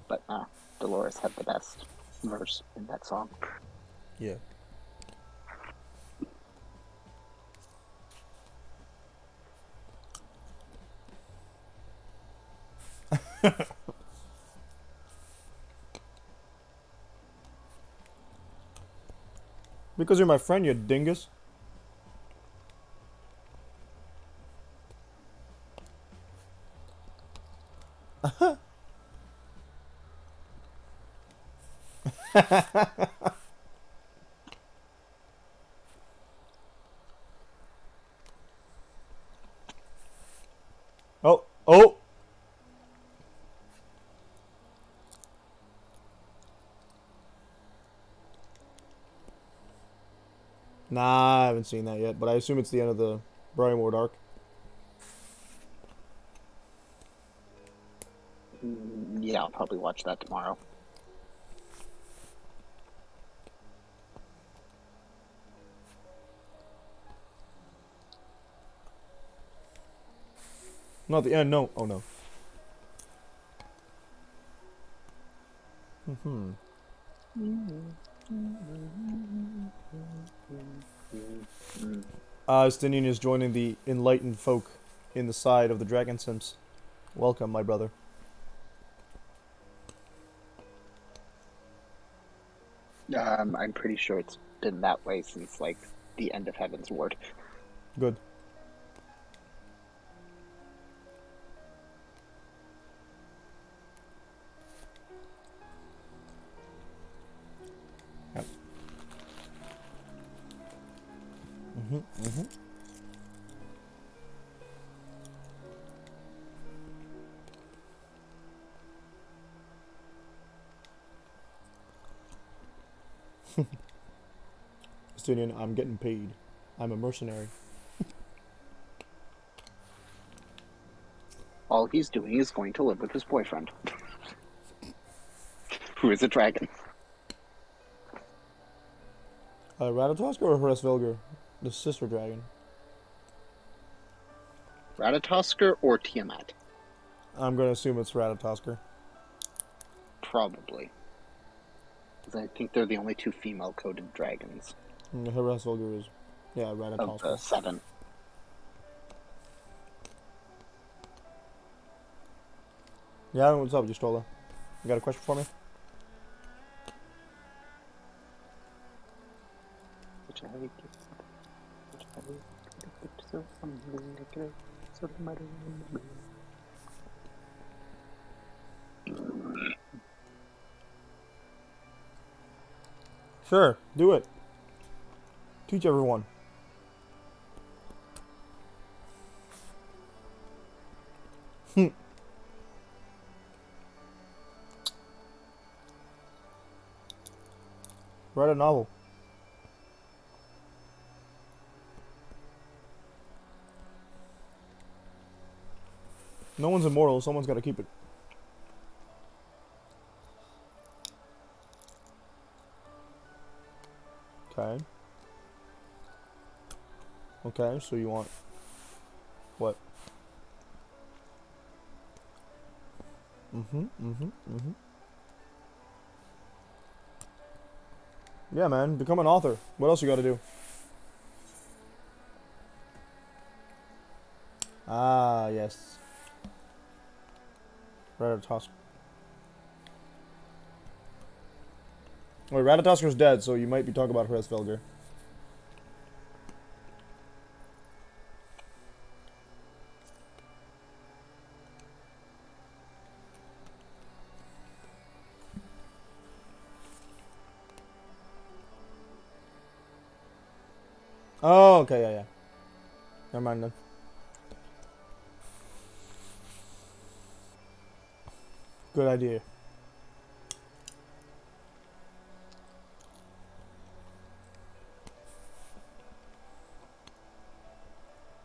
But Dolores had the best verse in that song. Yeah. Because you're my friend, you dingus. Oh, oh! Nah, I haven't seen that yet, but I assume it's the end of the Brian Ward arc. Yeah, I'll probably watch that tomorrow. Not the end, no. Oh, no. Mm-hmm. Stinian is joining the enlightened folk in the side of the Dragon Sims. Welcome, my brother. I'm pretty sure it's been that way since, like, the end of Heaven's Ward. Good. Yep. Mm-hmm. Stinian, I'm getting paid. I'm a mercenary. All he's doing is going to live with his boyfriend, who is a dragon. Ratatosk or Hresvelgr? The sister dragon. Ratatosker or Tiamat? I'm gonna assume it's Ratatosker. Probably. Because I think they're the only two female-coded dragons. Hresvelgr is, yeah, Ratatosker. Of the 7. Yeah, what's up, Justola? You got a question for me? Sure, do it. Teach everyone. Write a novel. No one's immortal, someone's gotta keep it. Okay. Okay, so you want... What? Yeah, man, become an author. What else you gotta do? Ah, yes. Ratatosk. Wait, Ratatosker's dead, so you might be talking about Hresvelgr. Oh, okay, yeah. Never mind then. Good idea.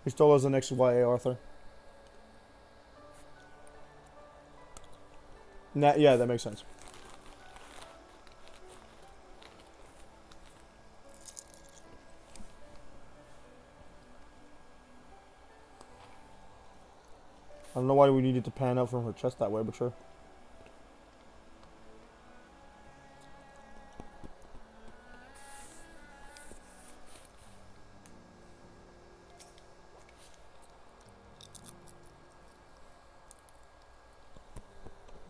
He stole as the next YA Arthur. Nah, yeah, that makes sense. I don't know why we needed to pan out from her chest that way, but sure.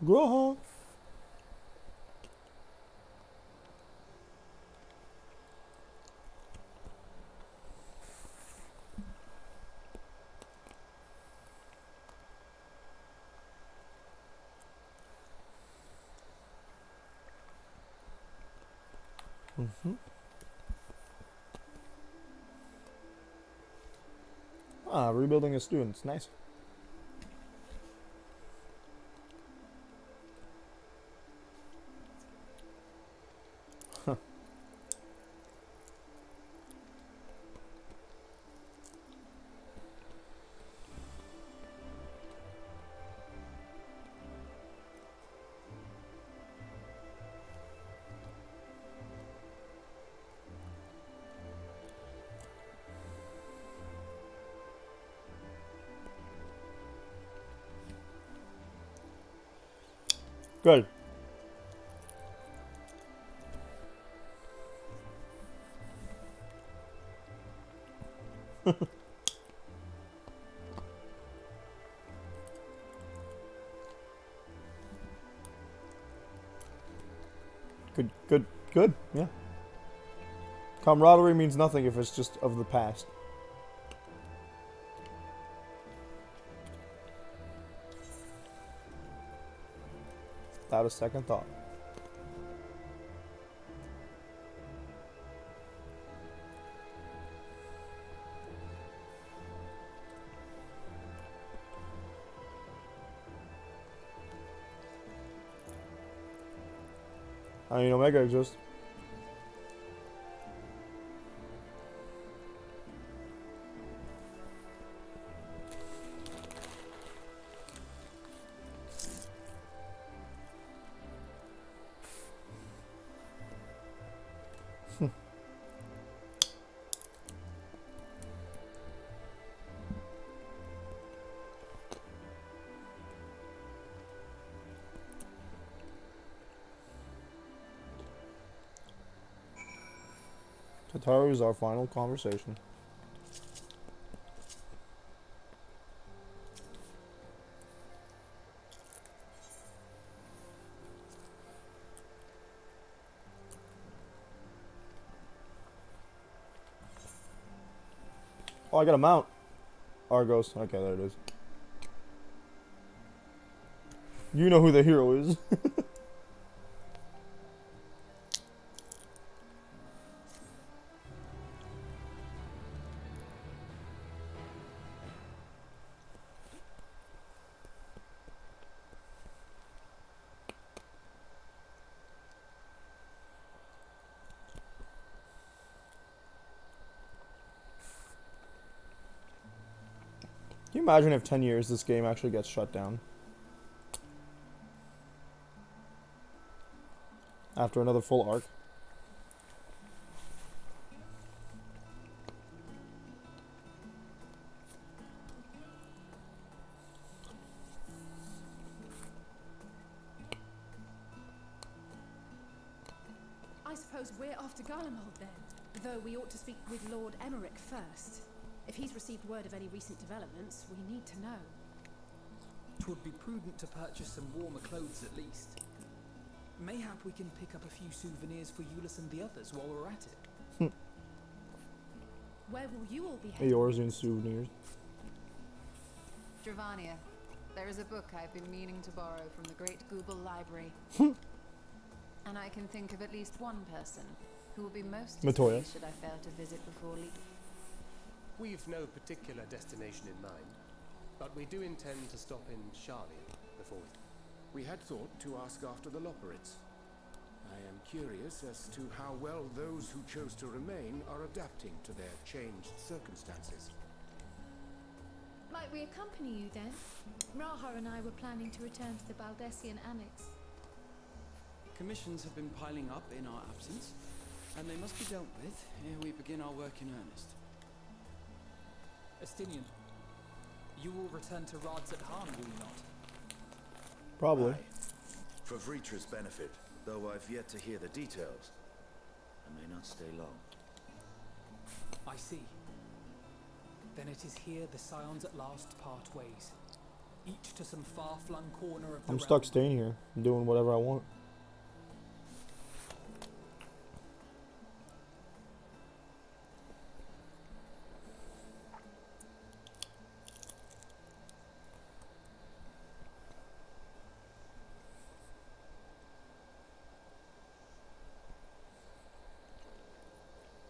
Grow. Ah, rebuilding his students. Nice. Huh. Good. Good, good, good, yeah. Camaraderie means nothing if it's just of the past. Without a second thought. I mean, Omega exists. Tataru is our final conversation. Oh, I got a mount. Argos. Okay, there it is. You know who the hero is. Can you imagine if 10 years this game actually gets shut down? After another full arc. I suppose we're off to Garlemald then, though we ought to speak with Lord Emmerich first. If he's received word of any recent developments, we need to know. 'Twould be prudent to purchase some warmer clothes at least. Mayhap we can pick up a few souvenirs for Euless and the others while we're at it. Where will you all be heading? Eorzean souvenirs. Dravania, there is a book I've been meaning to borrow from the Great Google Library. And I can think of at least one person who will be most Matoya. displeased should I fail to visit before leaving. We've no particular destination in mind, but we do intend to stop in Charlie before we had thought to ask after the Loperids. I am curious as to how well those who chose to remain are adapting to their changed circumstances. Might we accompany you then? Raha and I were planning to return to the Baldessian Annex. Commissions have been piling up in our absence, and they must be dealt with ere we begin our work in earnest. Estinian, You will return to Rods at Han, will you not? Probably. Aye. For Vritra's benefit, though I've yet to hear the details. I may not stay long. I see. Then it is here the Scions at last part ways. Each to some far-flung corner of the I'm realm. stuck staying here, doing whatever I want.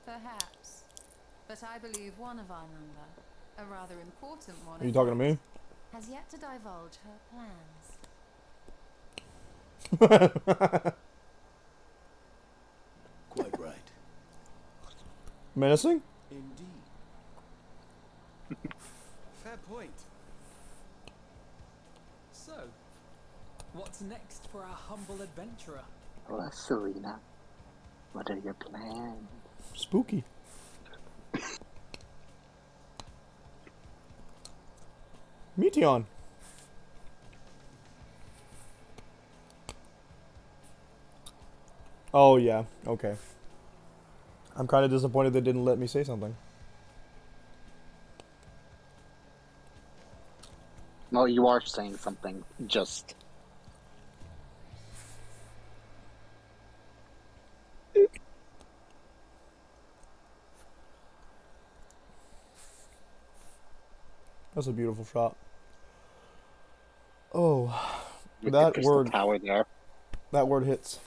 Perhaps. But I believe one of our number, a rather important one, Are you talking to me? has yet to divulge her plans. Quite right. Menacing? Indeed. Fair point. So, what's next for our humble adventurer? Oh, Serena, what are your plans? Spooky. Meteon. Oh, yeah. Okay. I'm kind of disappointed they didn't let me say something. Well, you are saying something, just... That's a beautiful shot. Oh, with the that crystal word. tower there. That word hits.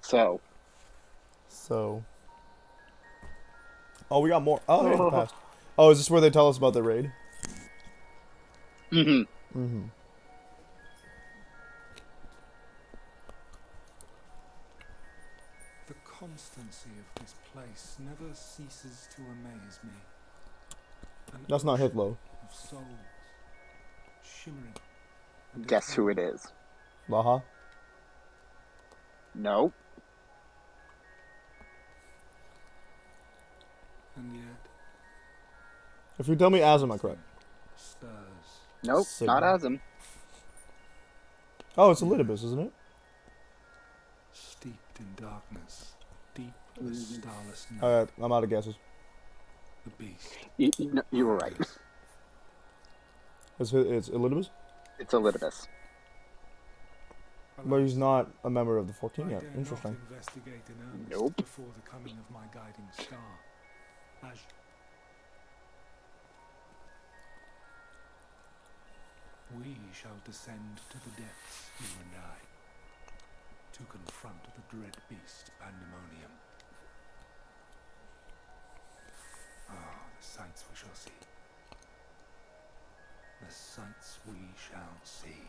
So. Oh, we got more. Oh, yeah, passed. Oh, is this where they tell us about the raid? Mm-hmm. Mm-hmm. The constancy of this place never ceases to amaze me. An That's not ocean Hitlo. of souls, shimmering. And Guess who it is? Laha? No. And yet, If you tell me Azim, I'm correct. stirs. Nope, not Azim. Oh, it's Elidibus, isn't it? Steeped in darkness, deep as starless night. Alright, I'm out of guesses. The beast. You were right. It's Elidibus? It's Elidibus. But he's not a member of the 14 I yet. dare Interesting. not investigate in earnest Nope. before the coming of my guiding star. As we shall descend to the depths, you and I, to confront the dread beast Pandemonium. Ah, the sights we shall see. The sights we shall see.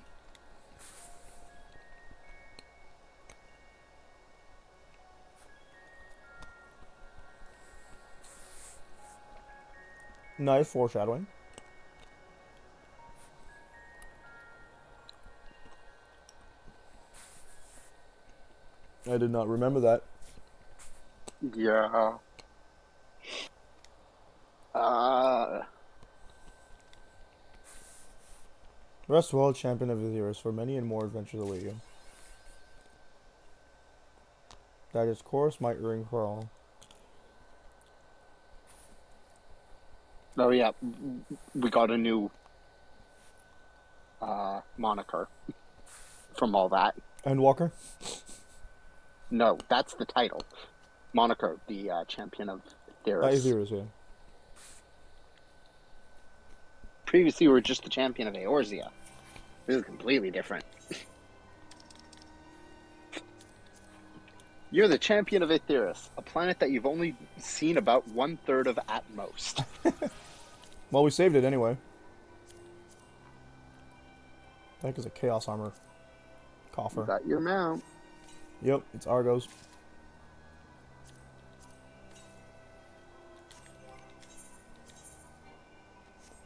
Nice foreshadowing. I did not remember that. Yeah. Rest world champion of the years, for many and more adventures await you. That is course might ring crawl. Oh yeah, we got a new moniker from all that. Endwalker? No, that's the title. Moniker, the champion of Theros. Aetherus, yeah. Previously, we were just the champion of Eorzea. This is completely different. You're the champion of Aetheris, a planet that you've only seen about 1/3 of at most. Well, we saved it anyway. I think it's a Chaos Armor coffer. You got your mount. Yep, it's Argos.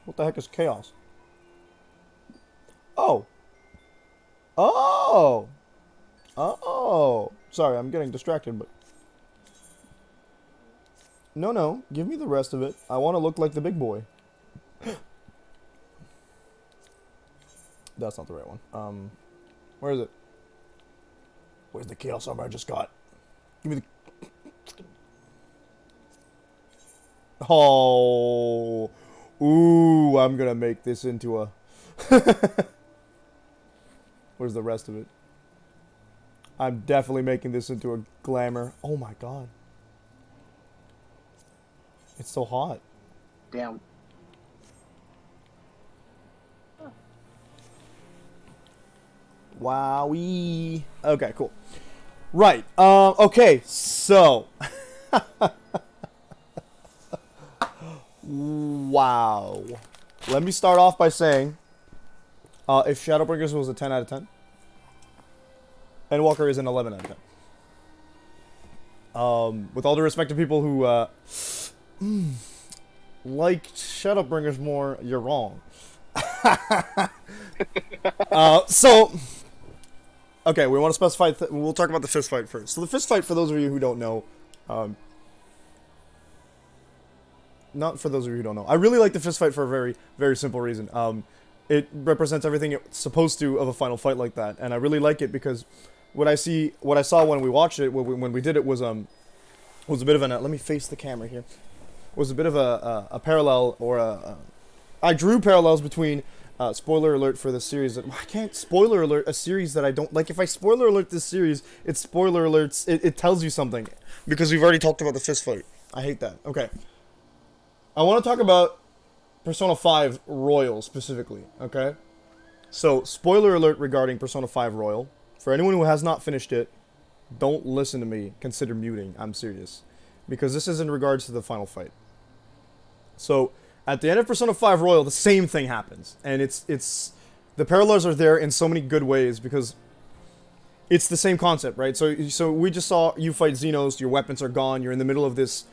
What the heck is Chaos? Oh! Oh! Oh! Sorry, I'm getting distracted, but... No, give me the rest of it. I want to look like the big boy. That's not the right one. Where is it? Where's the Chaos Armor I just got? Give me the... Oh... Ooh, I'm gonna make this into a... Where's the rest of it? I'm definitely making this into a glamour. Oh my god. It's so hot. Damn. Wowee. Okay, cool. Right. Okay, so... Wow. Let me start off by saying, if Shadowbringers was a 10 out of 10, Endwalker is an 11 out of 10. With all due respect to people who liked Shadowbringers more, you're wrong. Okay, we want to specify, we'll talk about the fist fight first. So the fist fight, for those of you who don't know, not for those of you who don't know, I really like the fist fight for a very, very simple reason. It represents everything it's supposed to of a final fight like that, and I really like it because what I saw when we watched it, when we did it, was a bit of an, let me face the camera here, was a bit of a parallel, or I drew parallels between, spoiler alert for the series, that, I can't spoiler alert a series that I don't, like, if I spoiler alert this series, it's spoiler alerts, it tells you something, because we've already talked about the fist fight. I hate that. Okay. I want to talk about Persona 5 Royal specifically, okay? So, spoiler alert regarding Persona 5 Royal. For anyone who has not finished it, don't listen to me. Consider muting. I'm serious. Because this is in regards to the final fight. So, at the end of Persona 5 Royal, the same thing happens. And it's the parallels are there in so many good ways because it's the same concept, right? So we just saw you fight Xenos, your weapons are gone, you're in the middle of this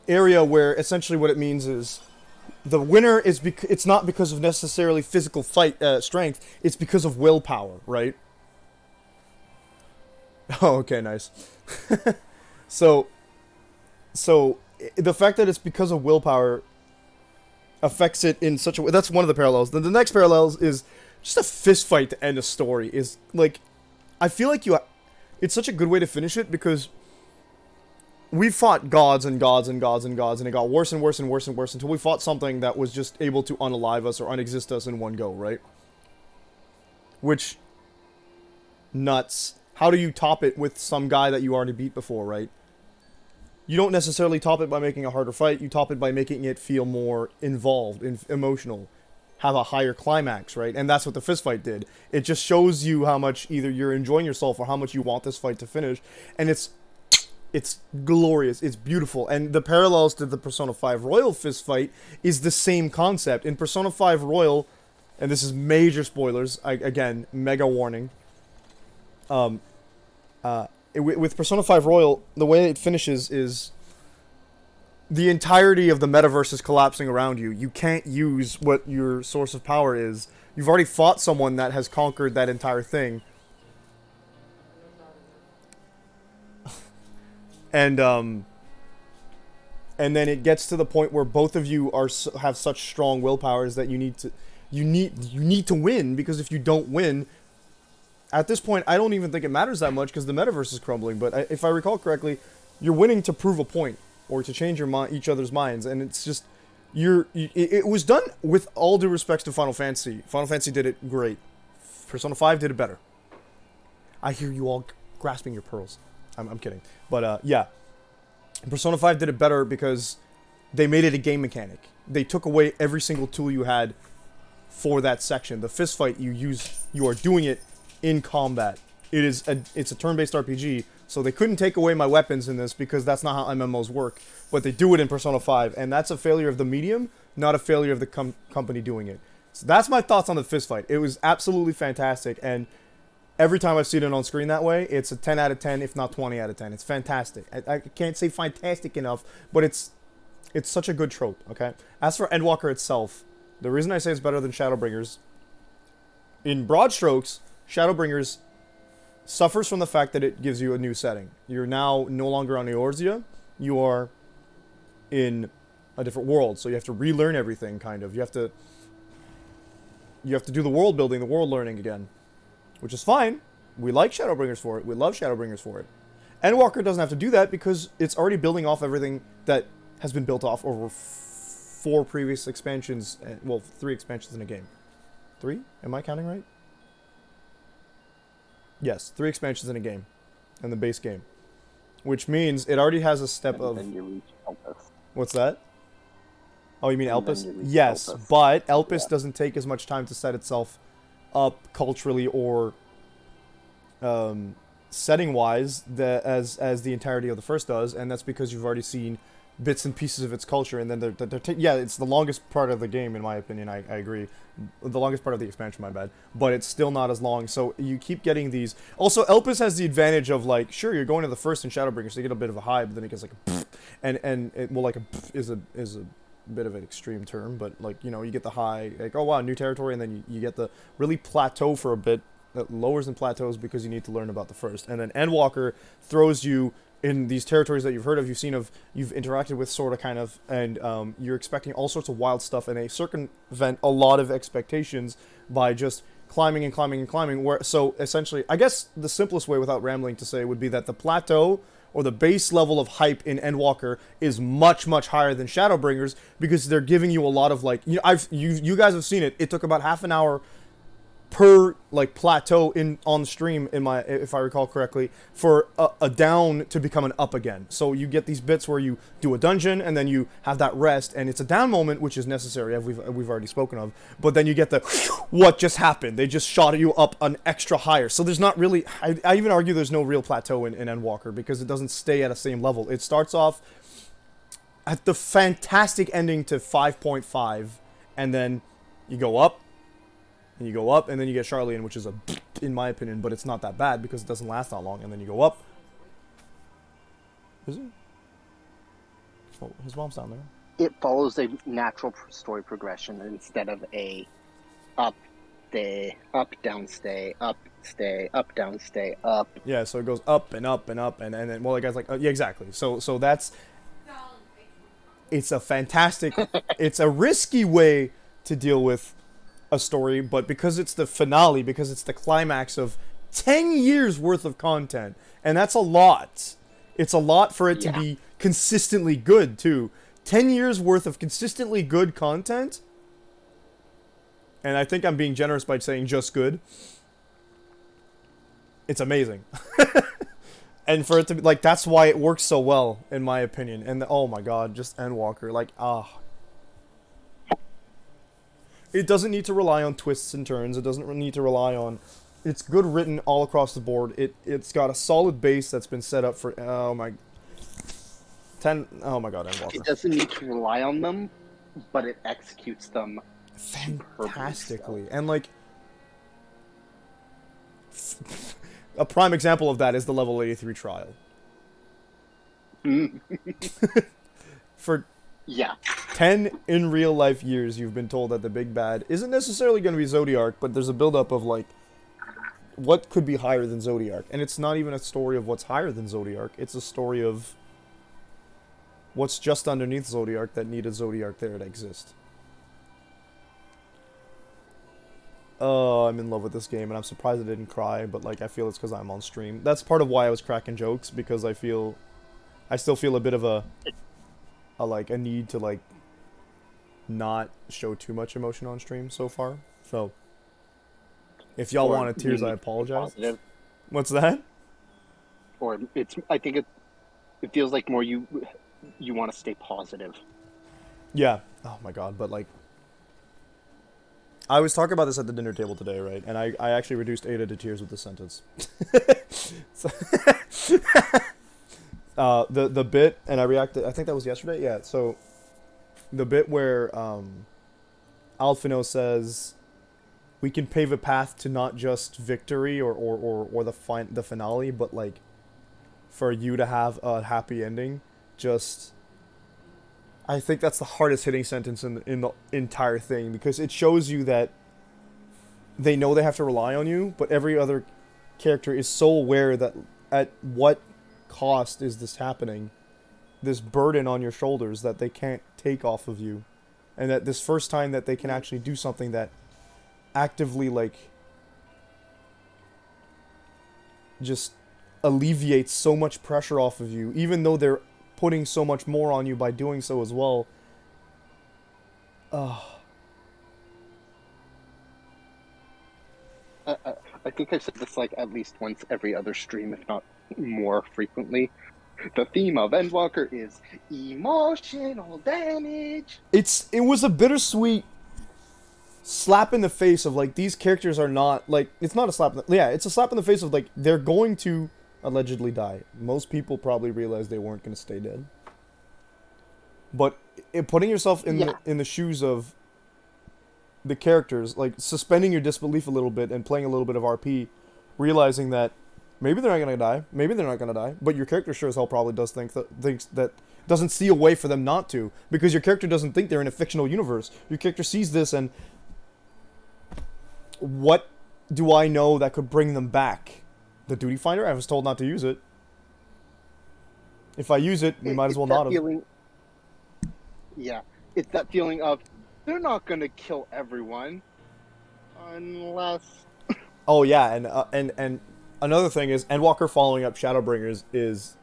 area where essentially what it means is the winner is it's not because of necessarily physical fight strength, it's because of willpower, right? Oh, okay, nice. so the fact that it's because of willpower affects it in such a way. That's one of the parallels. Then the next parallels is just a fist fight to end a story. Is like, I feel like it's such a good way to finish it because we fought gods and gods and gods and gods, and it got worse and worse and worse and worse until we fought something that was just able to unalive us or unexist us in one go, right? Which, nuts. How do you top it with some guy that you already beat before, right? You don't necessarily top it by making a harder fight, you top it by making it feel more involved, emotional, have a higher climax, right? And that's what the fist fight did. It just shows you how much either you're enjoying yourself or how much you want this fight to finish, and it's glorious, it's beautiful, and the parallels to the Persona 5 Royal fist fight is the same concept. In Persona 5 Royal, and this is major spoilers, again, mega warning, with Persona 5 Royal, the way it finishes is the entirety of the metaverse is collapsing around you. You can't use what your source of power is. You've already fought someone that has conquered that entire thing. And then it gets to the point where both of you have such strong willpowers that you need to win, because if you don't win, at this point I don't even think it matters that much because the metaverse is crumbling. But if I recall correctly, you're winning to prove a point or to change each other's minds, and it's just it was done with all due respects to Final Fantasy. Final Fantasy did it great. Persona 5 did it better. I hear you all grasping your pearls. I'm kidding. But, yeah. Persona 5 did it better because they made it a game mechanic. They took away every single tool you had for that section. The fist fight you are doing it in combat. It's a turn-based RPG, so they couldn't take away my weapons in this because that's not how MMOs work. But they do it in Persona 5, and that's a failure of the medium, not a failure of the company doing it. So that's my thoughts on the fist fight. It was absolutely fantastic, and every time I've seen it on screen that way, it's a 10 out of 10, if not 20 out of 10. It's fantastic. I can't say fantastic enough, but it's such a good trope, okay? As for Endwalker itself, the reason I say it's better than Shadowbringers, in broad strokes, Shadowbringers suffers from the fact that it gives you a new setting. You're now no longer on Eorzea. You are in a different world, so you have to relearn everything, kind of. You have to do the world building, the world learning again, which is fine. We like Shadowbringers for it. We love Shadowbringers for it. Endwalker doesn't have to do that because it's already building off everything that has been built off over 4 previous expansions. Well, 3 expansions in a game. 3? Am I counting right? Yes, 3 expansions in a game, in the base game, which means it already has a step And of. then you reach Elpis. What's that? Oh, you mean And then Elpis? you reach Yes, Elpis. but Elpis Yeah. doesn't take as much time to set itself up culturally or setting-wise as the entirety of the first does, and that's because you've already seen bits and pieces of its culture, and then yeah, it's the longest part of the game, in my opinion. I agree. The longest part of the expansion, my bad. But it's still not as long, so you keep getting these. Also, Elpis has the advantage of, like, sure, you're going to the first in Shadowbringers, so you get a bit of a high, but then it gets like a pfft, and it, well, like a pfft is a bit of an extreme term, but, like, you know, you get the high, like, oh wow, new territory, and then you get the really plateau for a bit, that lowers and plateaus because you need to learn about the first. And then Endwalker throws you in these territories that you've heard of, you've interacted with, sort of, kind of, and you're expecting all sorts of wild stuff, and they circumvent a lot of expectations by just climbing and climbing and climbing. So essentially, I guess the simplest way, without rambling, to say would be that the plateau or the base level of hype in Endwalker is much, much higher than Shadowbringers, because they're giving you a lot of, like, you guys have seen it. It took about half an hour per, like, plateau on stream, if I recall correctly, for a down to become an up again. So you get these bits where you do a dungeon and then you have that rest, and it's a down moment, which is necessary, as we've already spoken of. But then you get the what just happened? They just shot you up an extra higher. So there's not really, I even argue there's no real plateau in Endwalker, because it doesn't stay at the same level. It starts off at the fantastic ending to 5.5, and then you go up. And you go up, and then you get Charlian, which is in my opinion, but it's not that bad because it doesn't last that long. And then you go up. Is it? Oh, his mom's down there. It follows a natural story progression instead of a up, stay, up, down, stay, up, down, stay, up. Yeah, so it goes up and up and up, and then, well, the guy's like, yeah, exactly. So that's, it's a fantastic, it's a risky way to deal with a story, but because it's the finale, because it's the climax of 10 years worth of content, and that's a lot. It's a lot for it to be consistently good, too. 10 years worth of consistently good content, and I think I'm being generous by saying just good. It's amazing. And for it to be, like, that's why it works so well, in my opinion. And oh my god, just Endwalker, like, it doesn't need to rely on twists and turns. It doesn't need to rely on... It's good written all across the board. It's got a solid base that's been set up for... Oh my god, Endwalker. It doesn't need to rely on them, but it executes them fantastically. And, like... A prime example of that is the level 83 trial. For... Yeah. 10 in real life years, you've been told that the big bad isn't necessarily going to be Zodiark, but there's a buildup of, like, what could be higher than Zodiark? And it's not even a story of what's higher than Zodiark. It's a story of what's just underneath Zodiark that needed Zodiark there to exist. I'm in love with this game, and I'm surprised I didn't cry, but, like, I feel it's because I'm on stream. That's part of why I was cracking jokes, because I still feel a bit of a need to, like, not show too much emotion on stream so far. So, if y'all wanted tears, I apologize. Positive. What's that? Or I think it feels like more you want to stay positive. Yeah. Oh my god, but, like, I was talking about this at the dinner table today, right? And I actually reduced Ada to tears with this sentence. The bit, and I reacted, I think that was yesterday, yeah, so the bit where Alphino says we can pave a path to not just victory or the finale, but, like, for you to have a happy ending. Just, I think that's the hardest hitting sentence in the entire thing, because it shows you that they know they have to rely on you, but every other character is so aware that at what cost is this happening, this burden on your shoulders that they can't take off of you, and that this first time that they can actually do something that actively, like, just alleviates so much pressure off of you, even though they're putting so much more on you by doing so as well. I think I've said this like at least once every other stream, if not more frequently. The theme of Endwalker is emotional damage. It was a bittersweet slap in the face of, like, these characters are not, like, it's not a slap in the, yeah, it's a slap in the face of, like, they're going to allegedly die. Most people probably realized they weren't going to stay dead. But putting yourself in the shoes of the characters, like, suspending your disbelief a little bit and playing a little bit of RP, realizing that maybe they're not going to die, maybe they're not going to die, but your character sure as hell probably does thinks that doesn't see a way for them not to, because your character doesn't think they're in a fictional universe. Your character sees this and, what do I know that could bring them back? The duty finder? I was told not to use it. If I use it, we might as well not have. Yeah, it's that feeling of, they're not going to kill everyone unless... Oh yeah, and another thing is, Endwalker following up Shadowbringers is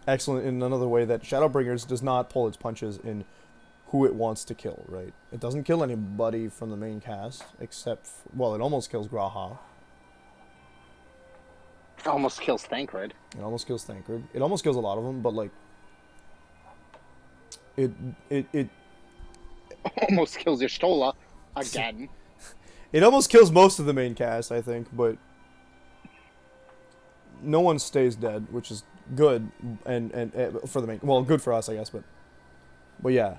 excellent in another way, that Shadowbringers does not pull its punches in who it wants to kill, right? It doesn't kill anybody from the main cast, except, well, it almost kills Graha. It almost kills Thancred. It almost kills Thancred. It almost kills a lot of them, but, like, it almost kills Y'shtola again. It almost kills most of the main cast, I think, but no one stays dead, which is good, and for the main, well, good for us, I guess, but yeah.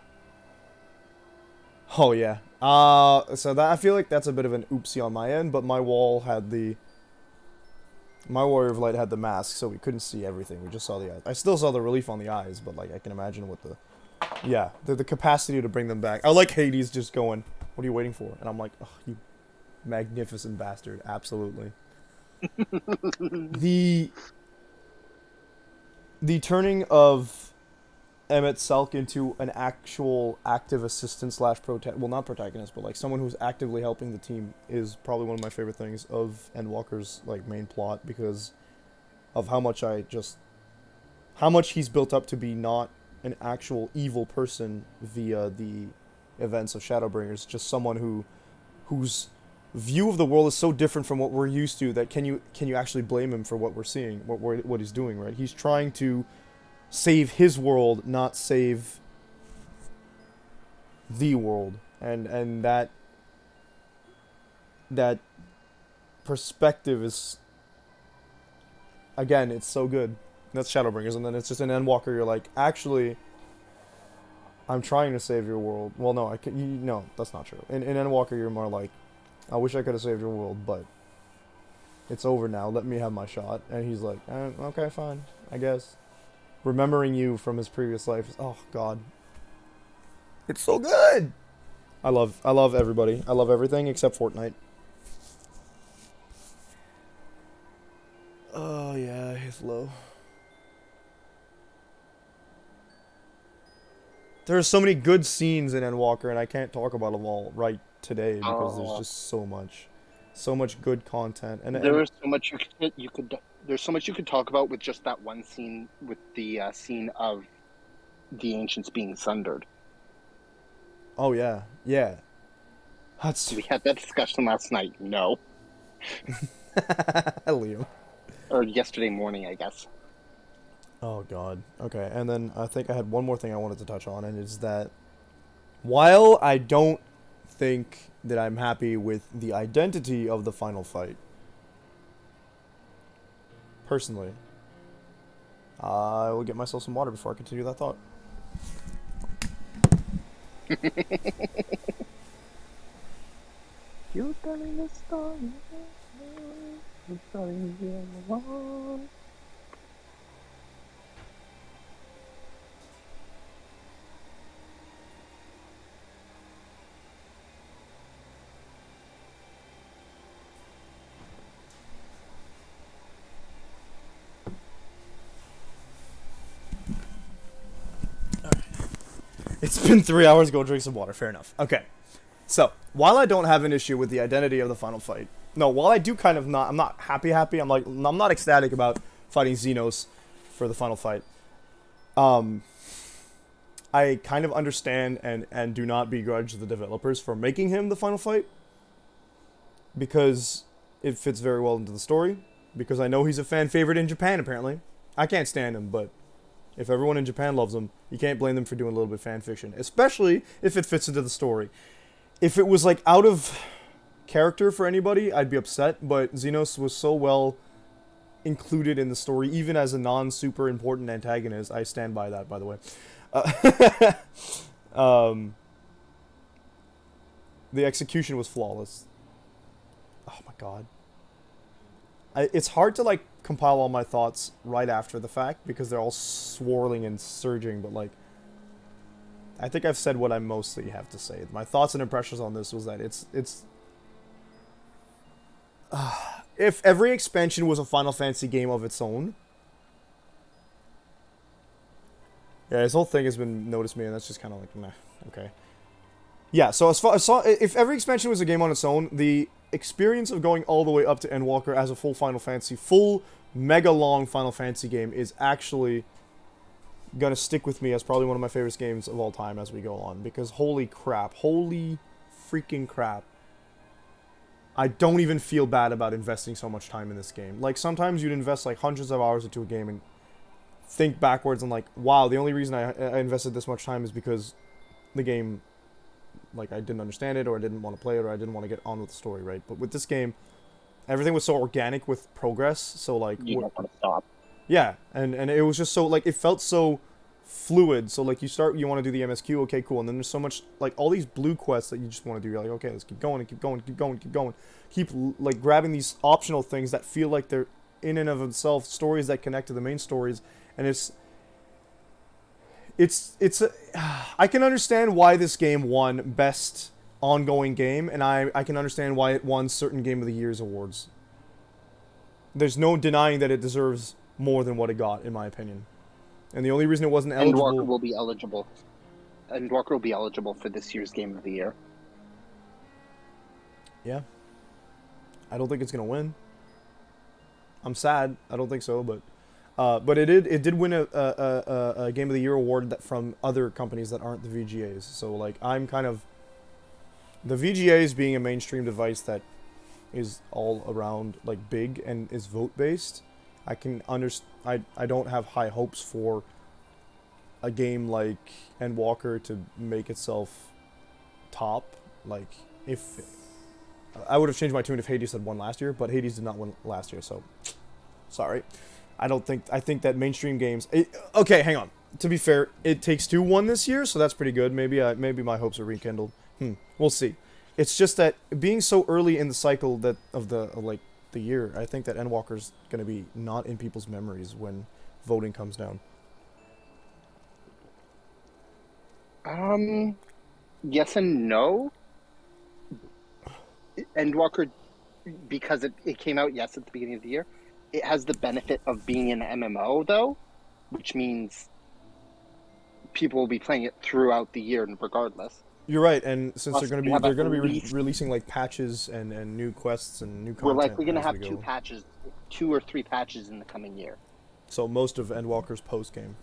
Oh yeah. So that, I feel like that's a bit of an oopsie on my end, but my wall had my Warrior of Light had the mask, so we couldn't see everything. We just saw the eyes. I still saw the relief on the eyes, but, like, I can imagine what the capacity to bring them back. I like Hades just going, "What are you waiting for?" And I'm like, "Oh, you magnificent bastard!" Absolutely. The turning of Emmett Selk into an actual active assistant / well, not protagonist, but, like, someone who's actively helping the team is probably one of my favorite things of Endwalker's, like, main plot, because of how much he's built up to be not an actual evil person via the events of Shadowbringers, just someone whose view of the world is so different from what we're used to that can you actually blame him for what we're seeing, what he's doing, right? He's trying to save his world, not save the world, and that perspective is, again, it's so good. That's Shadowbringers, and then it's just an Endwalker. You're like, actually, I'm trying to save your world. Well, no, no, that's not true. In Endwalker, you're more like, I wish I could have saved your world, but it's over now. Let me have my shot. And he's like, okay, fine, I guess. Remembering you from his previous life. Oh God, it's so good. I love everybody. I love everything except Fortnite. Oh yeah, he's low. There are so many good scenes in Endwalker, and I can't talk about them all right today because there's just so much good content. And there is so much there's so much you could talk about with just that one scene, with the scene of the ancients being sundered. Oh yeah, yeah. We had that discussion last night. No. Liam. Or yesterday morning, I guess. Oh God. Okay, and then I think I had one more thing I wanted to touch on, and it's that while I don't think that I'm happy with the identity of the final fight, personally, I will get myself some water before I continue that thought. You're telling the story. You're telling the alone. It's been 3 hours. Go drink some water. Fair enough. Okay. So, while I don't have an issue with the identity of the final fight, no, while I do kind of not, I'm not happy, I'm not ecstatic about fighting Xenos for the final fight. I kind of understand and do not begrudge the developers for making him the final fight, because it fits very well into the story, because I know he's a fan favorite in Japan, apparently. I can't stand him, but if everyone in Japan loves him, you can't blame them for doing a little bit of fan fiction, especially if it fits into the story. If it was, like, out of character for anybody, I'd be upset, but Xenos was so well included in the story, even as a non-super important antagonist. I stand by that, by the way. The execution was flawless. Oh my god. It's hard to, like, compile all my thoughts right after the fact, because they're all swirling and surging, but, like, I think I've said what I mostly have to say. My thoughts and impressions on this was that it's if every expansion was a Final Fantasy game of its own. Yeah, this whole thing has been noticed me, and that's just kind of like, meh, okay. Yeah, so if every expansion was a game on its own, the experience of going all the way up to Endwalker as a full Final Fantasy, full, mega long Final Fantasy game is actually gonna stick with me as probably one of my favorite games of all time as we go on, because holy crap, holy freaking crap. I don't even feel bad about investing so much time in this game. Like, sometimes you'd invest, like, hundreds of hours into a game and think backwards and, like, wow, the only reason I invested this much time is because the game, like, I didn't understand it, or I didn't want to play it, or I didn't want to get on with the story, right? But with this game, everything was so organic with progress, so, like... You don't want to stop. Yeah, and it was just so, like, it felt so fluid. So, like, you want to do the MSQ, okay, cool, and then there's so much, like, all these blue quests that you just want to do. You're like, okay, let's keep going and keep going, keep going, keep going. Keep, like, grabbing these optional things that feel like they're in and of themselves stories that connect to the main stories, and I can understand why this game won Best Ongoing Game, and I can understand why it won certain Game of the Year's awards. There's no denying that it deserves more than what it got, in my opinion. And the only reason it wasn't eligible... Endwalker will be eligible. Endwalker will be eligible for this year's Game of the Year. Yeah. I don't think it's going to win. I'm sad. I don't think so, but it did win a Game of the Year award from other companies that aren't the VGAs. So, like, I'm kind of... The VGAs being a mainstream device that is all around, like, big and is vote-based, I can understand... I don't have high hopes for a game like Endwalker to make itself top. Like, if... I would have changed my tune if Hades had won last year, but Hades did not win last year, so... Sorry. I think that mainstream games... okay, hang on. To be fair, It Takes Two won this year, so that's pretty good. Maybe my hopes are rekindled. We'll see. It's just that being so early in the cycle of the year, I think that Endwalker's going to be not in people's memories when voting comes down. Yes and no. Endwalker, because it came out, yes, at the beginning of the year, it has the benefit of being an MMO, though, which means people will be playing it throughout the year regardless. You're right, and since Plus, they're going to be releasing, like, patches and new quests and new content. We're likely going to have two or three patches in the coming year. So most of Endwalker's post game,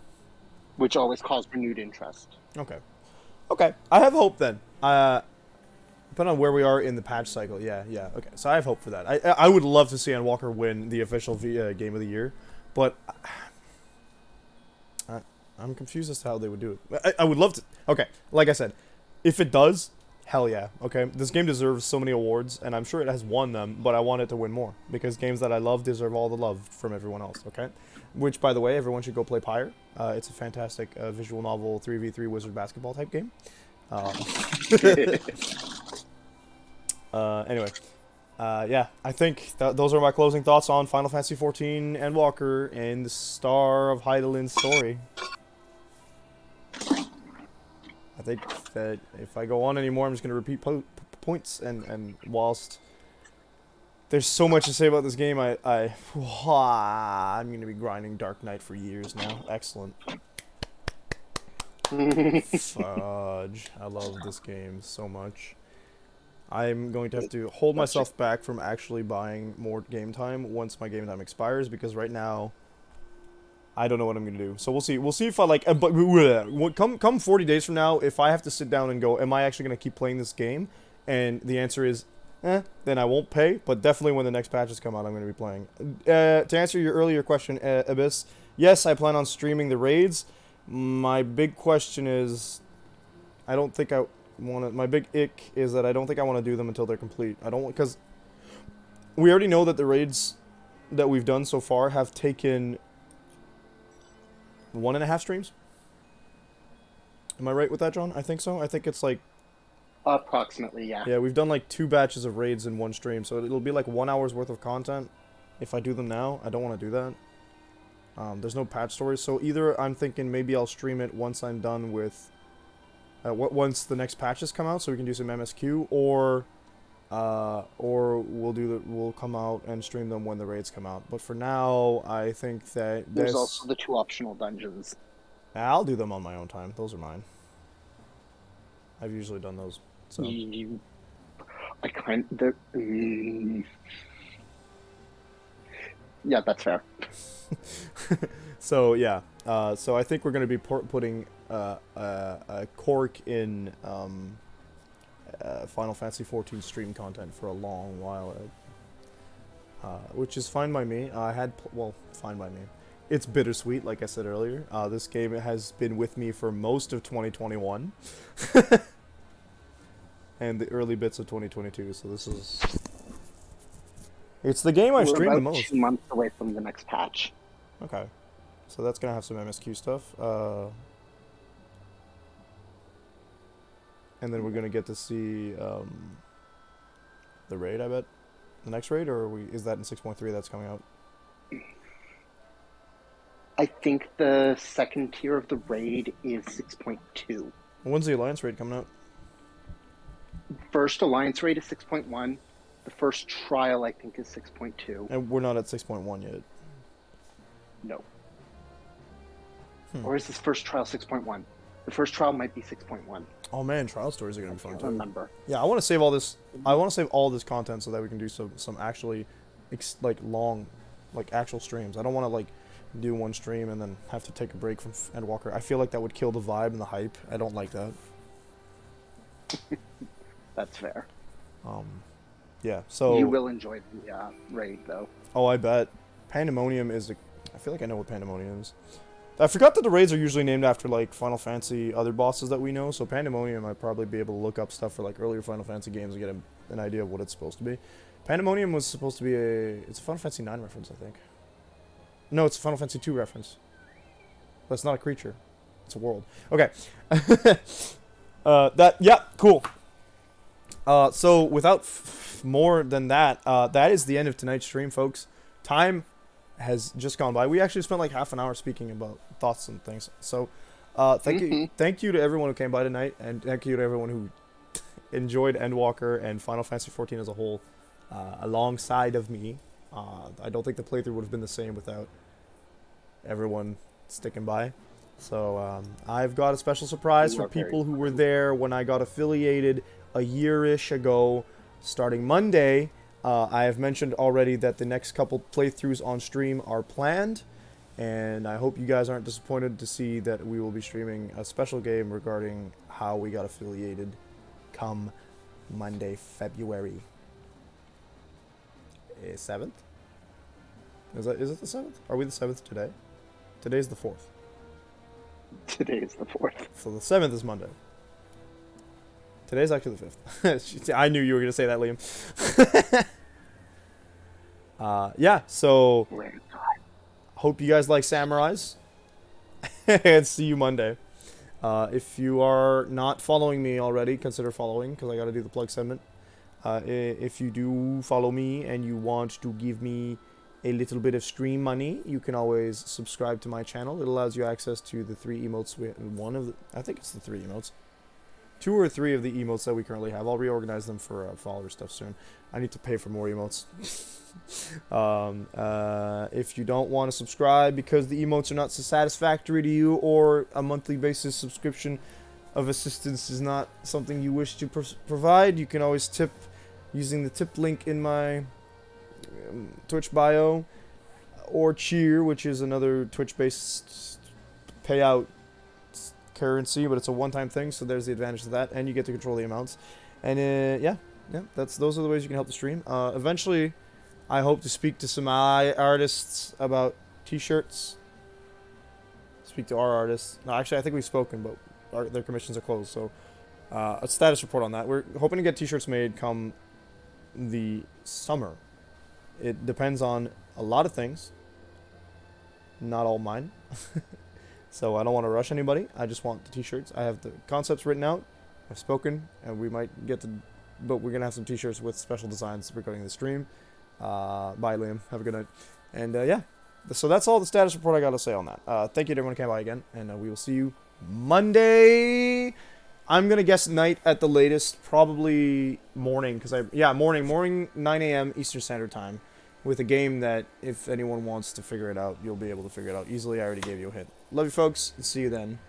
which always calls renewed interest. Okay, I have hope then. Depending on where we are in the patch cycle, yeah, okay. So I have hope for that. I would love to see Endwalker win the official Game of the Year, but I'm confused as to how they would do it. I would love to. Okay, like I said, if it does, hell yeah. Okay, this game deserves so many awards, and I'm sure it has won them, but I want it to win more, because games that I love deserve all the love from everyone else, okay? Which, by the way, everyone should go play Pyre. It's a fantastic visual novel 3v3 wizard basketball type game. Anyway, yeah, I think those are my closing thoughts on Final Fantasy XIV Endwalker and the Star of Hydaelyn's story. I think that if I go on anymore, I'm just going to repeat points, and whilst there's so much to say about this game, I'm going to be grinding Dark Knight for years now. Excellent. Fudge. I love this game so much. I'm going to have to hold myself back from actually buying more game time once my game time expires, because right now I don't know what I'm gonna do. So we'll see. We'll see if I like. But come 40 days from now, if I have to sit down and go, am I actually gonna keep playing this game? And the answer is, then I won't pay. But definitely when the next patches come out, I'm gonna be playing. To answer your earlier question, Abyss, yes, I plan on streaming the raids. My big question is, I don't think I want to. My big ick is that I don't think I want to do them until they're complete. I don't, because we already know that the raids that we've done so far have taken 1.5 streams. Am I right with that, John? I think so. I think it's like approximately, yeah. Yeah, we've done like 2 batches of raids in one stream, so it'll be like 1 hour's worth of content. If I do them now, I don't want to do that. There's no patch stories, so either I'm thinking maybe I'll stream it once I'm done with once the next patches come out, so we can do some MSQ, or we'll come out and stream them when the raids come out. But for now, I think that there's also the 2 optional dungeons. I'll do them on my own time. Those are mine. I've usually done those. So yeah, that's fair. So yeah, so I think we're going to be putting a cork in Final Fantasy XIV stream content for a long while, which is fine by me. Fine by me. It's bittersweet, like I said earlier. This game has been with me for most of 2021 and the early bits of 2022. So this is, it's the game I've streamed the most. We're about 2 months away from the next patch. Okay, so that's gonna have some MSQ stuff, and then we're gonna get to see the raid. I bet the next raid, or is that in 6.3 that's coming out? I think the second tier of the raid is 6.2. When's the Alliance raid coming out? First Alliance raid is 6.1. The first trial, I think, is 6.2. And we're not at 6.1 yet. No. Or is this first trial 6.1? The first trial might be 6.1. Oh man, trial stories are gonna be fun too. Remember? Yeah, I want to save all this. I want to save all this content so that we can do some actually, long, actual streams. I don't want to do one stream and then have to take a break from Endwalker. I feel like that would kill the vibe and the hype. I don't like that. That's fair. Yeah, so you will enjoy the raid though. Oh, I bet. Pandemonium is I feel like I know what Pandemonium is. I forgot that the raids are usually named after Final Fantasy other bosses that we know. So Pandemonium, I'd probably be able to look up stuff for earlier Final Fantasy games and get an idea of what it's supposed to be. Pandemonium was supposed to be it's a Final Fantasy 9 reference, I think. No, it's a Final Fantasy 2 reference. But it's not a creature. It's a world. Okay. Yeah, cool. So without more than that, that is the end of tonight's stream, folks. Time has just gone by. We actually spent half an hour speaking about thoughts and things. So thank you to everyone who came by tonight, and thank you to everyone who enjoyed Endwalker and Final Fantasy XIV as a whole alongside of me. I don't think the playthrough would have been the same without everyone sticking by. So I've got a special surprise for people who were there when I got affiliated a year-ish ago, starting Monday. I have mentioned already that the next couple playthroughs on stream are planned, and I hope you guys aren't disappointed to see that we will be streaming a special game regarding how we got affiliated come Monday, February 7th? Is it the 7th? Are we the 7th today? Today's the 4th. Today is the 4th. So the 7th is Monday. Today's actually the 5th. I knew you were going to say that, Liam. Yeah, so hope you guys like samurais. And see you Monday. If you are not following me already, consider following, because I got to do the plug segment. If you do follow me and you want to give me a little bit of stream money, you can always subscribe to my channel. It allows you access to the 3 emotes. I think it's the 3 emotes. 2 or 3 of the emotes that we currently have. I'll reorganize them for follower stuff soon. I need to pay for more emotes. If you don't want to subscribe because the emotes are not so satisfactory to you, or a monthly basis subscription of assistance is not something you wish to provide, you can always tip using the tip link in my Twitch bio, or Cheer, which is another Twitch-based payout currency, but it's a one-time thing, so there's the advantage of that, and you get to control the amounts. And yeah, those are the ways you can help the stream. Eventually, I hope to speak to some artists about t-shirts. Speak to our artists. No, actually, I think we've spoken, but their commissions are closed, so a status report on that. We're hoping to get t-shirts made come the summer. It depends on a lot of things, not all mine. So I don't want to rush anybody. I just want the t-shirts. I have the concepts written out. I've spoken, and we might get to, but we're gonna have some t-shirts with special designs regarding the stream. Bye, Liam. Have a good night. And yeah, so that's all the status report I gotta say on that. Thank you to everyone who came by again, and we will see you Monday. I'm gonna guess night at the latest, probably morning, because morning 9 a.m. Eastern Standard Time, with a game that if anyone wants to figure it out, you'll be able to figure it out easily. I already gave you a hint. Love you, folks, and see you then.